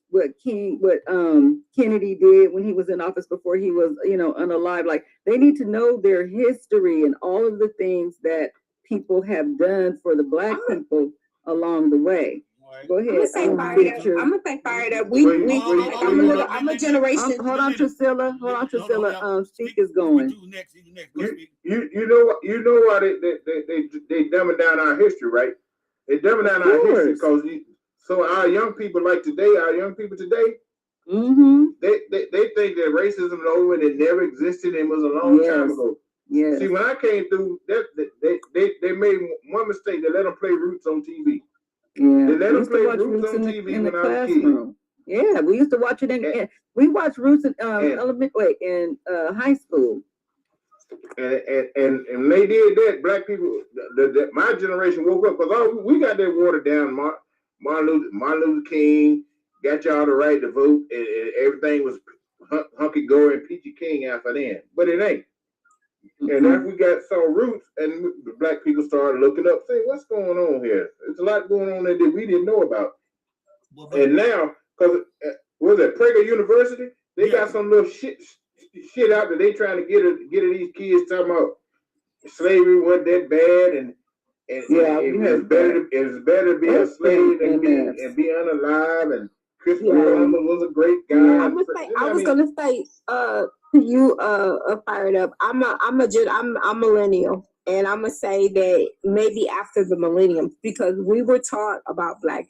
Speaker 6: Kennedy did when he was in office before he was unalive. Like, they need to know their history and all of the things that people have done for the Black people along the way. Go ahead.
Speaker 7: I'm gonna say fired up. I'm a generation.
Speaker 6: Hold on, Priscilla. Speak is going.
Speaker 2: You know why they dumbing down our history, right? They dumbing down our history because so our young people today,
Speaker 6: mm-hmm.
Speaker 2: they think that racism is over and it never existed and was a long time ago.
Speaker 6: Yeah.
Speaker 2: See, when I came through, they made one mistake. They let them play Roots on TV.
Speaker 6: Yeah.
Speaker 2: They let them play Roots on TV
Speaker 6: in the
Speaker 2: when I was a kid.
Speaker 6: classroom. Yeah, we used to watch it we watched Roots in high school.
Speaker 2: And when they did that, Black people, my generation woke up because we got that watered down. Martin Luther King got y'all the right to vote, and everything was hunky dory and peachy king after then, but it ain't. And after we saw Roots, and the Black people started looking up, saying, "What's going on here? There's a lot going on there that we didn't know about." And now, because was it Prager University? They got some little shit out that they trying to get at these kids talking about slavery wasn't that bad, and it's better to be a slave and be unalive, and Christopher Columbus was a great guy.
Speaker 7: I was gonna say you fired up. I'm millennial, and I'm gonna say that maybe after the millennium, because we were taught about Black.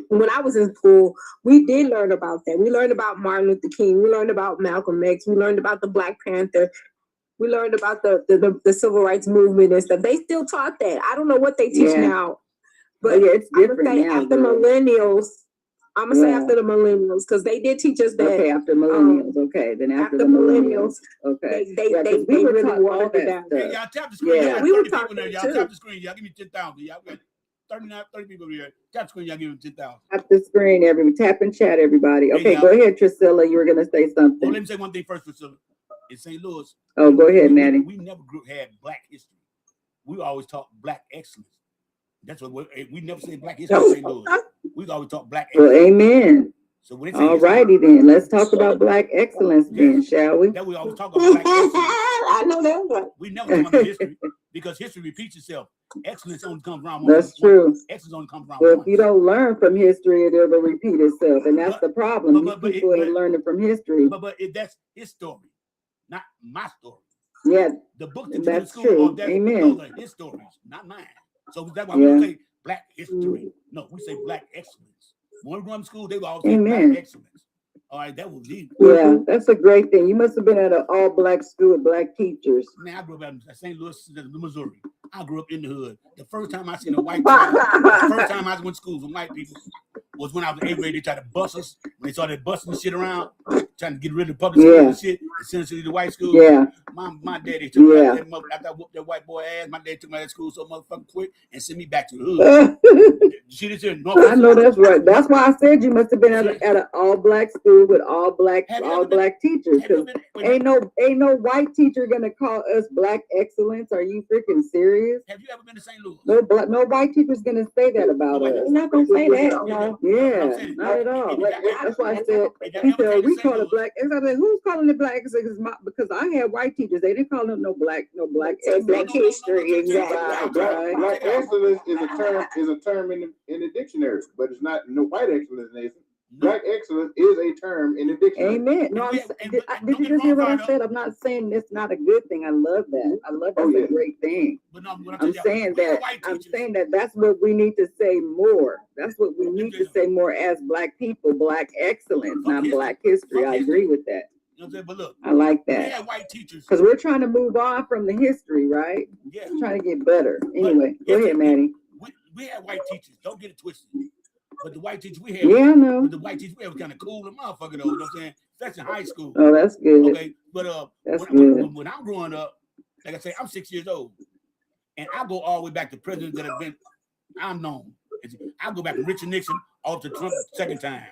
Speaker 7: When I was in school, we did learn about that. We learned about Martin Luther King. We learned about Malcolm X. We learned about the Black Panther. We learned about the civil rights movement and stuff. They still taught that. I don't know what they teach now, but
Speaker 6: it's different now.
Speaker 7: After millennials, I'm gonna say after the millennials, because they did teach us that.
Speaker 6: Okay, after millennials. Okay, then after the millennials. Okay,
Speaker 7: they really watered it down.
Speaker 1: Hey, y'all tap the screen.
Speaker 7: Yeah, we were talking
Speaker 1: there. Y'all tap the screen. Y'all give me 10,000. Y'all got 30 people here. Tap the screen. Y'all give me 10,000.
Speaker 6: Tap the screen, everybody. Tap and chat, everybody. Okay, go ahead, Priscilla. You were gonna say something.
Speaker 1: Well, let me say one thing first, Priscilla. In St. Louis.
Speaker 6: Oh, go ahead, Maddie.
Speaker 1: We never had Black history. We always taught Black excellence. That's what we never said Black history in St. Louis. We always taught Black excellence.
Speaker 6: Well, amen.
Speaker 1: So when
Speaker 6: all righty then, let's talk about Black excellence then, shall we?
Speaker 1: That we always talk about Black excellence.
Speaker 7: I know that one.
Speaker 1: We never talk about history because history repeats itself. Excellence only comes around once.
Speaker 6: That's true.
Speaker 1: Excellence only comes around
Speaker 6: once.
Speaker 1: If
Speaker 6: you don't learn from history, it'll repeat itself, and that's the problem. People ain't learning from history.
Speaker 1: But that's his story, not my story.
Speaker 6: Yeah,
Speaker 1: the book that
Speaker 6: that's
Speaker 1: school,
Speaker 6: true.
Speaker 1: Amen. Those are his stories, not mine. So that's why we don't say Black history. No, we say Black excellence. When we run to school, they will always say Black excellence. All right, that was deep.
Speaker 6: Yeah, that's a great thing. You must have been at an all-Black school with Black teachers.
Speaker 1: Man, I grew up in St. Louis, Missouri. I grew up in the hood. The first time I seen a white child, the first time I went to school with white people was when I was in 8th grade. They tried to bust us. When they started busting the shit around, trying to get rid of the public school and shit. essentially the white school.
Speaker 6: Yeah.
Speaker 1: My daddy took me
Speaker 6: Yeah.
Speaker 1: after I whooped that white boy ass. My dad took me out of school so motherfucking quick and sent me back to the hood. See this here,
Speaker 6: I know that's right. That's why I said you must have been at an all black school with all black teachers. Because ain't no white teacher gonna call us black excellence. Are you freaking serious?
Speaker 1: Have you ever been to St. Louis?
Speaker 6: No white teacher's gonna say that about us.
Speaker 7: They're not gonna say that. No.
Speaker 6: Yeah, not at all. That's why I said he said we call it black. I said, who's calling it black excellence? Because I had white teachers. They didn't call them no black excellence.
Speaker 7: Black history, exactly.
Speaker 9: Black excellence is a term in the dictionary, but it's not no white excellence. Black excellence is a term in the dictionary.
Speaker 6: Amen. No, did you just hear what I said? I'm not saying it's not a good thing. I love that. I love that's a great thing. I'm saying that that's what we need to say more. That's what we need to say more as black people. Black excellence, not black history. I agree with that.
Speaker 1: You know what I'm saying? But look,
Speaker 6: I like
Speaker 1: we
Speaker 6: that.
Speaker 1: had white teachers
Speaker 6: Because we're trying to move on from the history, right?
Speaker 1: Yeah.
Speaker 6: We're trying to get better. Anyway, go ahead, Maddie.
Speaker 1: We had white teachers. Don't get it twisted. But the white teachers we had,
Speaker 6: I know.
Speaker 1: The white teachers we had was kind of cool and motherfucker though. You know what I'm saying? Especially in high school.
Speaker 6: Oh, that's good.
Speaker 1: Okay, but when I'm growing up, like I say, I'm 6 years old, and I go all the way back to presidents that have been. I'm known. I go back to Richard Nixon all to Trump the second time.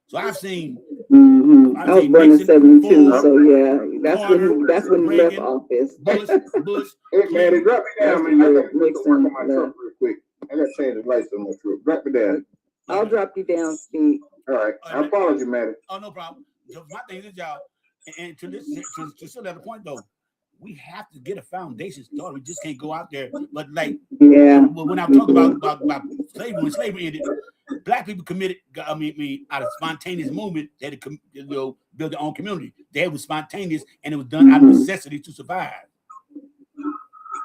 Speaker 1: So I've seen.
Speaker 6: I was born in 72, so yeah, that's when he left office.
Speaker 1: Bush.
Speaker 9: Hey, man, drop me down, man. I got to work on my truck real quick. I got to change the lights on my truck. Drop me down.
Speaker 6: I'll drop you down, Steve.
Speaker 9: All right. I apologize, man.
Speaker 1: Oh, no problem. So my thing is, y'all, and to still at the point though, we have to get a foundation started. We just can't go out there. But like, when I'm talking about slavery, when slavery ended, black people committed. I mean, out of spontaneous movement, they had to build their own community. They was spontaneous, and it was done out of necessity to survive.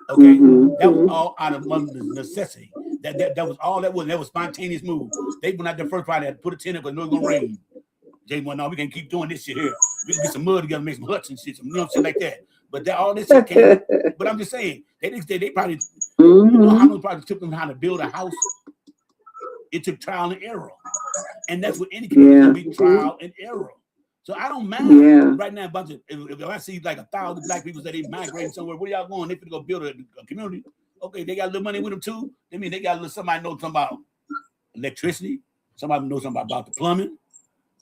Speaker 1: Okay, that was all out of necessity. That was all that was. That was spontaneous move. They went out there first Friday, had to put a tent up because no, it's gonna rain. Jay went, no, we can keep doing this shit here. We can get some mud together, make some huts and shit, shit like that. But all this shit came. But I'm just saying, they probably, you know how long probably took them how to build a house. It took trial and error, and that's what any community be trial and error. So I don't mind right now. If I see like 1,000 black people say they migrating somewhere, where y'all going? They finna go build a community. Okay, they got a little money with them too. I mean, they got somebody knows something about electricity. Somebody knows something about the plumbing.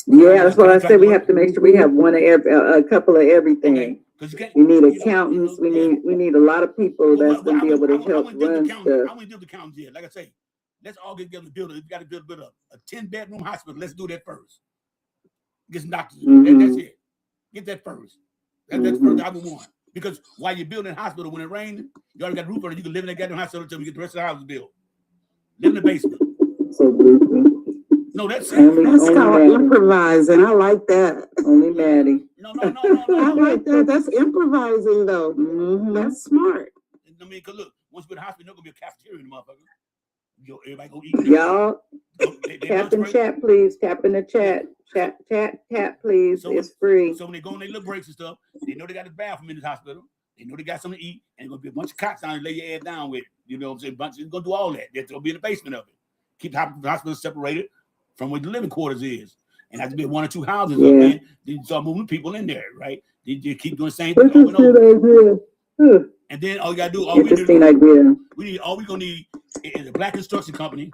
Speaker 6: Yeah, that's what I said. We have to make sure we have one of a couple of everything. Okay. We need accountants. We need a lot of people that's gonna be able to help run stuff.
Speaker 1: I want to do the accountants here. Like I say, let's all get together and build it. We got to build a 10-bedroom hospital. Let's do that first. Get some doctors. That's it. Get that first. That's first I would want. Because while you're building a hospital, when it rains, you already got a roof on it. You can live in that goddamn hospital until we get the rest of the house built. Live in the basement.
Speaker 6: So
Speaker 1: no, that's it.
Speaker 4: That's called improvising. I like that.
Speaker 6: Only Maddie.
Speaker 1: No.
Speaker 4: I like that. That's improvising, though. That's smart.
Speaker 1: I mean, because look, once we're in the hospital, there's going to be a cafeteria in the motherfucker. Everybody go eat.
Speaker 6: Y'all, tap in chat, please. Tap in the chat. Tap, please. So it's free.
Speaker 1: So when they go on their little breaks and stuff, they know they got a bathroom in this hospital. They know they got something to eat, and there's going to be a bunch of cots down and lay your ass down with. You know what I'm saying? Bunch of going to do all that. They're going to be in the basement of it. Keep the hospital separated from where the living quarters is. And have to be 1 or 2 houses up there. Then you start moving people in there, right? They keep doing the same thing over and over. And then all you gotta do, all we're gonna need is a black construction company.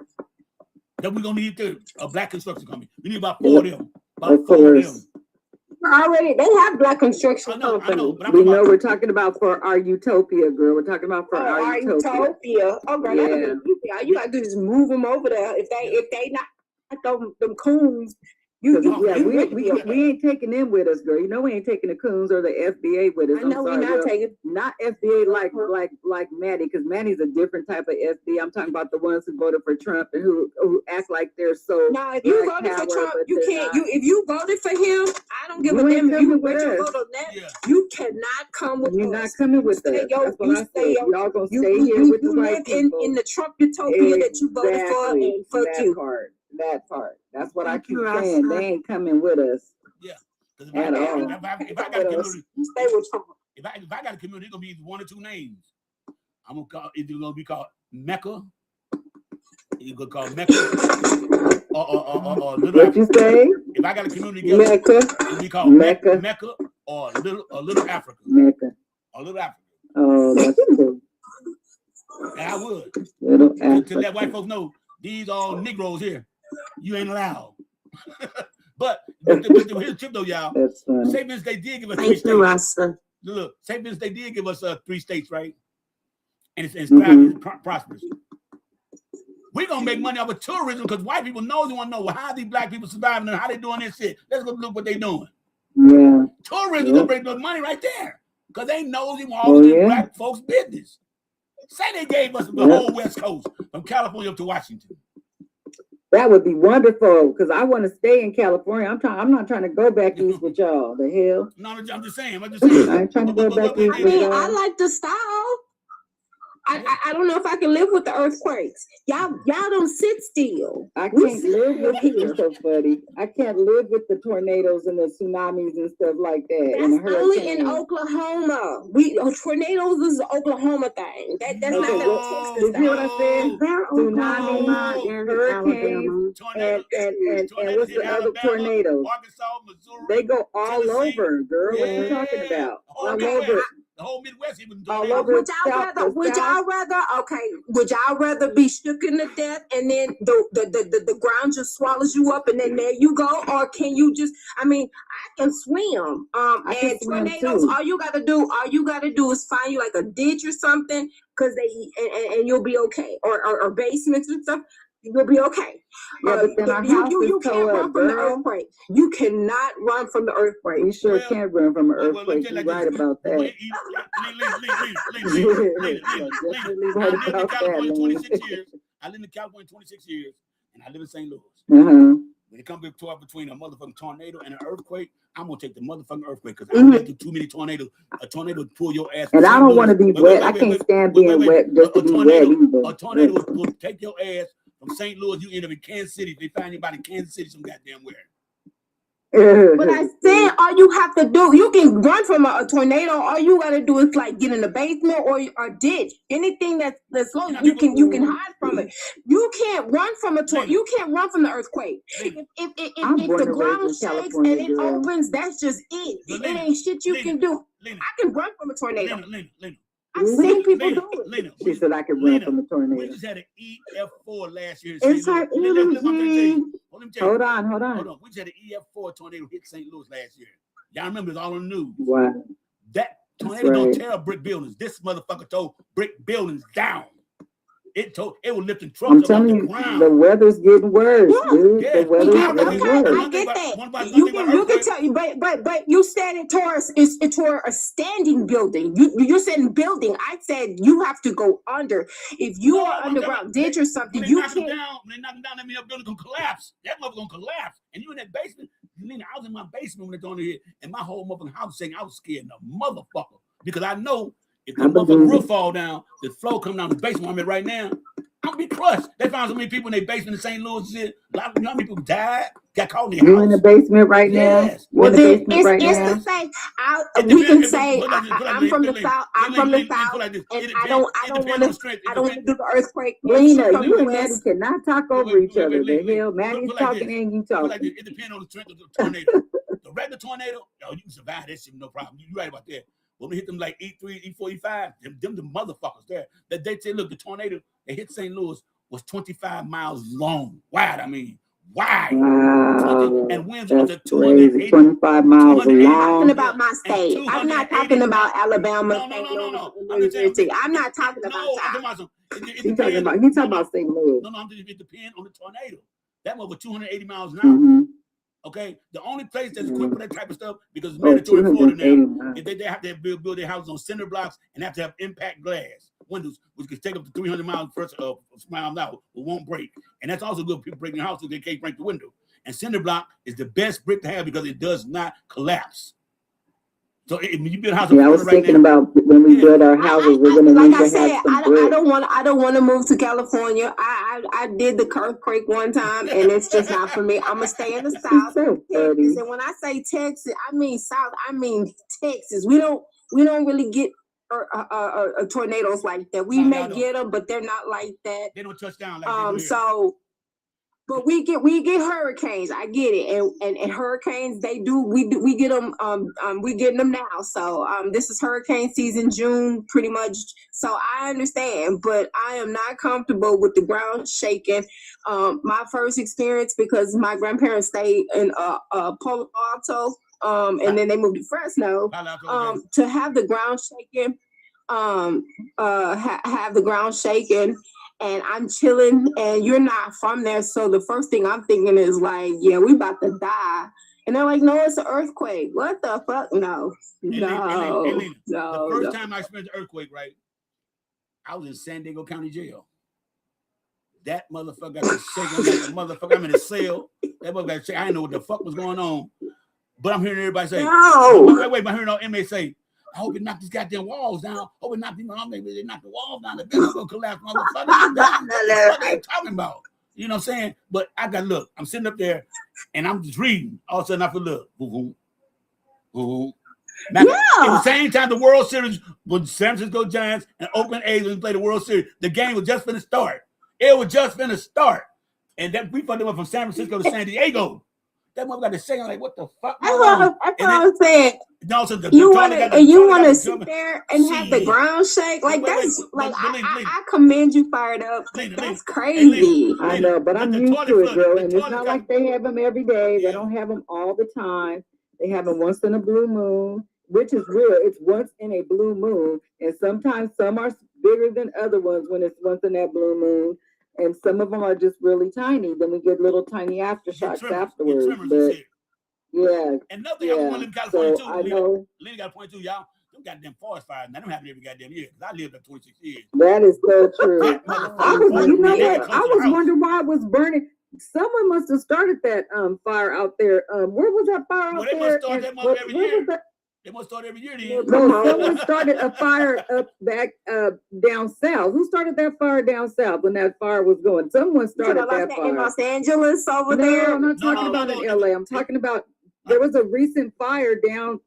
Speaker 1: Then we're gonna need a black construction company. We need about 4 of them. About 4 of them.
Speaker 7: Already, they have black construction companies.
Speaker 1: I know, but
Speaker 6: we're talking about for our utopia, girl. We're talking about for our utopia.
Speaker 7: Oh, girl, all you gotta do is move them over there. If they not them coons. We ain't taking them with us, girl. You know we ain't taking the coons or the FBA with us. I know we're not taking
Speaker 6: not FBA like Maddie, because Maddie's a different type of FBA. I'm talking about the ones who voted for Trump and who act like they're so.
Speaker 7: No, if you voted for Trump, you can't. If you voted for him, I don't give a damn if you voted on that. You cannot come with us.
Speaker 6: You're not coming with us. That's what I said. Y'all gonna stay here with the white people.
Speaker 7: in the Trump utopia that you voted for, and fuck you.
Speaker 6: That part. That's what I keep saying. They ain't coming with us.
Speaker 1: Yeah. If
Speaker 6: I got
Speaker 1: a community,
Speaker 7: stay with Trump.
Speaker 1: If I got a community, it's gonna be 1 or 2 names. I'm gonna call it's gonna be called Mecca. It's gonna call Mecca. Or
Speaker 6: what you say?
Speaker 1: If I got a community together,
Speaker 6: Mecca.
Speaker 1: it'll be called Mecca. or a little Africa.
Speaker 6: Mecca.
Speaker 1: A little Africa.
Speaker 6: Oh, that's cool.
Speaker 1: And I would.
Speaker 6: Little
Speaker 1: To
Speaker 6: Africa.
Speaker 1: let white folks know these all Negroes here. You ain't allowed. but here's the tip though, y'all.
Speaker 6: That's funny.
Speaker 1: Say this, they did give us 3
Speaker 7: Thank
Speaker 1: states.
Speaker 7: you, Rasta.
Speaker 1: Look, say this, they did give us 3 states, right? And it's prosperous. We're gonna make money off of tourism because white people know they want to know, well, how these black people surviving and how they doing this shit. Let's go look what they doing.
Speaker 6: Yeah.
Speaker 1: Tourism gonna bring the money right there because they nosy with all these black folks' business. Say they gave us the whole West Coast from California up to Washington.
Speaker 6: That would be wonderful because I want to stay in California. I'm not trying to go back east with y'all. The hell?
Speaker 1: No, I'm just saying.
Speaker 6: I ain't trying to go back east
Speaker 7: I
Speaker 6: with
Speaker 7: mean,
Speaker 6: y'all.
Speaker 7: I like the style. I don't know if I can live with the earthquakes. Y'all don't sit still.
Speaker 6: I can't live with it. So funny. I can't live with the tornadoes and the tsunamis and stuff like that.
Speaker 7: That's only in Oklahoma. Tornadoes is an Oklahoma thing. That's not a Texas thing.
Speaker 6: Did you hear what I said?
Speaker 7: They're
Speaker 6: Tsunami,
Speaker 7: and
Speaker 6: hurricanes, and what's the other tornadoes?
Speaker 1: Arkansas, Missouri,
Speaker 6: They go all
Speaker 1: Tennessee.
Speaker 6: over, girl. What you talking about? All over.
Speaker 1: The whole Midwest, even
Speaker 6: All over.
Speaker 7: Would y'all rather be shooken to death and then the ground just swallows you up and then there you go? Or can you just, I mean, I can swim. And tornadoes, all you gotta do is find you like a ditch or something, because and you'll be okay. Or basements and stuff. You'll be okay.
Speaker 6: Yeah, but then our house
Speaker 7: you
Speaker 6: is
Speaker 7: can't run from the earthquake. You cannot run from the earthquake.
Speaker 6: We sure can't run from an earthquake. You're right about that.
Speaker 1: I lived in California 26 years, and I live in St. Louis. When it comes between a motherfucking tornado and an earthquake, I'm gonna take the motherfucking earthquake because I lived through too many tornadoes. A tornado would pull your ass.
Speaker 6: And I don't want to be wet. I can't stand being wet just to be wet either.
Speaker 1: A tornado will take your ass from St. Louis. You end up in Kansas City. If they find anybody in Kansas City, some goddamn where.
Speaker 7: But I said, all you have to do, you can run from a tornado. All you gotta do is like get in the basement or a ditch. Anything that's low, you can hide from it. You can't run from a tornado. You can't run from the earthquake. If the ground shakes and it opens, that's just it. It ain't shit you can do. I can run from a tornado. I've seen people do it.
Speaker 6: She said I could run from a tornado.
Speaker 1: We just had an EF4 last year.
Speaker 7: It's her energy.
Speaker 6: Hold on.
Speaker 1: We just had an EF4 tornado hit St. Louis last year. Y'all remember it's all on the news.
Speaker 6: Wow.
Speaker 1: That tornado don't tear brick buildings. This motherfucker tore brick buildings down. It was lifting trucks
Speaker 6: I'm
Speaker 1: up
Speaker 6: telling
Speaker 1: off
Speaker 6: you,
Speaker 1: the ground.
Speaker 6: the weather's getting worse, dude. The weather's getting worse.
Speaker 7: I get that. You can tell you, but you said it tore a standing building. You said building. I said you have to go under. If you are underground ditch or something, you can't.
Speaker 1: When they knock them down, that means that building gonna collapse. That motherfucker gonna collapse. And you in that basement. Lena, I was in my basement when they on here, and my whole motherfucking house saying I was scared of the motherfucker because I know. If the motherfucking roof fall down, the flow come down the basement I'm in right now, I'm gonna be crushed. They found so many people in their basement in St. Louis and shit. A lot of young people died, got caught in their house.
Speaker 6: You in the basement right now?
Speaker 7: Well, then it's the same. We can say I'm from the south. I'm from the south, and I don't want to do the earthquake.
Speaker 6: Lena, you and Maddie cannot talk over each other. The hell, Maddie's talking and you talking.
Speaker 1: It depends on the strength of the tornado. The regular tornado, you can survive that shit, no problem. You're right about that. When we hit them like E3, E4, E5, them the motherfuckers there. That they say, look, the tornado that hit St. Louis was 25 miles long. Wide, I mean, wide.
Speaker 6: Wow.
Speaker 1: And winds up to
Speaker 6: 25 miles long.
Speaker 7: I'm talking about my state. I'm not talking about Alabama.
Speaker 1: No.
Speaker 7: I'm not talking about that.
Speaker 6: He's talking about St. Louis.
Speaker 1: No, it depends on the tornado. That was 280 miles an hour. Okay, the only place that's equipped for that type of stuff because it's mandatory in Florida now. If they have to build their houses on cinder blocks and have to have impact glass windows, which can take up to 300 miles per mile an hour, but won't break. And that's also good for people breaking their house so they can't break the window. And cinder block is the best brick to have because it does not collapse. So if you build a house,
Speaker 6: I was thinking about when we build our houses, we're gonna need to have some brick.
Speaker 7: I don't want to move to California. I did the earthquake one time, and it's just not for me. I'm gonna stay in the South.
Speaker 6: So
Speaker 7: Texas, and when I say Texas, I mean South. I mean Texas. We don't really get tornadoes like that. We may get them, but they're not like that.
Speaker 1: They don't touch down like
Speaker 7: so But we get hurricanes. I get it, and hurricanes we get them. We getting them now. So this is hurricane season, June, pretty much. So I understand, but I am not comfortable with the ground shaking. My first experience, because my grandparents stayed in Palo Alto, and then they moved to Fresno. To have the ground shaking, have the ground shaking. And I'm chilling, and you're not from there. So the first thing I'm thinking is like, yeah, we about to die. And they're like, no, it's an earthquake. What the fuck? No.
Speaker 1: The first time I experienced an earthquake, right? I was in San Diego County Jail. That motherfucker got to shaking like a motherfucker. I'm in a cell. That motherfucker got to shake. I didn't know what the fuck was going on. But I'm hearing everybody say, no. Wait, I'm hearing all inmates say, I hope it knocked these goddamn walls down. Hope it knocked these, maybe they knocked the walls down. The building's gonna collapse, motherfucker. What are they talking about? You know what I'm saying? But I got look. I'm sitting up there, and I'm just reading. All of a sudden, I feel look. Now, at the same time, the World Series with San Francisco Giants and Oakland A's when play the World Series, the game was just finna start. It was just finna start, and then we fucking went from San Francisco to San Diego. That mother got to say, like, what the fuck?
Speaker 7: That's what I'm saying. You want to sit there and have the ground shake? Like, I commend you fired up. That's crazy.
Speaker 6: I know, but I'm used to it, girl. And it's not like they have them every day. They don't have them all the time. They have them once in a blue moon, which is real. It's once in a blue moon. And sometimes some are bigger than other ones when it's once in that blue moon. And some of them are just really tiny. Then we get little tiny aftershocks afterwards. But yeah.
Speaker 1: And another thing I want to live in California too. I know. Lena got a point too, y'all. Them goddamn forest fires. Now, them happen every goddamn year. Because I lived there 26 years.
Speaker 6: That is so true. You know what? I was wondering why it was burning. Someone must have started that fire out there. Where was that fire out there?
Speaker 1: They must start that mother every year. They must start every year then.
Speaker 6: No, someone started a fire up back down south. Who started that fire down south when that fire was going? Someone started that fire.
Speaker 7: In Los Angeles over there?
Speaker 6: I'm not talking about in LA. I'm talking about there was a recent fire down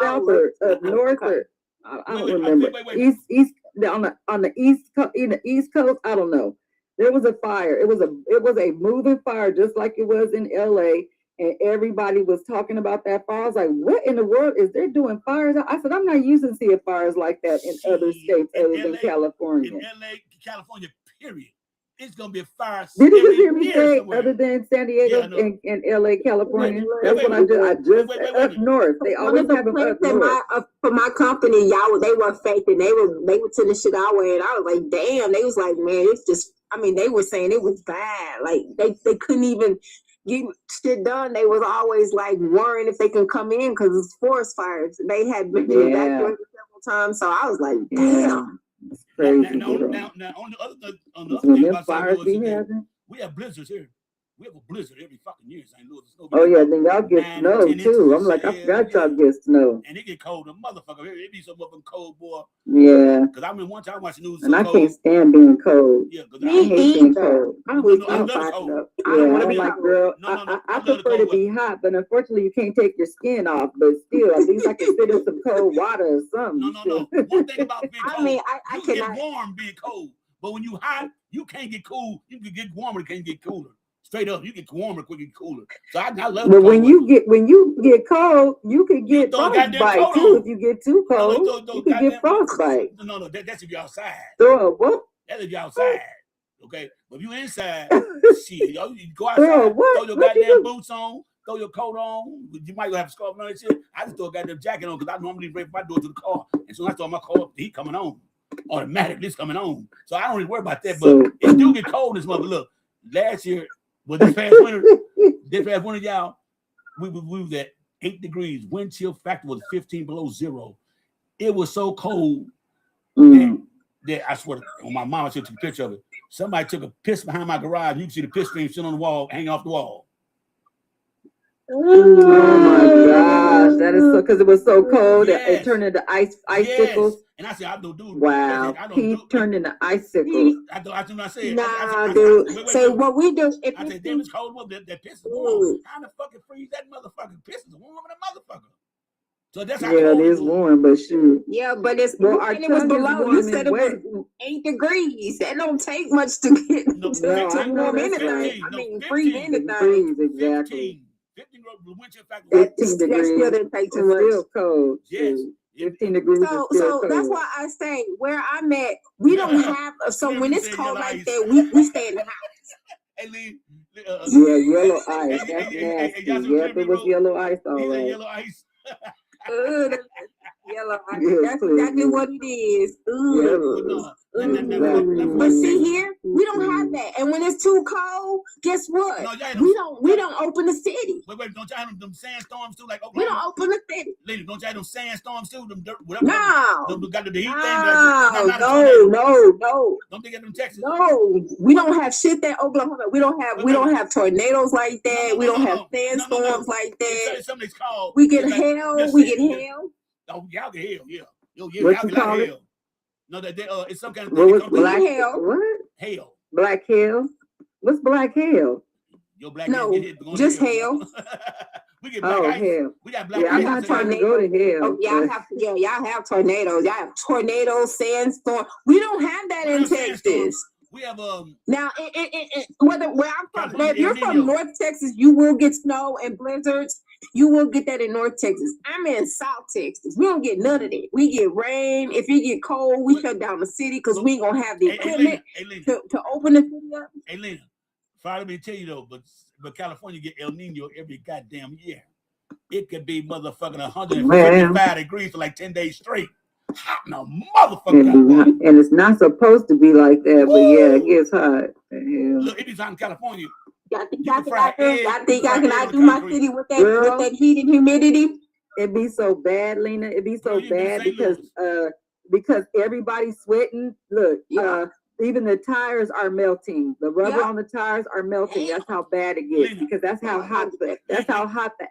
Speaker 6: south or north or I don't remember. East on the east coast. I don't know. There was a fire. It was a moving fire just like it was in LA. And everybody was talking about that fire. I was like, what in the world is they're doing fires? I said, I'm not used to seeing fires like that in other states other than California.
Speaker 1: In LA, California, period. It's going to be a fire.
Speaker 6: Did you hear me say somewhere. Other than San Diego and LA, California? That's what I just up north. They always have them up north.
Speaker 7: For my company, y'all, they were faking. They were sending shit our way. And I was like, damn. They was like, man, it's just, they were saying it was bad. Like, they couldn't even get shit done. They was always like worrying if they can come in because it's forest fires. They had been evacuated several times, so I was like, damn.
Speaker 6: It's crazy.
Speaker 1: Now on the other thing about St. Louis, we have blizzards here. We have a blizzard every fucking year in St. Louis.
Speaker 6: Oh yeah, then y'all get snow too. I'm like, I forgot y'all get snow.
Speaker 1: And it get cold, the motherfucker. It be so fucking cold, boy.
Speaker 6: Yeah.
Speaker 1: Because I remember one time watching news.
Speaker 6: And I can't stand being cold.
Speaker 1: Yeah, because
Speaker 6: I hate being cold.
Speaker 7: I'm
Speaker 6: like, girl, I prefer to be hot, but unfortunately, you can't take your skin off. But still, at least I can sit in some cold water or something.
Speaker 1: No. One thing about being cold,
Speaker 7: I
Speaker 1: you get warm being cold, but when you hot, you can't get cool. You can get warmer, you can't get cooler. Straight up, you get warmer, quick get cooler. So I love.
Speaker 6: But when you get cold, you can get frostbite too. If you get too cold, you can get frostbite.
Speaker 1: No, that's if you're outside.
Speaker 6: Throw what?
Speaker 1: That's if you're outside. Okay, but if you inside, shit, you go outside, throw your goddamn boots on, throw your coat on. You might have a scarf on and shit. I just throw a goddamn jacket on because I normally break my door to the car, and so I throw my car up, the heat coming on, automatically it's coming on. So I don't really worry about that. But it do get cold in this mother. Look, last year. But this past winter, y'all, we was at 8 degrees. Wind chill factor was 15 below zero. It was so cold that I swear, on my mom, I took a picture of it. Somebody took a piss behind my garage. You can see the piss stream sitting on the wall, hanging off the wall.
Speaker 6: Oh my gosh, that is so because it was so cold. Yes. It turned into icicles.
Speaker 1: Yes. And I said, I don't do.
Speaker 6: Wow, Pete turned into icicles.
Speaker 1: I do what I said.
Speaker 7: Nah, dude. So what we do?
Speaker 1: I said, damn, it's cold. That piss is warm. How the fuck it freeze that motherfucker? Piss is warm in a motherfucker. So that's how
Speaker 6: Yeah,
Speaker 1: cold
Speaker 6: it is warm, but shoot.
Speaker 7: Yeah, but it's
Speaker 6: Well,
Speaker 7: you
Speaker 6: our
Speaker 7: said it was
Speaker 6: tongue is
Speaker 7: below.
Speaker 6: warm
Speaker 7: You
Speaker 6: in
Speaker 7: said it was
Speaker 6: west.
Speaker 7: 8 degrees. That don't take much to get
Speaker 1: No,
Speaker 6: No, I
Speaker 7: to
Speaker 6: know
Speaker 7: warm
Speaker 6: that's
Speaker 7: anything.
Speaker 6: right.
Speaker 7: I mean,
Speaker 1: 15
Speaker 7: freeze anything.
Speaker 6: Degrees, exactly.
Speaker 1: 15 the wind chill factor was
Speaker 6: 15
Speaker 7: That
Speaker 6: degrees.
Speaker 7: still didn't take
Speaker 6: It's
Speaker 7: too much.
Speaker 6: still cold.
Speaker 1: yes.
Speaker 6: Shoot. 15 degrees is
Speaker 7: So
Speaker 6: still cold.
Speaker 7: that's why I say where I'm at, we don't have. So
Speaker 1: Yeah,
Speaker 7: when
Speaker 1: you
Speaker 7: it's
Speaker 1: said
Speaker 7: cold
Speaker 1: yellow
Speaker 7: like
Speaker 1: ice.
Speaker 7: that, we stay in the house.
Speaker 1: Hey, Lee,
Speaker 6: Yeah, yellow ice.
Speaker 1: hey,
Speaker 6: That's
Speaker 1: hey, hey,
Speaker 6: nasty.
Speaker 1: y'all see
Speaker 6: Yep,
Speaker 1: what
Speaker 6: it was
Speaker 1: wrote?
Speaker 6: yellow ice,
Speaker 1: He
Speaker 6: all
Speaker 1: said
Speaker 6: right.
Speaker 1: yellow ice.
Speaker 7: That's yellow ice.
Speaker 6: Yes,
Speaker 7: That's
Speaker 6: please.
Speaker 7: exactly what it is.
Speaker 6: Yep.
Speaker 1: But no,
Speaker 6: Exactly.
Speaker 7: But see here, we don't have that. And when it's too cold, guess what?
Speaker 1: No, y'all
Speaker 7: We don't open the city.
Speaker 1: Wait, don't y'all have them sandstorms too, like
Speaker 7: We
Speaker 1: Oklahoma?
Speaker 7: don't open the city.
Speaker 1: Lady, don't y'all have them sandstorms too? Them dirt, whatever.
Speaker 7: No.
Speaker 1: Them got the heat thing.
Speaker 7: No.
Speaker 1: Don't they get them Texas?
Speaker 7: No, we don't have shit that Oklahoma. We don't have tornadoes like that. We don't have sandstorms like that.
Speaker 1: It's something that's called.
Speaker 7: We get hail. We get hail.
Speaker 1: Oh, y'all get hail, yeah. Yo,
Speaker 6: What
Speaker 1: y'all
Speaker 6: you
Speaker 1: get
Speaker 6: call
Speaker 1: like
Speaker 6: it?
Speaker 1: hail. No, that it's some kind of
Speaker 6: What
Speaker 1: thing.
Speaker 6: was
Speaker 1: that
Speaker 6: black
Speaker 7: hail?
Speaker 6: What?
Speaker 1: Hail.
Speaker 6: Black hail? What's black hail?
Speaker 1: Your black
Speaker 7: No,
Speaker 1: man get hit,
Speaker 7: just hail.
Speaker 1: We get black
Speaker 6: Oh,
Speaker 1: ice.
Speaker 6: hell.
Speaker 1: We got black
Speaker 6: Yeah, I'm
Speaker 1: ice.
Speaker 6: not trying to go to hell.
Speaker 7: Oh, y'all have tornadoes. Y'all have tornadoes, sandstorm. We don't have that in Texas.
Speaker 1: We have
Speaker 7: Now, where I'm from,
Speaker 1: California,
Speaker 7: if you're
Speaker 1: El Nino.
Speaker 7: from North Texas, you will get snow and blizzards. You will get that in North Texas. I'm in South Texas. We don't get none of that. We get rain. If it get cold, we shut down the city because we ain't gonna have the equipment to open the city up.
Speaker 1: Hey, Lena, sorry to tell you though, but California get El Nino every goddamn year. It could be motherfucking 155 degrees for like 10 days straight. Hot in a motherfucker.
Speaker 6: And it's not supposed to be like that, but yeah, it gets hot.
Speaker 1: Look, it be hot in California.
Speaker 7: Y'all think I can do my city with that heat and humidity?
Speaker 6: It be so bad, Lena. It be so bad because everybody's sweating. Look, even the tires are melting. The rubber on the tires are melting. That's how bad it gets because that's how hot the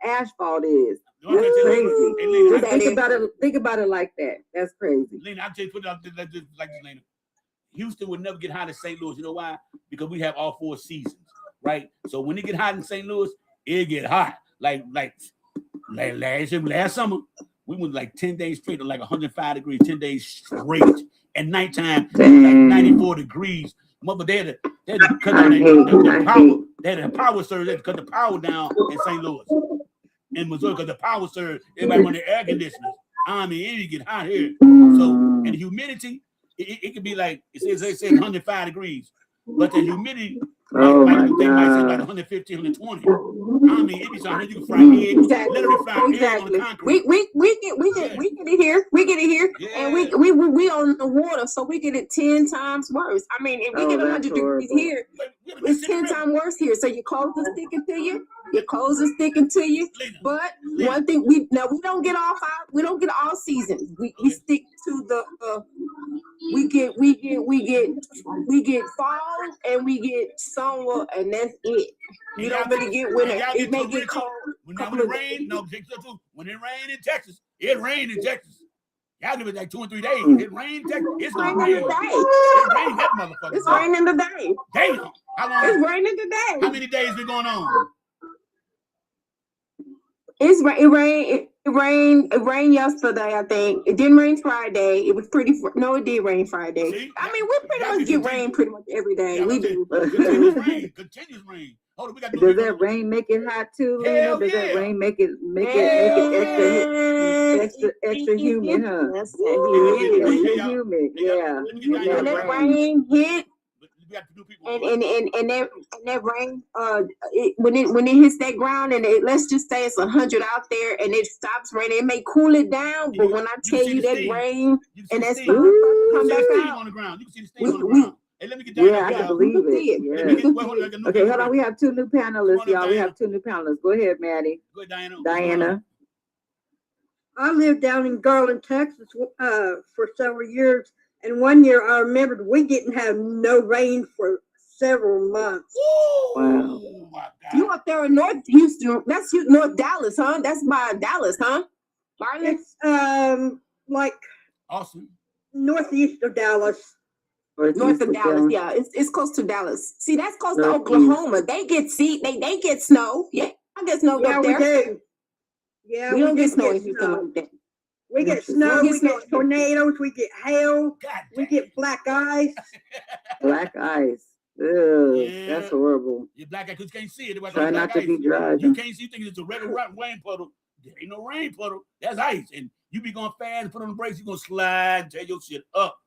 Speaker 6: asphalt is. That's crazy. Just think about it like that. That's crazy.
Speaker 1: Lena, I'll tell you, put it out like this, Lena. Houston would never get hot as St. Louis. You know why? Because we have all 4 seasons, right? So when it get hot in St. Louis, it get hot. Like last summer, we went like 10 days straight to like 105 degrees, 10 days straight. At nighttime, like 94 degrees. Mother, they had to cut down the power. They had a power surge. They had to cut the power down in St. Louis. In Missouri, because the power surge, everybody run their air conditioners. I mean, it get hot here. So, and the humidity, it could be like, it says 105 degrees. But the humidity, might say like 150, 120. I mean, it be something you can fry eggs, literally fry eggs on the concrete.
Speaker 7: We get it here. We get it here. Yeah. And we on the water, so we get it 10 times worse. I mean, if we get 100 degrees here, it's 10 times worse here. So your clothes are sticking to you. But one thing we don't get all seasons. We stick to the we get fall and we get summer, and that's it. We don't really get winter. It may get cold.
Speaker 1: When it rain, when it rain in Texas, it rained in Texas. Y'all give it like 2 or 3 days. It rained in Texas. It's gonna rain. It rained that motherfucker.
Speaker 7: It's raining today.
Speaker 1: Damn. How long?
Speaker 7: It's raining today.
Speaker 1: How many days been going on?
Speaker 7: It rained yesterday, I think. It didn't rain Friday. It was it did rain Friday. See? I mean, we pretty much get rain pretty much every day. We do.
Speaker 1: Continuous rain. Hold on, we got to
Speaker 6: Does that rain make it hot too, Lena? Does that rain make it extra humid, huh? Extra humid, yeah.
Speaker 7: When that rain hit, and that rain, when it hits that ground, and let's just say it's 100 out there, and it stops raining, it may cool it down. But when I tell you that rain and that sun come back out
Speaker 1: on the ground, you can see the steam on the ground. Hey, let me get down.
Speaker 6: Yeah, I can believe it. Yeah. Okay, hold on. We have 2 new panelists, y'all. We have 2 new panelists. Go ahead, Maddie.
Speaker 1: Go ahead,
Speaker 6: Diana.
Speaker 10: I lived down in Garland, Texas, for several years, and one year I remembered we didn't have no rain for several months.
Speaker 6: Wow.
Speaker 7: You up there in North Houston? That's North Dallas, huh? That's by Dallas, huh?
Speaker 10: It's like
Speaker 1: Austin,
Speaker 10: northeast of Dallas.
Speaker 7: North of Dallas, yeah, it's close to Dallas. See, that's close to Oklahoma. They get snow. Yeah, I get snow up there.
Speaker 10: Yeah,
Speaker 7: We don't get
Speaker 10: did
Speaker 7: snow in Houston like that.
Speaker 10: We get
Speaker 6: Interesting.
Speaker 10: snow,
Speaker 7: We
Speaker 10: we
Speaker 7: get snow
Speaker 10: get
Speaker 7: in Houston.
Speaker 10: tornadoes, we get hail,
Speaker 1: God
Speaker 10: we
Speaker 1: damn.
Speaker 10: get black ice.
Speaker 6: Black ice. Ugh,
Speaker 1: Yeah.
Speaker 6: that's horrible.
Speaker 1: Your black ice, because you can't see it.
Speaker 6: Try not to be
Speaker 1: You
Speaker 6: driving.
Speaker 1: can't see things. It's a regular rain puddle. There ain't no rain puddle. That's ice. And you be going fast, put on the brakes, you're going to slide, tear your shit up.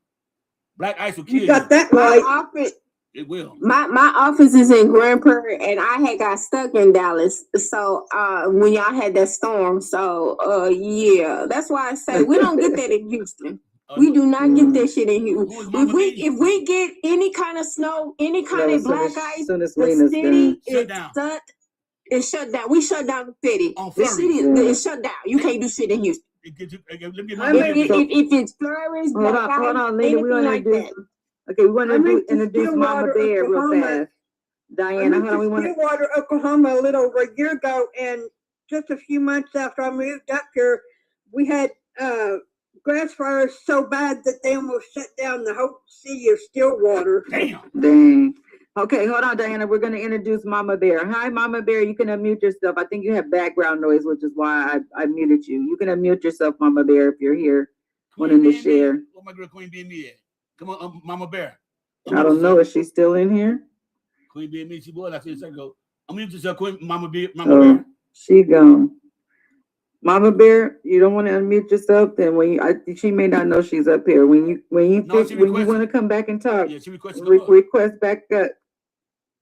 Speaker 1: Black ice will kill
Speaker 10: You
Speaker 1: you.
Speaker 10: got that
Speaker 7: My
Speaker 10: right.
Speaker 7: office,
Speaker 1: It will.
Speaker 7: my office is in Grand Prairie, and I had got stuck in Dallas. So when y'all had that storm, so yeah, that's why I say we don't get that in Houston. We do not get that shit in
Speaker 1: Who is
Speaker 7: Houston.
Speaker 1: Mama B?
Speaker 7: If we get any kind of snow, any kind
Speaker 6: No,
Speaker 7: of black ice,
Speaker 6: soon as
Speaker 7: the
Speaker 6: Lena's
Speaker 7: city
Speaker 6: done.
Speaker 1: Shut
Speaker 7: is
Speaker 1: down.
Speaker 7: shut down. We shut down the city.
Speaker 1: On
Speaker 7: The
Speaker 1: flurries.
Speaker 7: city
Speaker 6: Yeah.
Speaker 7: is shut down. You can't do shit in Houston.
Speaker 1: Let me get
Speaker 10: I
Speaker 1: my
Speaker 10: mean,
Speaker 1: money.
Speaker 7: If it's flurries,
Speaker 6: Hold
Speaker 7: black
Speaker 6: on,
Speaker 7: ice,
Speaker 6: Lena. We
Speaker 7: anything
Speaker 6: want to
Speaker 7: like
Speaker 6: introduce.
Speaker 7: that.
Speaker 6: Okay, we want to
Speaker 10: I'm in
Speaker 6: introduce Mama
Speaker 10: Stillwater,
Speaker 6: Bear real
Speaker 10: Oklahoma.
Speaker 6: fast. Diana, hold on. We want to.
Speaker 10: Stillwater, Oklahoma, a little over a year ago, and just a few months after I moved up here, we had grass fires so bad that they almost shut down the whole city of Stillwater.
Speaker 1: Damn.
Speaker 6: Dang. Okay, hold on, Diana. We're going to introduce Mama Bear. Hi, Mama Bear. You can unmute yourself. I think you have background noise, which is why I muted you. You can unmute yourself, Mama Bear, if you're here wanting to share.
Speaker 1: What my girl Queen B&B at? Come on, Mama Bear.
Speaker 6: I don't know. Is she still in here?
Speaker 1: Queen B&B, she was. I said a second ago. I'm going to just Queen Mama Bear.
Speaker 6: Oh, she gone. Mama Bear, you don't want to unmute yourself. Then she may not know she's up here. When you want to come back and talk,
Speaker 1: yeah, she requested
Speaker 6: request back up.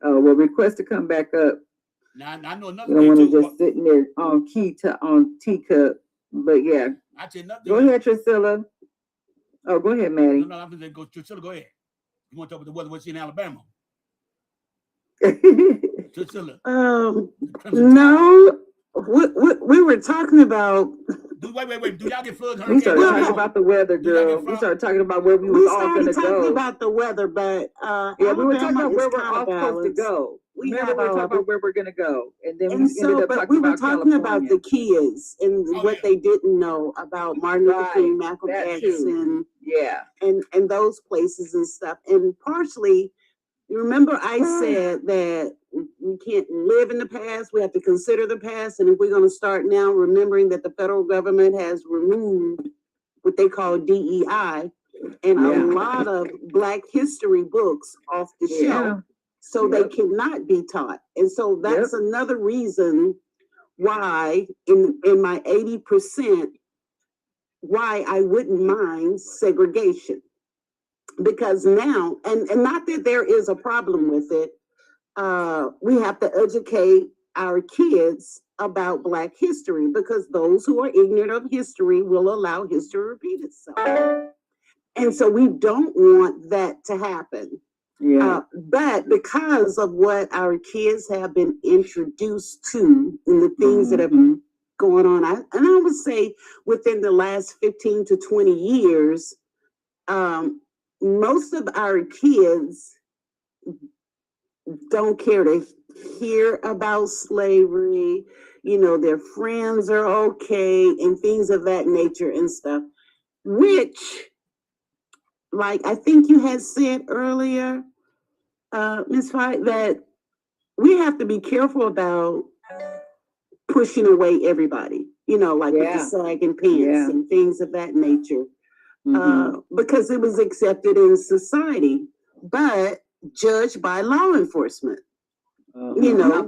Speaker 6: Oh, well, request to come back up.
Speaker 1: Now I know another
Speaker 6: You don't
Speaker 1: thing
Speaker 6: want to
Speaker 1: too.
Speaker 6: just sitting there on teacup. But yeah,
Speaker 1: I tell you nothing.
Speaker 6: go ahead, Trisilla. Oh, go ahead, Maddie.
Speaker 1: No, I'm going to go. Trisilla, go ahead. You want to talk about the weather? What's in Alabama? Trisilla.
Speaker 4: No, we were talking about.
Speaker 1: Wait. Do y'all get floods?
Speaker 6: We started talking about the weather, girl. We started talking about where we was all going to go.
Speaker 4: Talking about the weather, but
Speaker 6: yeah, we were talking about where we're all supposed to go. Remember, we were talking about where we're going to go, and then we ended up talking about California.
Speaker 4: About the kids and what they didn't know about Martin Luther King, Malcolm X, and and those places and stuff. And partially, you remember I said that we can't live in the past. We have to consider the past. And if we're going to start now remembering that the federal government has removed what they call DEI and a lot of Black history books off the shelf, so they cannot be taught. And so that's another reason why in my 80%, why I wouldn't mind segregation. Because now, and not that there is a problem with it, we have to educate our kids about Black history, because those who are ignorant of history will allow history to repeat itself. And so we don't want that to happen. But because of what our kids have been introduced to and the things that have been going on, I would say within the last 15 to 20 years, most of our kids don't care to hear about slavery. You know, their friends are okay and things of that nature and stuff, which, like I think you had said earlier, Ms. Fight, that we have to be careful about pushing away everybody, you know, like with the sagging pants and things of that nature. Because it was accepted in society, but judged by law enforcement, you know,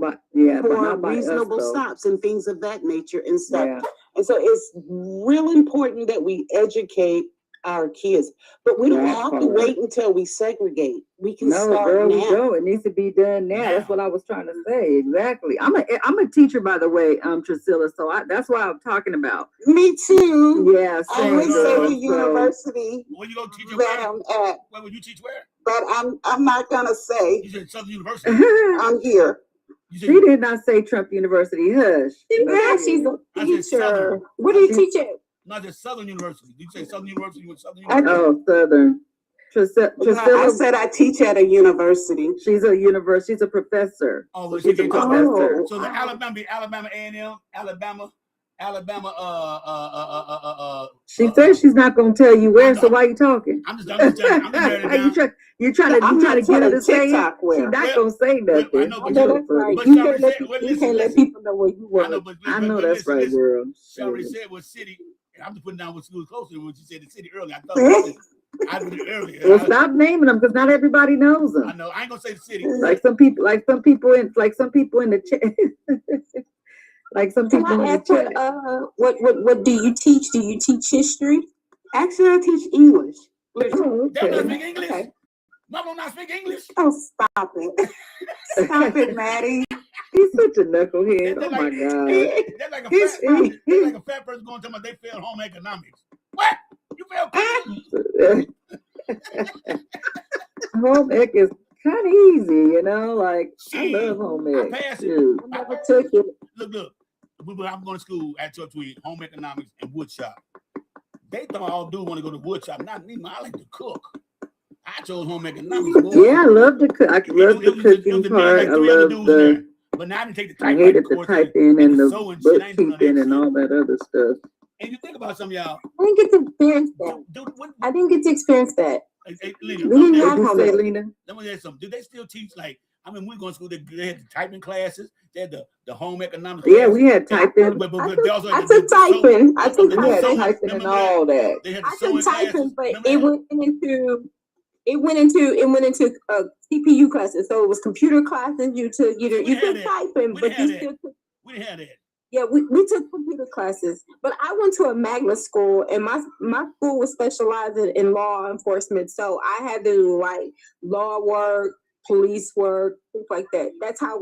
Speaker 4: for reasonable stops and things of that nature and stuff. And so it's real important that we educate our kids, but we don't have to wait until we segregate. We can start now.
Speaker 6: It needs to be done now. That's what I was trying to say. Exactly. I'm a teacher, by the way, Trisilla. So that's what I'm talking about.
Speaker 4: Me too.
Speaker 6: Yeah.
Speaker 4: I would say the university.
Speaker 1: When you go teach
Speaker 4: that I'm at.
Speaker 1: Where would you teach where?
Speaker 4: But I'm not gonna say.
Speaker 1: You said Southern University.
Speaker 4: I'm here.
Speaker 6: She did not say Trump University. Hush.
Speaker 7: Yeah, she's a teacher. What do you teach at?
Speaker 1: Not just Southern University. Did you say Southern University? Southern University?
Speaker 6: Oh, Southern.
Speaker 4: I said I teach at a university.
Speaker 6: She's a university. She's a professor.
Speaker 1: Oh, well,
Speaker 6: she's a professor.
Speaker 1: So the Alabama A&M, Alabama Alabama.
Speaker 6: She said she's not gonna tell you where, so why you talking?
Speaker 1: I'm just writing it down.
Speaker 6: You trying to get her to say it? She's not gonna say nothing.
Speaker 1: I know, but
Speaker 7: that's right.
Speaker 1: But
Speaker 7: You
Speaker 1: she already
Speaker 7: can't let
Speaker 1: said, well,
Speaker 7: you
Speaker 1: listen,
Speaker 7: can't let
Speaker 1: listen.
Speaker 7: people know where you work.
Speaker 6: I know that's right, girl.
Speaker 1: She already said what city. I'm just putting down what school closer when she said the city earlier. I thought I put it earlier.
Speaker 6: Well, stop naming them because not everybody knows them.
Speaker 1: I know. I ain't gonna say the city.
Speaker 6: Like some people in the chat. Like some
Speaker 7: Can
Speaker 6: people
Speaker 7: I
Speaker 6: in the
Speaker 7: ask
Speaker 6: chat.
Speaker 7: what do you teach? Do you teach history?
Speaker 4: Actually, I teach English.
Speaker 6: Oh,
Speaker 1: Y'all not
Speaker 6: okay.
Speaker 1: speak English?
Speaker 7: Okay.
Speaker 1: Mama not speak English?
Speaker 4: Oh, stop it. Stop it, Maddie.
Speaker 6: He's such a knucklehead.
Speaker 1: They're
Speaker 6: Oh my
Speaker 1: like,
Speaker 6: god.
Speaker 1: They're like a fat person going to tell me they failed home economics. What? You failed cooking?
Speaker 6: Home ec is kind of easy, you know. Like I love home ec.
Speaker 1: I passed it.
Speaker 6: Dude.
Speaker 7: I never took it.
Speaker 1: Look. I'm going to school at Church Week, home economics and wood shop. They thought all dudes want to go to wood shop. Not me, man. I like to cook. I chose home economics. Boy.
Speaker 6: Yeah, I love the cook. I love the cooking part. I love the.
Speaker 1: But now I didn't take the
Speaker 6: I
Speaker 1: type
Speaker 6: hated the typing and the bookkeeping and all that other stuff.
Speaker 1: And you think about some of y'all.
Speaker 7: I didn't get to experience that. I didn't get to experience that.
Speaker 1: Hey, Lena,
Speaker 7: We didn't have
Speaker 6: What'd you
Speaker 7: home
Speaker 6: say,
Speaker 7: ec.
Speaker 6: Lena?
Speaker 1: let me ask something. Do they still teach like? I mean, we going to school. They had the typing classes. They had the home economics.
Speaker 6: Yeah,
Speaker 1: classes.
Speaker 6: we had typing.
Speaker 1: But
Speaker 7: I
Speaker 1: they also had
Speaker 7: took typing. I took
Speaker 6: We had
Speaker 7: typing.
Speaker 6: typing and all that.
Speaker 1: They had the
Speaker 7: I
Speaker 1: sewing
Speaker 7: took typing,
Speaker 1: classes.
Speaker 7: but
Speaker 1: Remember
Speaker 7: it
Speaker 1: that?
Speaker 7: went into CPU classes. So it was computer classes. You took typing,
Speaker 1: We
Speaker 7: but
Speaker 1: didn't
Speaker 7: you
Speaker 1: have
Speaker 7: still
Speaker 1: that.
Speaker 7: took.
Speaker 1: We didn't have that.
Speaker 7: Yeah, we took computer classes, but I went to a magnet school, and my school was specializing in law enforcement. So I had to do like law work, police work, things like that. That's how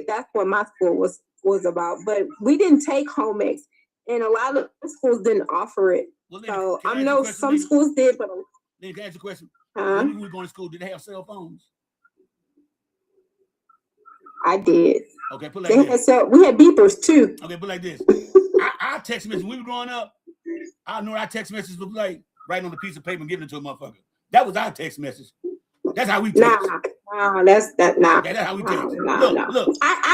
Speaker 7: that's what my school was about. But we didn't take home ecs, and a lot of schools didn't offer it.
Speaker 1: Well, Lena,
Speaker 7: So
Speaker 1: can
Speaker 7: I
Speaker 1: ask you a
Speaker 7: know
Speaker 1: question,
Speaker 7: some
Speaker 1: Lena?
Speaker 7: schools did, but
Speaker 1: Lena, can I ask you a question?
Speaker 7: huh?
Speaker 1: When we were going to school, did they have cell phones?
Speaker 7: I did.
Speaker 1: Okay, put it like this.
Speaker 7: We had beepers too.
Speaker 1: Okay, put it like this. Our text message, when we were growing up, I know our text message was like writing on a piece of paper and giving it to a motherfucker. That was our text message. That's how we text.
Speaker 7: Nah, that's
Speaker 1: Yeah, that's how we text. Look.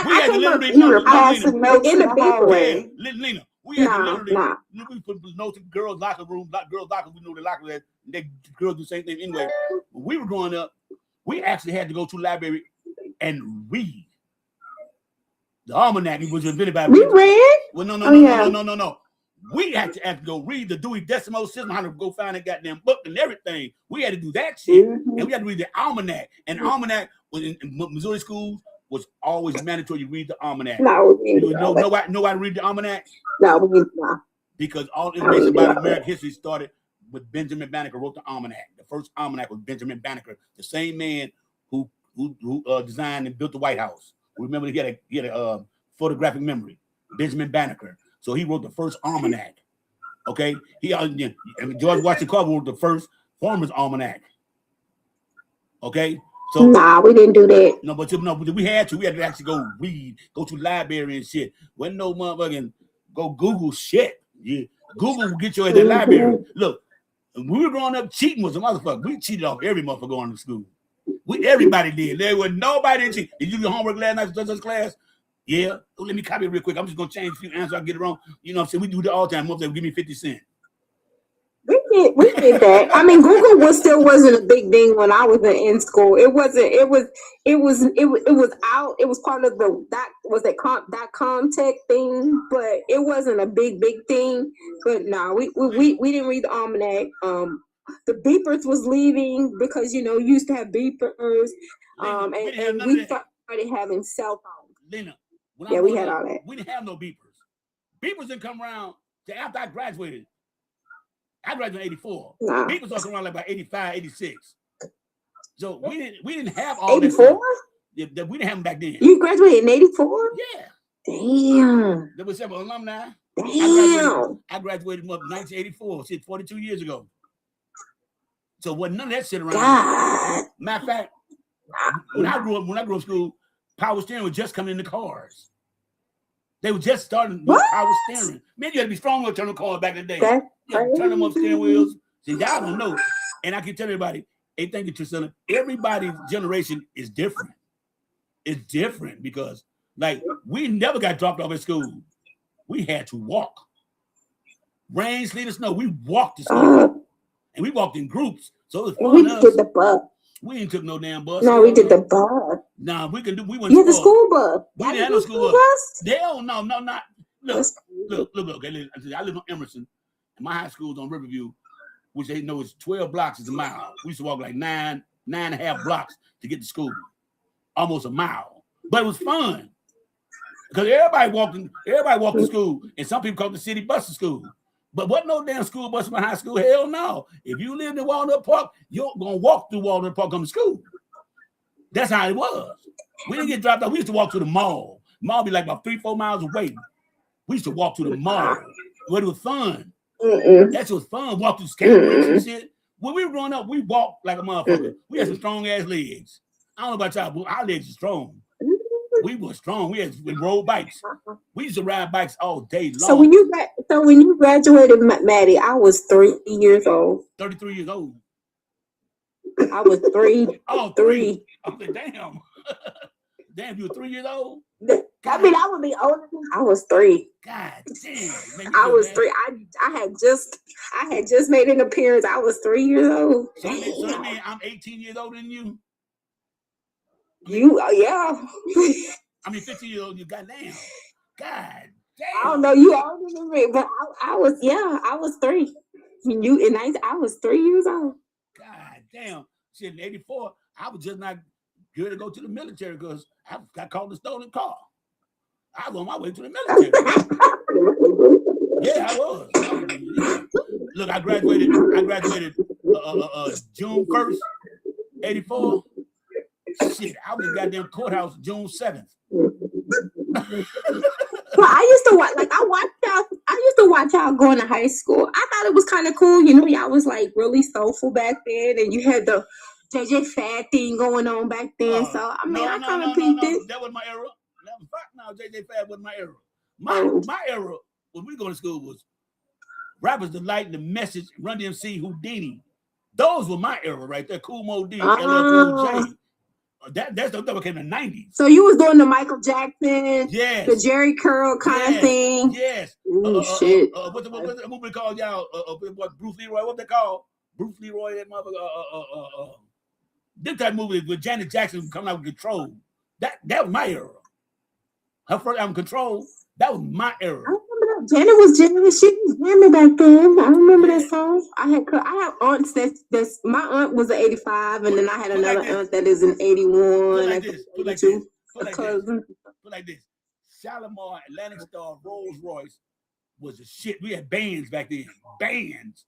Speaker 1: We had to literally.
Speaker 4: You were passing notes in the hallway.
Speaker 1: Lena, we had to literally. We put notes in girls' locker room. Girls' locker, we know the locker room. They girls do the same thing anyway. When we were growing up, we actually had to go to the library and read. The almanac was invented by.
Speaker 7: We read.
Speaker 1: Well, no. We had to go read the Dewey Decimal System, how to go find that goddamn book and everything. We had to do that shit, and we had to read the almanac. And the almanac was in Missouri schools was always mandatory. You read the almanac.
Speaker 7: No, we didn't.
Speaker 1: Nobody read the almanac.
Speaker 7: No, we didn't. No.
Speaker 1: Because all information about American history started with Benjamin Banneker wrote the almanac. The first almanac was Benjamin Banneker, the same man who designed and built the White House. Remember, he had a photographic memory, Benjamin Banneker. So he wrote the first almanac. Okay, and George Washington Carver wrote the first farmer's almanac. Okay, so
Speaker 7: we didn't do that.
Speaker 1: No, but we had to actually go read, go to the library and shit. Wasn't no motherfucking go Google shit. Yeah, Google will get you at the library. Look, when we were growing up, cheating was a motherfucker. We cheated off every motherfucker going to school. Everybody did. There was nobody cheat. Did you do your homework last night for such class? Yeah. Oh, let me copy it real quick. I'm just gonna change a few answers. I get it wrong. You know what I'm saying? We do that all the time. Motherfucker, give me 50 cents.
Speaker 7: We did that. I mean, Google still wasn't a big thing when I was in school. It wasn't. It was out. It was part of the .com tech thing, but it wasn't a big thing. But no, we didn't read the almanac. The beepers was leaving because you used to have beepers. And we started having cell phones.
Speaker 1: Lena,
Speaker 7: we had all that.
Speaker 1: We didn't have no beepers. Beepers didn't come around till after I graduated. I graduated in 84. Beepers don't come around like about 85, 86. So we didn't have all
Speaker 7: 84?
Speaker 1: That we didn't have them back then.
Speaker 7: You graduated in 84?
Speaker 1: Yeah.
Speaker 7: Damn.
Speaker 1: There was several alumni.
Speaker 7: Damn.
Speaker 1: I graduated in 1984, 42 years ago. So wasn't none of that shit around.
Speaker 7: God.
Speaker 1: Matter of fact, when I grew up school, power steering was just coming in the cars. They were just starting with power steering. Man, you had to be strong to turn the car back in the day. Turn them up steering wheels. See, y'all don't know. And I can tell everybody, hey, thank you, Tristan. Everybody's generation is different. It's different because, like, we never got dropped off at school. we had to walk. Rain, sleet, or snow, we walked to school. And we walked in groups. So it was fun.
Speaker 7: We did the bus.
Speaker 1: We ain't took no damn bus.
Speaker 7: No, we did the bus.
Speaker 1: Nah, we can do. We went.
Speaker 7: You had the school bus.
Speaker 1: We didn't have no school bus. Hell no, not. Look. Okay, I live on Emerson, and my high school is on Riverview, which they know is 12 blocks is a mile. We used to walk like nine and a half blocks to get to school, almost a mile. But it was fun because everybody walked to school, and some people called the city bus to school. But wasn't no damn school bus in my high school. Hell no. If you lived in Walnut Park, you're gonna walk through Walnut Park come to school. That's how it was. We didn't get dropped off. We used to walk to the mall. The mall be like about 3-4 miles away. We used to walk to the mall. But it was fun. That was fun. Walk through skateboards and shit. When we were growing up, we walked like a motherfucker. We had some strong ass legs. I don't know about y'all, but our legs are strong. We were strong. We rode bikes. We used to ride bikes all day long.
Speaker 7: So when you graduated, Maddie, I was 3 years old.
Speaker 1: 33 years old.
Speaker 7: I was 3.
Speaker 1: Oh, 3. I'm like, damn. Damn, you were 3 years old?
Speaker 7: I mean, I would be older. I was 3.
Speaker 1: God damn. Man,
Speaker 7: I was 3. I had just made an appearance. I was 3 years old.
Speaker 1: So that means I'm 18 years older than you?
Speaker 7: Yeah.
Speaker 1: I mean, 15 years old, you goddamn. God damn.
Speaker 7: I don't know, you older than me, but I was 3. I was 3 years old.
Speaker 1: God damn. Shit, in 84, I was just not good to go to the military because I got caught in a stolen car. I was on my way to the military. Yeah, I was. Yeah. Look, I graduated June 1st, 84. Shit, I was in the goddamn courthouse June 7th.
Speaker 7: Well, I used to watch y'all going to high school. I thought it was kind of cool. You know, y'all was like really soulful back then, and you had the JJ Fad thing going on back then. So I mean, I kind of peeped it.
Speaker 1: That was my era. No, JJ Fad wasn't my era. My era when we going to school was Rappers Delight, The Message, Run DMC, Houdini. Those were my era right there. Cool Mo D, LL Cool J. That's the stuff came in the 90s.
Speaker 7: So you was doing the Michael Jackson,
Speaker 1: yes,
Speaker 7: the Jerry Curl kind of thing.
Speaker 1: Yes.
Speaker 7: Ooh, shit.
Speaker 1: What's the movie called, y'all? What Bruce Leroy? What they call? Bruce Leroy, that motherfucker. This type of movie with Janet Jackson coming out with Control. That was my era. Her first album, Control. That was my era.
Speaker 7: I remember that. Janet was jamming. She was jamming back then. I remember that song. I have aunts that's my aunt was an 85, and then I had another aunt that is an 81.
Speaker 1: Put like this. Shalimar, Atlantic Star, Rolls Royce was the shit. We had bands back then. Bands.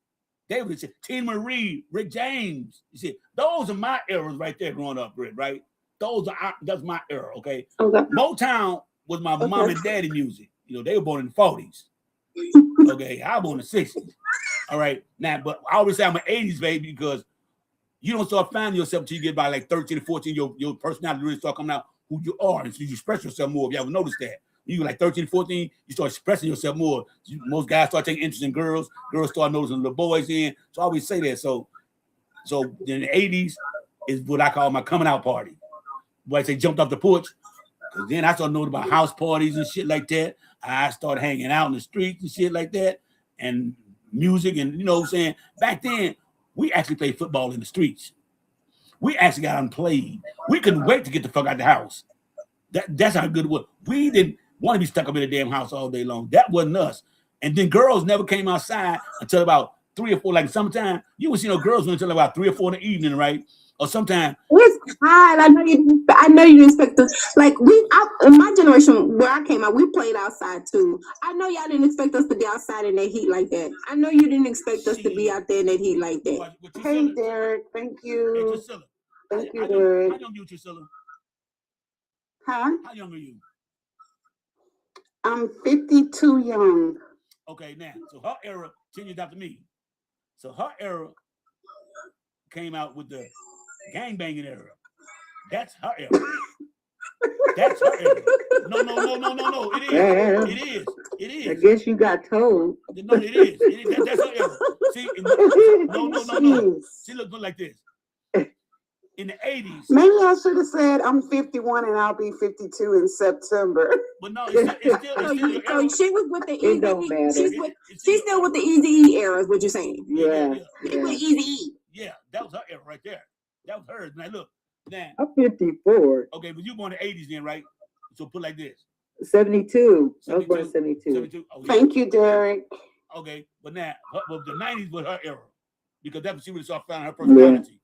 Speaker 1: They were the shit. Tina Marie, Rick James. You see, those are my eras right there growing up, right? That's my era, okay? Motown was my mom and daddy music. You know, they were born in the 40s. Okay, I was born in the 60s. All right. Now, but I always say I'm an 80s baby because you don't start finding yourself until you get by like 13 or 14, your personality really start coming out who you are. And so you express yourself more. If you ever noticed that. You get like 13, 14, you start expressing yourself more. Most guys start taking interest in girls. Girls start noticing the boys in. So I always say that. So in the 80s is what I call my coming out party. Where I say jumped off the porch. Because then I started knowing about house parties and shit like that. I started hanging out in the streets and shit like that. And music and, you know what I'm saying? Back then, we actually played football in the streets. We actually got out and played. We couldn't wait to get the fuck out the house. That's how good it was. We didn't want to be stuck up in the damn house all day long. That wasn't us. And then girls never came outside until about 3 or 4, like summertime. You would see no girls until about 3 or 4 in the evening, right? Or sometimes
Speaker 7: it's hot. I know you didn't expect us. Like in my generation where I came out, we played outside too. I know y'all didn't expect us to be outside in that heat like that. I know you didn't expect us to be out there in that heat like that.
Speaker 4: Hey, Derek. Thank you. Thank you, Derek.
Speaker 1: How young are you, Priscilla?
Speaker 4: Huh?
Speaker 1: How young are you?
Speaker 4: I'm 52 young.
Speaker 1: Okay, now, so her era 10 years after me. So her era came out with the gangbanging era. That's her era. That's her era. No. It is.
Speaker 6: I guess you got told.
Speaker 1: No, it is. That's her era. See, no. See, look like this. in the 80s.
Speaker 4: Maybe I should have said I'm 51 and I'll be 52 in September.
Speaker 1: But no, it's still
Speaker 7: So
Speaker 1: your era.
Speaker 7: she was with the
Speaker 6: It don't
Speaker 7: Easy.
Speaker 6: matter.
Speaker 7: She's still with the Easy era, is what you're saying.
Speaker 6: Yeah.
Speaker 7: She with Easy.
Speaker 1: Yeah, that was her era right there. That was hers. Now look, now
Speaker 6: I'm 54.
Speaker 1: okay, but you born in the 80s then, right? So put like this.
Speaker 6: 72. I was born in 72.
Speaker 1: 72. Oh, yeah.
Speaker 4: Thank you, Derek.
Speaker 1: Okay, but now the 90s was her era because that's when she really started finding her personality.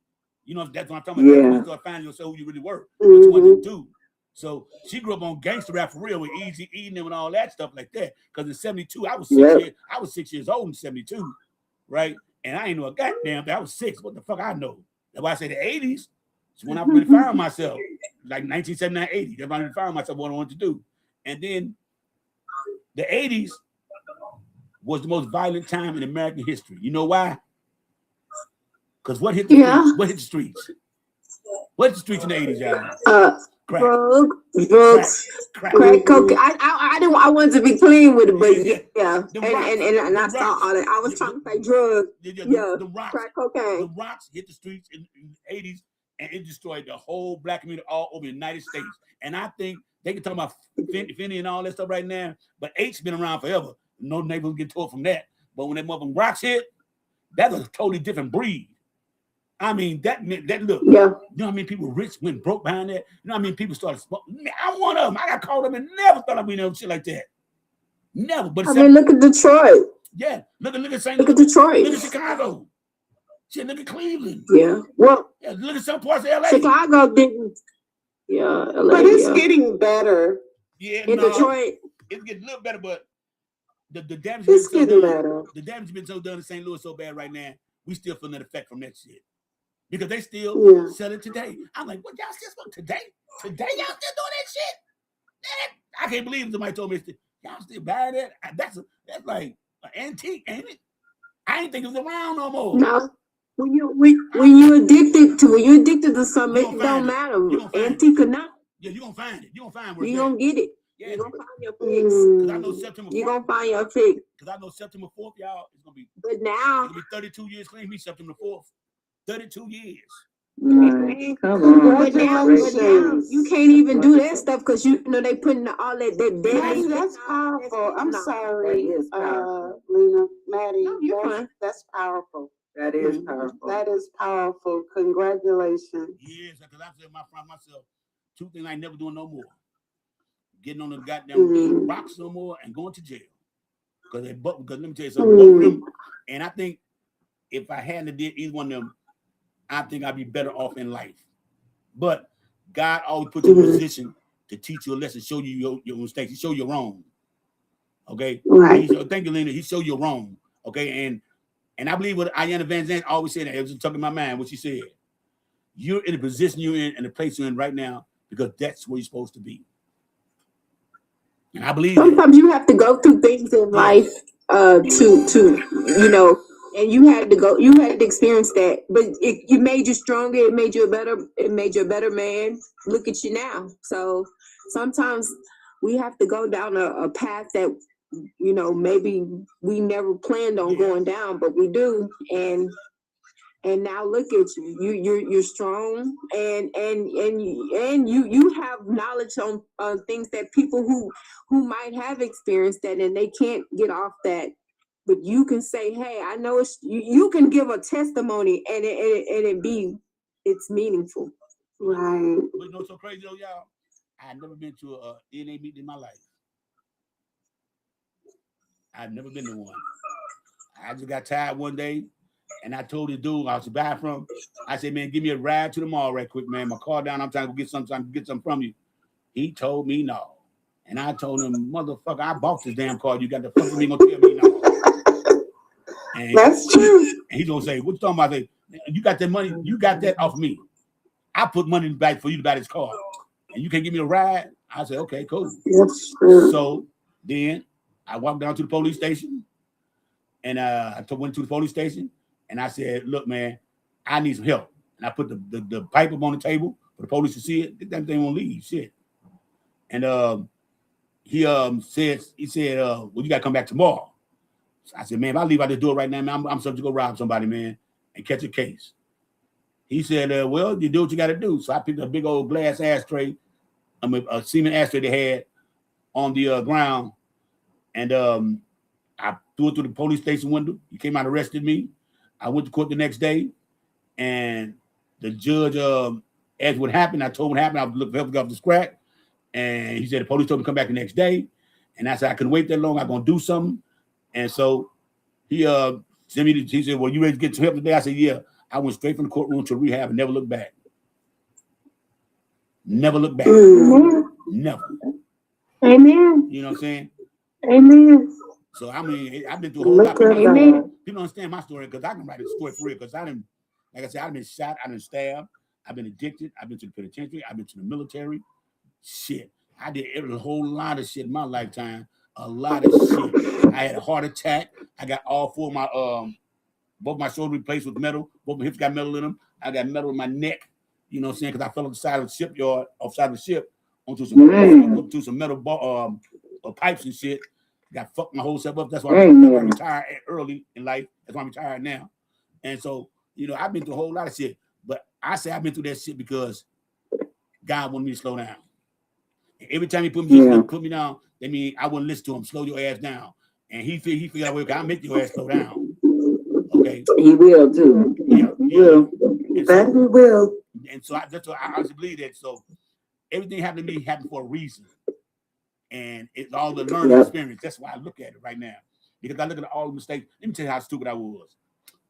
Speaker 1: You know, that's what I'm talking about. That's when you start finding yourself who you really were. What you want to do. So she grew up on gangster rap for real with Easy eating them and all that stuff like that. Because in 72, I was 6 years old in 72, right? And I ain't know a goddamn thing. I was 6. What the fuck I know? That's why I say the 80s is when I really found myself. Like 1979, 80. That's when I really found myself what I wanted to do. And then the 80s was the most violent time in American history. You know why? Because what hit the streets? What hit the streets? What hit the streets in the 80s, y'all? Crack.
Speaker 7: Drugs, crack cocaine. I wanted to be clean with it, but and I saw all that. I was trying to say drugs.
Speaker 1: The rocks,
Speaker 7: crack cocaine.
Speaker 1: The rocks hit the streets in the 80s, and it destroyed the whole black community all over the United States. And I think they can talk about Finney and all that stuff right now, but H's been around forever. No neighbors get told from that. But when that motherfucking rocks hit, that's a totally different breed. I mean, that look.
Speaker 7: Yeah.
Speaker 1: You know how many people rich went broke behind that? You know how many people started smoking? I'm one of them. I got caught up and never thought I'd be no shit like that. Never. But
Speaker 7: look at Detroit.
Speaker 1: Yeah. Look at St.
Speaker 7: Look at Detroit.
Speaker 1: Look at Chicago. Shit, look at Cleveland.
Speaker 7: Yeah. Well,
Speaker 1: yeah, look at some parts of LA.
Speaker 7: Chicago didn't. Yeah, LA,
Speaker 4: but it's getting better.
Speaker 1: Yeah,
Speaker 7: in Detroit.
Speaker 1: It's getting a little better, but the damage
Speaker 4: it's getting
Speaker 1: better. The damage has been so done in St. Louis so bad right now. We still feeling the effect from that shit. Because they still sell it today. I'm like, what y'all still smoke today? Today y'all still doing that shit? Man, I can't believe somebody told me y'all still buy that. That's like an antique, ain't it? I ain't think it was around no more.
Speaker 7: No. When you addicted to something, it don't matter. Antique or not.
Speaker 1: Yeah, you're gonna find it. You're gonna find where
Speaker 7: you're gonna get it.
Speaker 1: Yeah.
Speaker 7: You're gonna find your fix.
Speaker 1: Because I know September 4th.
Speaker 7: You're gonna find your fix.
Speaker 1: Because I know September 4th, y'all, it's gonna be.
Speaker 7: But now
Speaker 1: it's gonna be 32 years clean. Me September 4th. 32 years.
Speaker 6: Right. Come on.
Speaker 7: But now you can't even do that stuff because you know they putting all that.
Speaker 4: That's powerful. I'm sorry, Lena, Maddie.
Speaker 7: No, you're fine.
Speaker 4: That's powerful.
Speaker 6: That is powerful.
Speaker 4: That is powerful. Congratulations.
Speaker 1: Yes, because I said myself, two things I ain't never doing no more. Getting on the goddamn rocks no more and going to jail. Because let me tell you something, both of them, and I think if I hadn't did either one of them, I think I'd be better off in life. But God always puts you in a position to teach you a lesson, show you your mistakes, he show you wrong. Okay?
Speaker 4: Right.
Speaker 1: Thank you, Lena. He show you wrong. Okay, and I believe what Ayanna Van Zandt always said, it was just talking in my mind, what she said. You're in the position you're in and the place you're in right now because that's where you're supposed to be. And I believe
Speaker 7: sometimes you have to go through things in life to you know, and you had to experience that, but it made you stronger. It made you a better man. Look at you now. So sometimes we have to go down a path that, you know, maybe we never planned on going down, but we do. And now look at you. You're strong, and you have knowledge on things that people who might have experienced that and they can't get off that. But you can say, hey, I know you can give a testimony and it's meaningful.
Speaker 4: Right.
Speaker 1: But you know what's so crazy though, y'all? I've never been to a DNA meeting in my life. I've never been to one. I just got tired one day and I told the dude I was buying from, I said, man, give me a ride to the mall right quick, man. My car down, I'm trying to get something from you. He told me no. And I told him, motherfucker, I bought this damn car. You got the fuck with me, gonna tell me no. And
Speaker 4: that's true.
Speaker 1: And he's gonna say, what you talking about? I say, you got that money, you got that off me. I put money in the bag for you to buy this car. And you can't give me a ride? I said, okay, cool.
Speaker 4: That's true.
Speaker 1: So then I walked down to the police station and I went to the police station and I said, look, man, I need some help. And I put the pipe up on the table for the police to see it. That thing won't leave, shit. And he said, well, you gotta come back tomorrow. So I said, man, if I leave out the door right now, man, I'm supposed to go rob somebody, man, and catch a case. He said, well, you do what you got to do. So I picked a big old glass ashtray, a cement ashtray they had on the ground, and I threw it through the police station window. He came out, arrested me. I went to court the next day, and the judge asked what happened. I told him what happened. I was looking off the scratch, and he said the police told me to come back the next day. And I said I couldn't wait that long. I'm gonna do something. And so he sent me. He said, "Well, you ready to get some help today?" I said, "Yeah." I went straight from the courtroom to rehab and never looked back. Never looked back. Never.
Speaker 10: Amen.
Speaker 1: You know what I'm saying?
Speaker 10: Amen.
Speaker 1: So I mean, I've been through a whole lot. People understand my story because I can write a story for real. Because I didn't, like I said, I've been shot, I've been stabbed, I've been addicted, I've been to the penitentiary, I've been to the military. Shit, I did a whole lot of shit in my lifetime. A lot of shit. I had a heart attack. I got all four of my both my shoulders replaced with metal. Both my hips got metal in them. I got metal in my neck. You know what I'm saying? Because I fell off the side of the shipyard, offside of the ship, onto some metal pipes and shit. Got fucked my whole self up. That's why I retired early in life. That's why I'm retired now. And so, you know, I've been through a whole lot of shit. But I say I've been through that shit because God wanted me to slow down. And every time he put me down, that means I wouldn't listen to him. Slow your ass down. And he figured out, well, I'll make your ass slow down. Okay.
Speaker 6: He will too.
Speaker 1: Yeah,
Speaker 6: he will.
Speaker 1: That
Speaker 6: he will.
Speaker 1: And so that's what I honestly believe that. So everything happened to me happened for a reason. And it's all the learning experience. That's why I look at it right now. Because I look at all the mistakes. Let me tell you how stupid I was.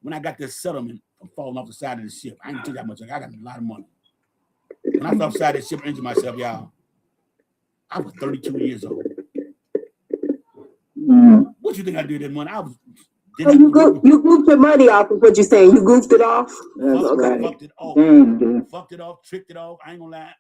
Speaker 1: When I got this settlement from falling off the side of the ship, I ain't tell you that much. I got a lot of money. When I fell off the side of the ship and injured myself, y'all, I was 32 years old. What you think I did that money? I was.
Speaker 7: So you goofed your money off, is what you're saying. You goofed it off?
Speaker 1: Fucked it off. Fucked it off, tricked it off. I ain't gonna lie.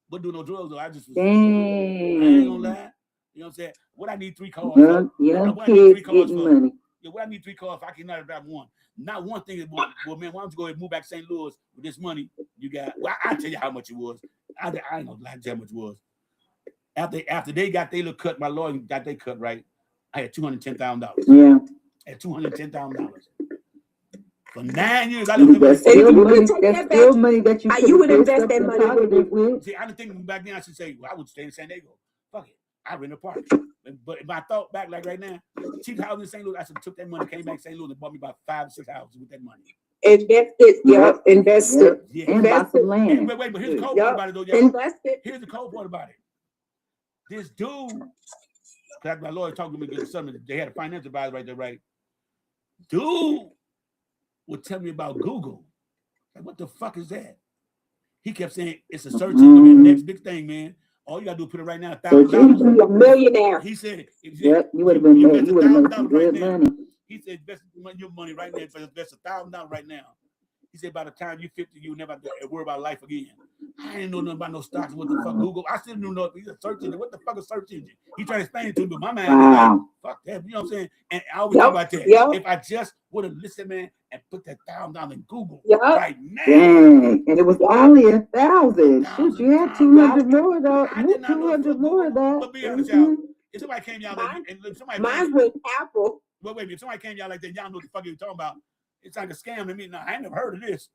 Speaker 1: But do no drugs though. I just was. I ain't gonna lie. You know what I'm saying? What I need 3 cars for? What I need 3 cars for?
Speaker 6: Money.
Speaker 1: Yeah, what I need 3 cars for? I cannot drive one. Not one thing is, well, man, why don't you go ahead and move back to St. Louis with this money you got? Well, I'll tell you how much it was. I ain't gonna lie to you how much it was. After they got their little cut, my lawyer got their cut right. I had $210,000.
Speaker 6: Yeah.
Speaker 1: At $210,000. For 9 years, I lived
Speaker 6: that's still money that you
Speaker 7: would invest that money
Speaker 6: with.
Speaker 1: See, I didn't think back then I should say, well, I would stay in San Diego. Fuck it. I rent an apartment. But if I thought back like right now, cheap house in St. Louis, I should have took that money, came back to St. Louis and bought me about 5 or 6 houses with that money.
Speaker 7: Invested.
Speaker 1: Yeah.
Speaker 6: And buy some land.
Speaker 1: And wait, but here's the cold part about it though, y'all.
Speaker 7: Invested.
Speaker 1: Here's the cold part about it. This dude, because my lawyer talked to me about something, they had a financial advisor right there, right? Dude would tell me about Google. Like, what the fuck is that? He kept saying it's a search engine, the next big thing, man. All you gotta do is put it right now, $1,000.
Speaker 7: A millionaire.
Speaker 1: He said,
Speaker 6: yep, you would have been made. You would have made some good money.
Speaker 1: He said, invest your money right now. Invest $1,000 right now. He said, by the time you're 50, you'll never have to worry about life again. I didn't know nothing about no stocks. What the fuck, Google? I still didn't know nothing. He's a search engine. What the fuck is search engine? He tried to explain it to me, but my man, like, fuck that. You know what I'm saying? And I always talk about that. If I just would have listened, man, and put that $1,000 in Google right now.
Speaker 6: Dang. And it was only 1,000. Shoot, you had 200 more though. You had 200 more of that.
Speaker 1: But be honest, y'all. If somebody came y'all like, and somebody
Speaker 7: mine was Apple.
Speaker 1: Wait, if somebody came y'all like that, y'all know what the fuck you're talking about. It's like a scam to me. No, I ain't never heard of this.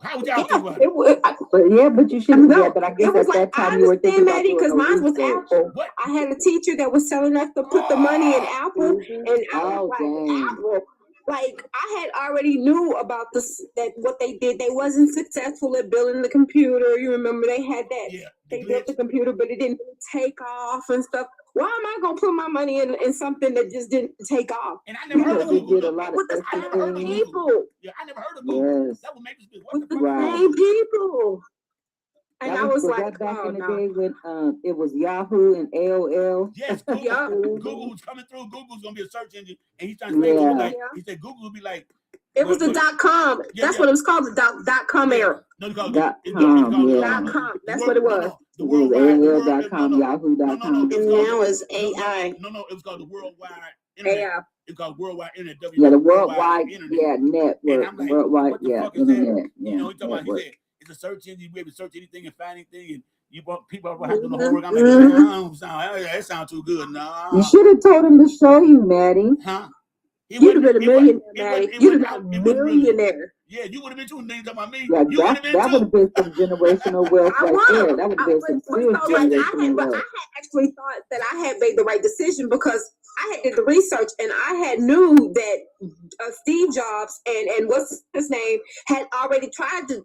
Speaker 1: How would y'all think about it?
Speaker 6: But you shouldn't. No, but I guess at that time you were thinking about it
Speaker 7: because mine was Apple.
Speaker 1: What?
Speaker 7: I had a teacher that was telling us to put the money in Apple, and I was like, Apple. Like I had already knew about this, that what they did. They wasn't successful at building the computer. You remember they had that.
Speaker 1: Yeah,
Speaker 7: they built the computer, but it didn't take off and stuff. Why am I gonna put my money in something that just didn't take off?
Speaker 1: And I never heard of Google.
Speaker 7: I never heard of people.
Speaker 1: Yeah, I never heard of Google.
Speaker 6: Yes.
Speaker 1: That would make me
Speaker 7: with the same people. And I was like,
Speaker 6: back in the day when it was Yahoo and AOL.
Speaker 1: Yes, Google was coming through. Google's gonna be a search engine, and he's trying to explain to me like he said Google will be like.
Speaker 7: It was the .com. That's what it was called, the .com era.
Speaker 1: No, it's called
Speaker 7: .com. That's what it was.
Speaker 6: The AOL.com, Yahoo.com.
Speaker 7: Now it's AI.
Speaker 1: No, it was called the Worldwide Internet.
Speaker 7: AI.
Speaker 1: It's called Worldwide Internet.
Speaker 6: Yeah, the Worldwide Network.
Speaker 1: Like,
Speaker 6: Worldwide,
Speaker 1: Internet.
Speaker 6: Yeah,
Speaker 1: you know, he said it's a search engine. You be able to search anything and find anything, and you people have to do the homework. I'm like, that sounds too good. Nah.
Speaker 6: You should have told him to show you, Maddie.
Speaker 1: Huh?
Speaker 7: You'd have been a millionaire, Maddie. You'd have been a millionaire.
Speaker 1: Yeah, you would have been too. Niggas talking about me.
Speaker 6: Yeah,
Speaker 1: You would have been
Speaker 6: that would have been some generational wealth
Speaker 7: I
Speaker 6: right there.
Speaker 7: was.
Speaker 6: That would have been some serious
Speaker 7: I had
Speaker 6: generational wealth.
Speaker 7: actually thought that I had made the right decision because I had did the research and I had knew that Steve Jobs and what's his name had already tried to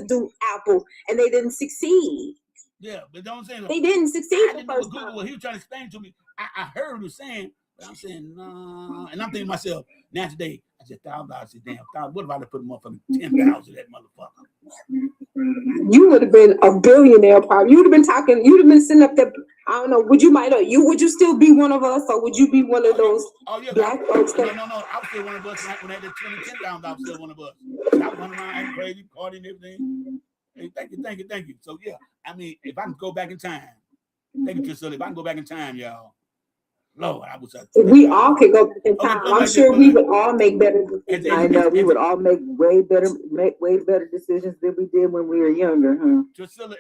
Speaker 7: do Apple and they didn't succeed.
Speaker 1: Yeah, but don't say
Speaker 7: they didn't succeed
Speaker 1: I
Speaker 7: the
Speaker 1: didn't know
Speaker 7: first
Speaker 1: what Google
Speaker 7: time.
Speaker 1: was. He was trying to explain to me. I heard him saying, but I'm saying no, and I'm thinking to myself now today. I said $1,000. I said, damn, what if I put him up for 10,000 that motherfucker?
Speaker 7: You would have been a billionaire, probably. You'd have been talking. You'd have been sitting up there. I don't know. Would you still be one of us, or would you be one of those black folks?
Speaker 1: No. I was still one of us. When I had the 10,000, I was still one of us. I was running around acting crazy, partying and everything. Hey, thank you. So yeah, I mean, if I can go back in time, thank you, Priscilla. If I can go back in time, y'all. Lord, I was.
Speaker 7: We all could go back in time. I'm sure we would all make better decisions.
Speaker 6: I know we would all make way better decisions than we did when we were younger, huh?
Speaker 1: Priscilla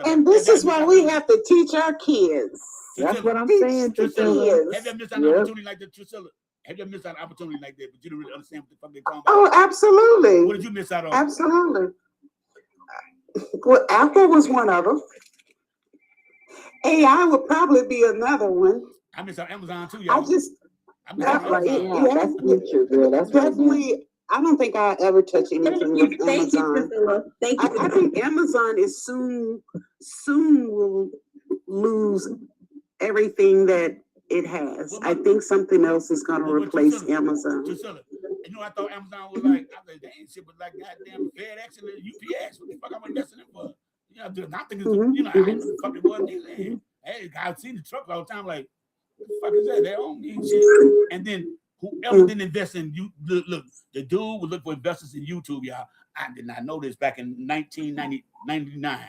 Speaker 3: and this is why we have to teach our kids.
Speaker 6: That's what I'm saying, Priscilla.
Speaker 1: Have you ever missed an opportunity like that, Priscilla? Have you ever missed an opportunity like that, but you didn't really understand what the fuck they're talking about?
Speaker 3: Oh, absolutely.
Speaker 1: What did you miss out on?
Speaker 3: Absolutely. Well, Apple was one of them. AI would probably be another one.
Speaker 1: I miss out Amazon too, y'all.
Speaker 3: That's future, girl. That's definitely. I don't think I'll ever touch anything with Amazon.
Speaker 7: Thank you.
Speaker 3: I think Amazon is soon will lose everything that it has. I think something else is going to replace Amazon.
Speaker 1: Priscilla, you know, I thought Amazon was like, I said, they ain't shit but like goddamn FedEx and UPS. What the fuck am I investing in for? You know, I think it's, you know, I ain't know the fuck it was. Hey, I've seen the truck all the time, like, what the fuck is that? They don't need shit. And then whoever didn't invest in you, look, the dude was looking for investors in YouTube, y'all. I did not know this back in 1999.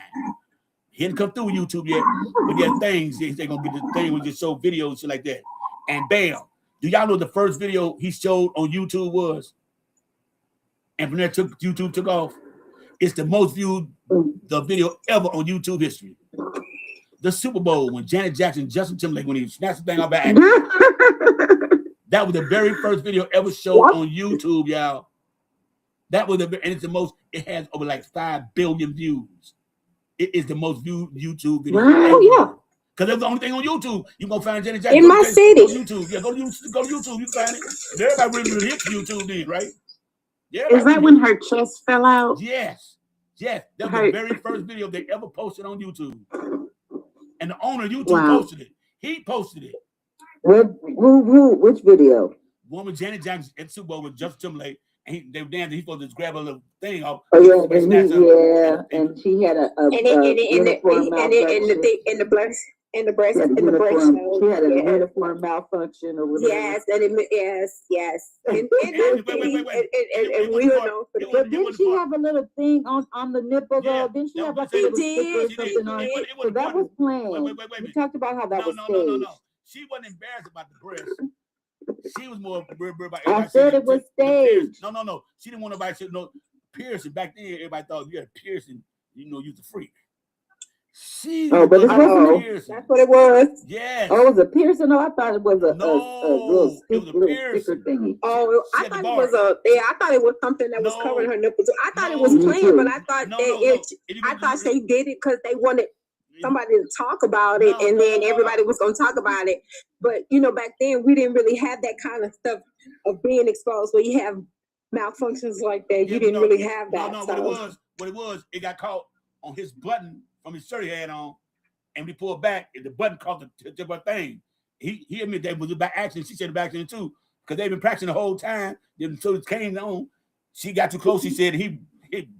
Speaker 1: He didn't come through YouTube yet, but there are things they're gonna get the thing where just show videos, shit like that. And bam, do y'all know the first video he showed on YouTube was? And from there YouTube took off. It's the most viewed video ever on YouTube history. The Super Bowl when Janet Jackson, Justin Timberlake, when he snatched the thing out by accident. That was the very first video ever showed on YouTube, y'all. That was and it's the most. It has over like 5 billion views. It is the most viewed YouTube video.
Speaker 7: Oh yeah.
Speaker 1: Because that's the only thing on YouTube. You gonna find Janet Jackson
Speaker 7: in my city.
Speaker 1: Go to YouTube. Yeah, go to YouTube. You find it. And everybody really hit YouTube then, right? Yeah.
Speaker 3: Is that when her chest fell out?
Speaker 1: Yes. That was the very first video they ever posted on YouTube. And the owner of YouTube posted it. He posted it.
Speaker 6: Which video?
Speaker 1: One with Janet Jackson at Super Bowl with Justin Timberlake. And they were dancing. He supposed to just grab a little thing off.
Speaker 6: Oh yeah, and she had a uniform malfunction.
Speaker 7: In the breast.
Speaker 6: She had a uniform malfunction or whatever.
Speaker 7: Yes. And we don't know.
Speaker 6: But didn't she have a little thing on the nipple though? Didn't she have like a little sticker or something on it? So that was planned. We talked about how that was staged.
Speaker 1: No. She wasn't embarrassed about the breast. She was more worried about.
Speaker 6: I said it was staged.
Speaker 1: No. She didn't want nobody to know piercing. Back then, everybody thought you had a piercing. You know, you was a freak.
Speaker 6: But it wasn't
Speaker 1: piercing.
Speaker 7: That's what it was.
Speaker 1: Yes.
Speaker 6: Oh, it was a piercing? No, I thought it was a little sticker thingy.
Speaker 7: Oh, I thought it was I thought it was something that was covering her nipples. I thought it was planned, but I thought I thought they did it because they wanted somebody to talk about it, and then everybody was going to talk about it. But you know, back then we didn't really have that kind of stuff of being exposed where you have malfunctions like that. You didn't really have that.
Speaker 1: What it was, it got caught on his button from his shirt he had on, and we pulled back, and the button caught the thing. He admitted that it was by accident. She said it by accident too, because they've been practicing the whole time. Then so it came on. She got too close. She said he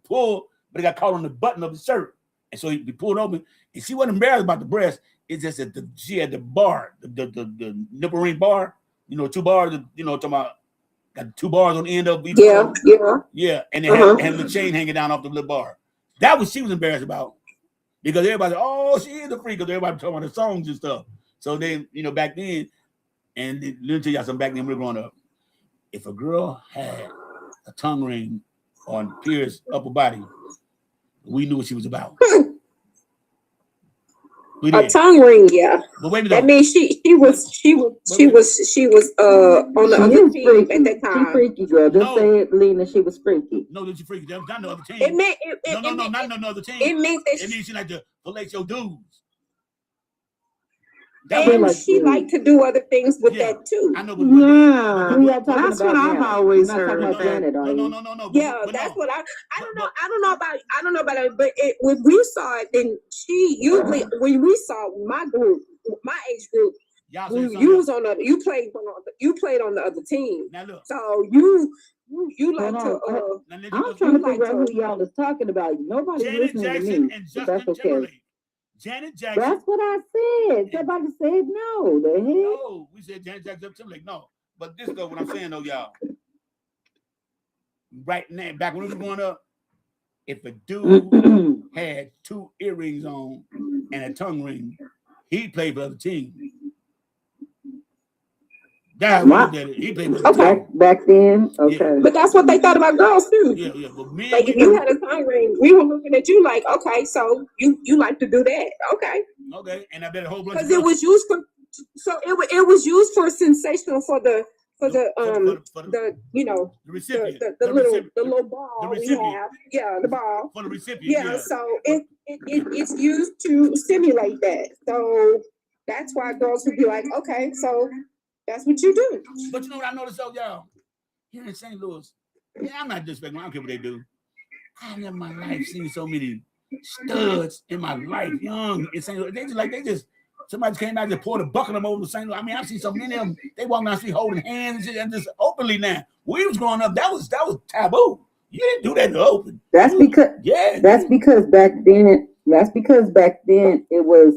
Speaker 1: pulled, but it got caught on the button of the shirt. And so he pulled open, and she wasn't embarrassed about the breast. It's just that she had the bar, the nipple ring bar, you know, 2 bars, you know, talking about got 2 bars on the end of each bar. Yeah, and it had the chain hanging down off the little bar. That was she was embarrassed about, because everybody said, oh, she is a freak, because everybody talking about the songs and stuff. So then, you know, back then, and let me tell y'all something, back then we were growing up, if a girl had a tongue ring on pierced upper body, we knew what she was about.
Speaker 7: A tongue ring, yeah.
Speaker 1: But wait a minute.
Speaker 7: That means she was on the other team at that time.
Speaker 6: She freaky girl. Just say it, Lena. She was freaky.
Speaker 1: No, that she freaky. That was not the other team.
Speaker 7: It meant
Speaker 1: not the other team.
Speaker 7: It means that
Speaker 1: it means she like to collect your dudes.
Speaker 7: And she liked to do other things with that too.
Speaker 5: I know,
Speaker 7: that's what I've always heard.
Speaker 1: No.
Speaker 7: Yeah, that's what I don't know about it, but when we saw it, then she usually when we saw my group, my age group, you played on the other team.
Speaker 1: Now look.
Speaker 7: So you like to
Speaker 6: I'm trying to figure out who y'all is talking about. Nobody's listening to me. But that's okay.
Speaker 1: Janet Jackson.
Speaker 6: That's what I said. Somebody said no. The heck?
Speaker 1: No, we said Janet Jackson Timberlake. No, but this though, what I'm saying though, y'all. Right now, back when we were growing up, if a dude had 2 earrings on and a tongue ring, he played for the other team. That's what he played for the team.
Speaker 6: Back then, okay.
Speaker 7: Yeah. But that's what they thought about girls too.
Speaker 1: Yeah. But men,
Speaker 7: like if you had a tongue ring, we were looking at you like, okay, so you like to do that, okay?
Speaker 1: Okay, and I bet a whole bunch
Speaker 7: because it was used for, so it was used for sensational for the you know
Speaker 1: the recipient,
Speaker 7: the little ball we have, the ball
Speaker 1: for the recipient.
Speaker 7: Yeah. So it's used to stimulate that. So that's why girls would be like, okay, so that's what you do.
Speaker 1: But you know what I noticed though, y'all? Here in St. Louis, I'm not disrespecting. I don't care what they do. I've never in my life seen so many studs in my life, young in St. Louis. They just somebody came out and just poured a bucket of them over to St. Louis. I mean, I've seen so many of them. They walk down the street holding hands and shit, and just openly now. When we was growing up, that was taboo. You didn't do that in the open.
Speaker 6: That's because back then. That's because back then it was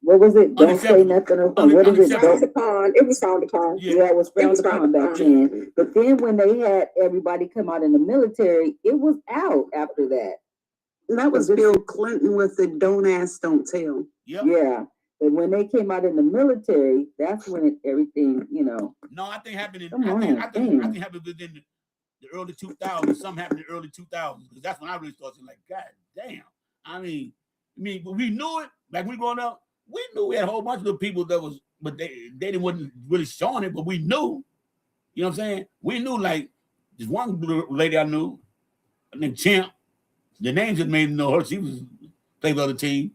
Speaker 6: what was it? Don't say nothing or something. What is it?
Speaker 7: It was frowned upon.
Speaker 6: Yeah, it was frowned upon back then. But then when they had everybody come out in the military, it was out after that.
Speaker 4: That was Bill Clinton with the "Don't Ask, Don't Tell."
Speaker 1: Yep.
Speaker 6: Yeah. But when they came out in the military, that's when everything,
Speaker 1: No, I think happened in. I think happened within the early 2000s. Something happened in the early 2000s because that's when I really started saying, like, God damn. I mean, we knew it. Like we growing up, we knew we had a whole bunch of people that was, but they wasn't really showing it, but we knew. You know what I'm saying? We knew, like, this one lady I knew, named Champ. The name just made me know her. She was played for the other team.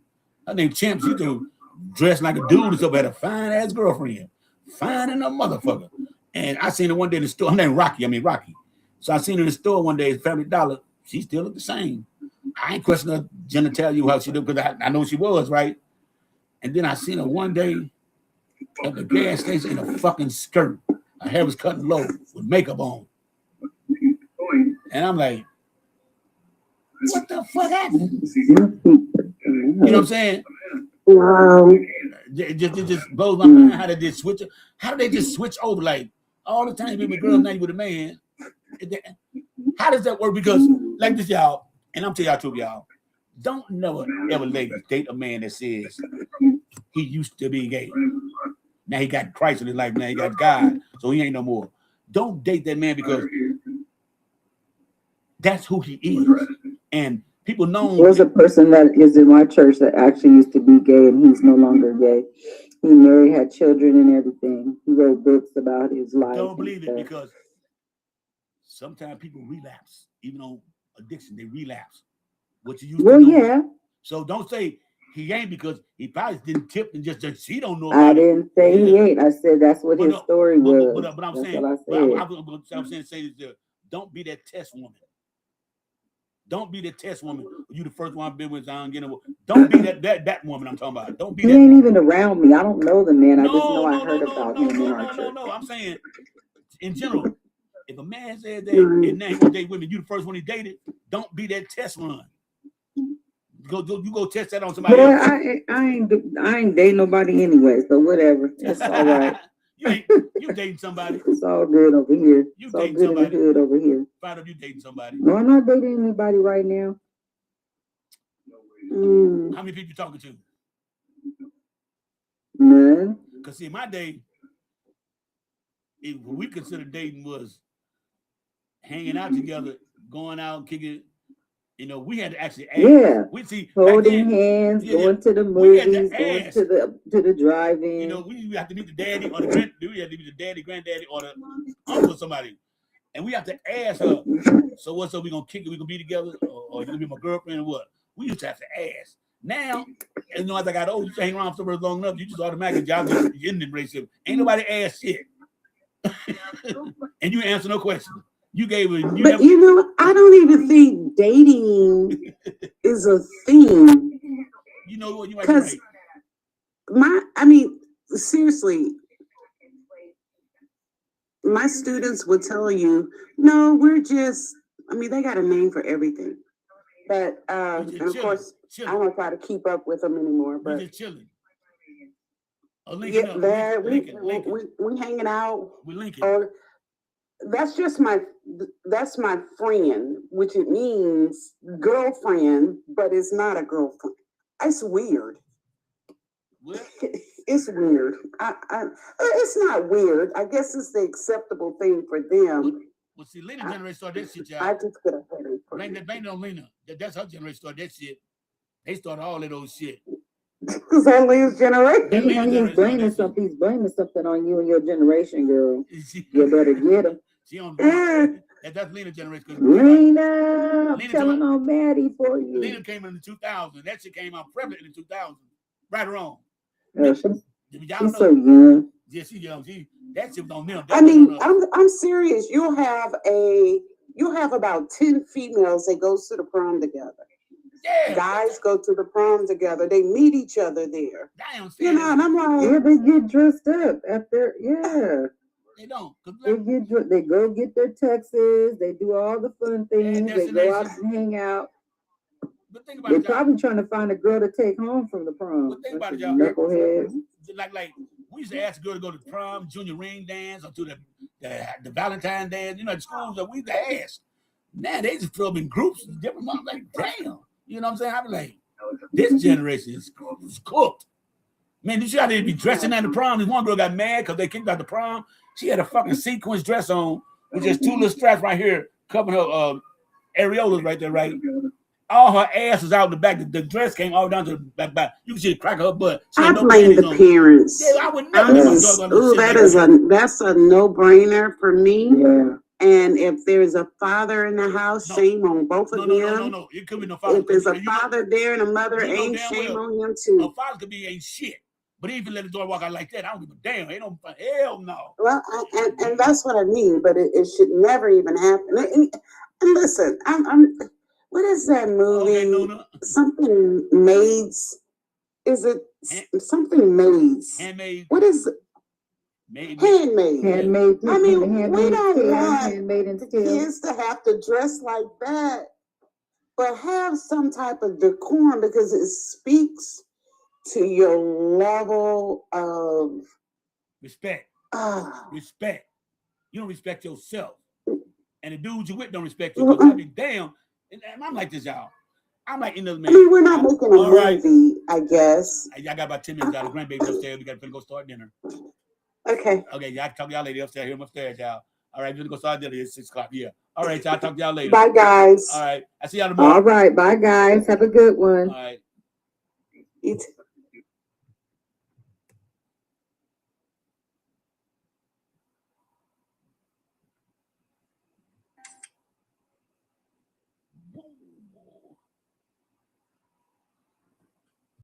Speaker 1: Her name Champ. She used to dress like a dude and stuff. Had a fine ass girlfriend, fine in a motherfucker. And I seen her one day in the store. Her name Rocky. So I seen her in the store one day at Family Dollar. She still looked the same. I ain't questioning her genitalia, how she looked, because I know she was, right? And then I seen her one day at the gas station in a fucking skirt. Her hair was cutting low with makeup on. And I'm like, what the fuck happened? You know what I'm saying?
Speaker 4: Wow.
Speaker 1: It just blows my mind how they just switch. How do they just switch over? Like all the time you be with a girl, now you with a man. How does that work? Because like this, y'all, and I'm telling y'all too, y'all, don't never ever ladies date a man that says he used to be gay. Now he got Christ in his life. Now he got God, so he ain't no more. Don't date that man because that's who he is. And people know
Speaker 6: there's a person that is in my church that actually used to be gay, and he's no longer gay. He married, had children, and everything. He wrote books about his life.
Speaker 1: Don't believe it because sometimes people relapse, even on addiction. They relapse. What you used to do.
Speaker 6: Yeah.
Speaker 1: So don't say he ain't because he probably didn't tip and just he don't know.
Speaker 6: I didn't say he ain't. I said that's what his story was.
Speaker 1: But I'm
Speaker 6: that's
Speaker 1: saying, I'm saying, say this: don't be that test woman. Don't be the test woman. You the first one I've been with. Don't be that woman I'm talking about. Don't be.
Speaker 6: He ain't even around me. I don't know the man. I just know I heard about him in our church.
Speaker 1: No. I'm saying, in general, if a man says that and now he gonna date women, you the first one he dated. Don't be that test run. You go test that on somebody else.
Speaker 6: I ain't dating nobody anyway, so whatever. It's all right.
Speaker 1: You dating somebody.
Speaker 6: It's all good over here.
Speaker 1: You dating somebody.
Speaker 6: Good over here.
Speaker 1: Find out you dating somebody.
Speaker 6: No, I'm not dating anybody right now.
Speaker 1: How many people you talking to?
Speaker 6: None.
Speaker 1: Because see, in my day, what we consider dating was hanging out together, going out, kicking You know, we had to actually ask.
Speaker 6: Yeah.
Speaker 1: We see
Speaker 6: Holding hands,
Speaker 1: yeah,
Speaker 6: going to the
Speaker 1: we had to
Speaker 6: movies, going
Speaker 1: ask.
Speaker 6: to the drive-in.
Speaker 1: You know, we have to meet the daddy or the grand. We have to meet the daddy, granddaddy, or the uncle or somebody, and we have to ask her. So what's up? We gonna kick it? We gonna be together, or you gonna be my girlfriend or what? We used to have to ask. Now, you know, as I got old, you hang around somewhere long enough, you just automatically y'all just in the relationship. Ain't nobody asked shit, and you answer no question. You gave it.
Speaker 4: But you know, I don't even think dating is a thing.
Speaker 1: You know what? You might be right.
Speaker 4: I mean, seriously, my students would tell you, no, we're just, I mean, they got a name for everything. But, and of course, I don't try to keep up with them anymore. But
Speaker 1: we're just chilling.
Speaker 4: Yeah, there, we hanging out.
Speaker 1: We linking.
Speaker 4: Or that's my friend, which it means girlfriend, but it's not a girlfriend. It's weird.
Speaker 1: What?
Speaker 4: It's weird. It's not weird. I guess it's the acceptable thing for them.
Speaker 1: Well, see, Lena generation started that shit, y'all.
Speaker 4: I just get a headache.
Speaker 1: Blame on Lena. That's her generation started that shit. They started all of those shit.
Speaker 4: Because that Lena's generation.
Speaker 6: He's blaming something on you and your generation, girl. You better get him.
Speaker 1: She on that's Lena generation.
Speaker 6: Lena, I'm telling on Maddie for you.
Speaker 1: Lena came in the 2000s. That shit came out prevalent in the 2000s. Right or wrong?
Speaker 6: She's so young.
Speaker 1: Yeah, she's young. That shit was on them.
Speaker 4: I mean, I'm serious. You'll have about 10 females that goes to the prom together.
Speaker 1: Yeah.
Speaker 4: Guys go to the prom together. They meet each other there.
Speaker 1: Damn,
Speaker 4: you know, and I'm like,
Speaker 6: yeah, they get dressed up after, yeah.
Speaker 1: They don't.
Speaker 6: They go get their tuxes. They do all the fun things. They go out and hang out.
Speaker 1: But think about
Speaker 6: They're
Speaker 1: it,
Speaker 6: probably trying to find a girl to take home from the prom.
Speaker 1: But think about it, y'all.
Speaker 6: Knuckleheads.
Speaker 1: Like we used to ask a girl to go to prom, junior ring dance, or to the Valentine dance. You know, the schools that we used to ask. Now they just throw up in groups, different ones. Like, damn. You know what I'm saying? I be like, this generation is cooked. Man, did you how they be dressing at the prom? This one girl got mad because they kicked out the prom. She had a fucking sequence dress on with just two little straps right here covering her areolas right there, right? All her ass was out in the back. The dress came all down to the back. You can see the crack of her butt.
Speaker 4: I blame the parents.
Speaker 1: Yeah, I would never
Speaker 4: that's a no-brainer for me.
Speaker 6: Yeah.
Speaker 4: And if there's a father in the house, shame on both of them.
Speaker 1: No. It could be no father.
Speaker 4: If there's a father there and a mother ain't, shame on him too.
Speaker 1: A father could be ain't shit. But even let the daughter walk out like that, I don't give a damn. Ain't no hell no.
Speaker 4: Well, and that's what I mean. But it should never even happen. And listen, I'm. What is that movie?
Speaker 1: Okay,
Speaker 4: something Maids. Is it something Maids?
Speaker 1: Handmaid.
Speaker 4: What is it? Handmaid.
Speaker 6: Handmaid.
Speaker 4: I mean, we don't want
Speaker 6: Handmaid
Speaker 4: the kids to have to dress like that, but have some type of decorum because it speaks to your level of
Speaker 1: respect. Respect. You don't respect yourself, and the dudes you with don't respect you. Because I mean, damn. And I'm like this, y'all. I'm like in the man.
Speaker 4: I mean, we're not making a movie, I guess.
Speaker 1: I got about 10 minutes out of the grandbaby upstairs. We got to go start dinner.
Speaker 4: Okay.
Speaker 1: Okay, y'all talk to y'all later upstairs. Here I'm upstairs, y'all. All right, we're going to go start dinner. It's 6 o'clock. Yeah. All right, y'all. Talk to y'all later.
Speaker 4: Bye, guys.
Speaker 1: All right. I see y'all tomorrow.
Speaker 6: All right. Bye, guys. Have a good one.
Speaker 1: All right.
Speaker 4: You too.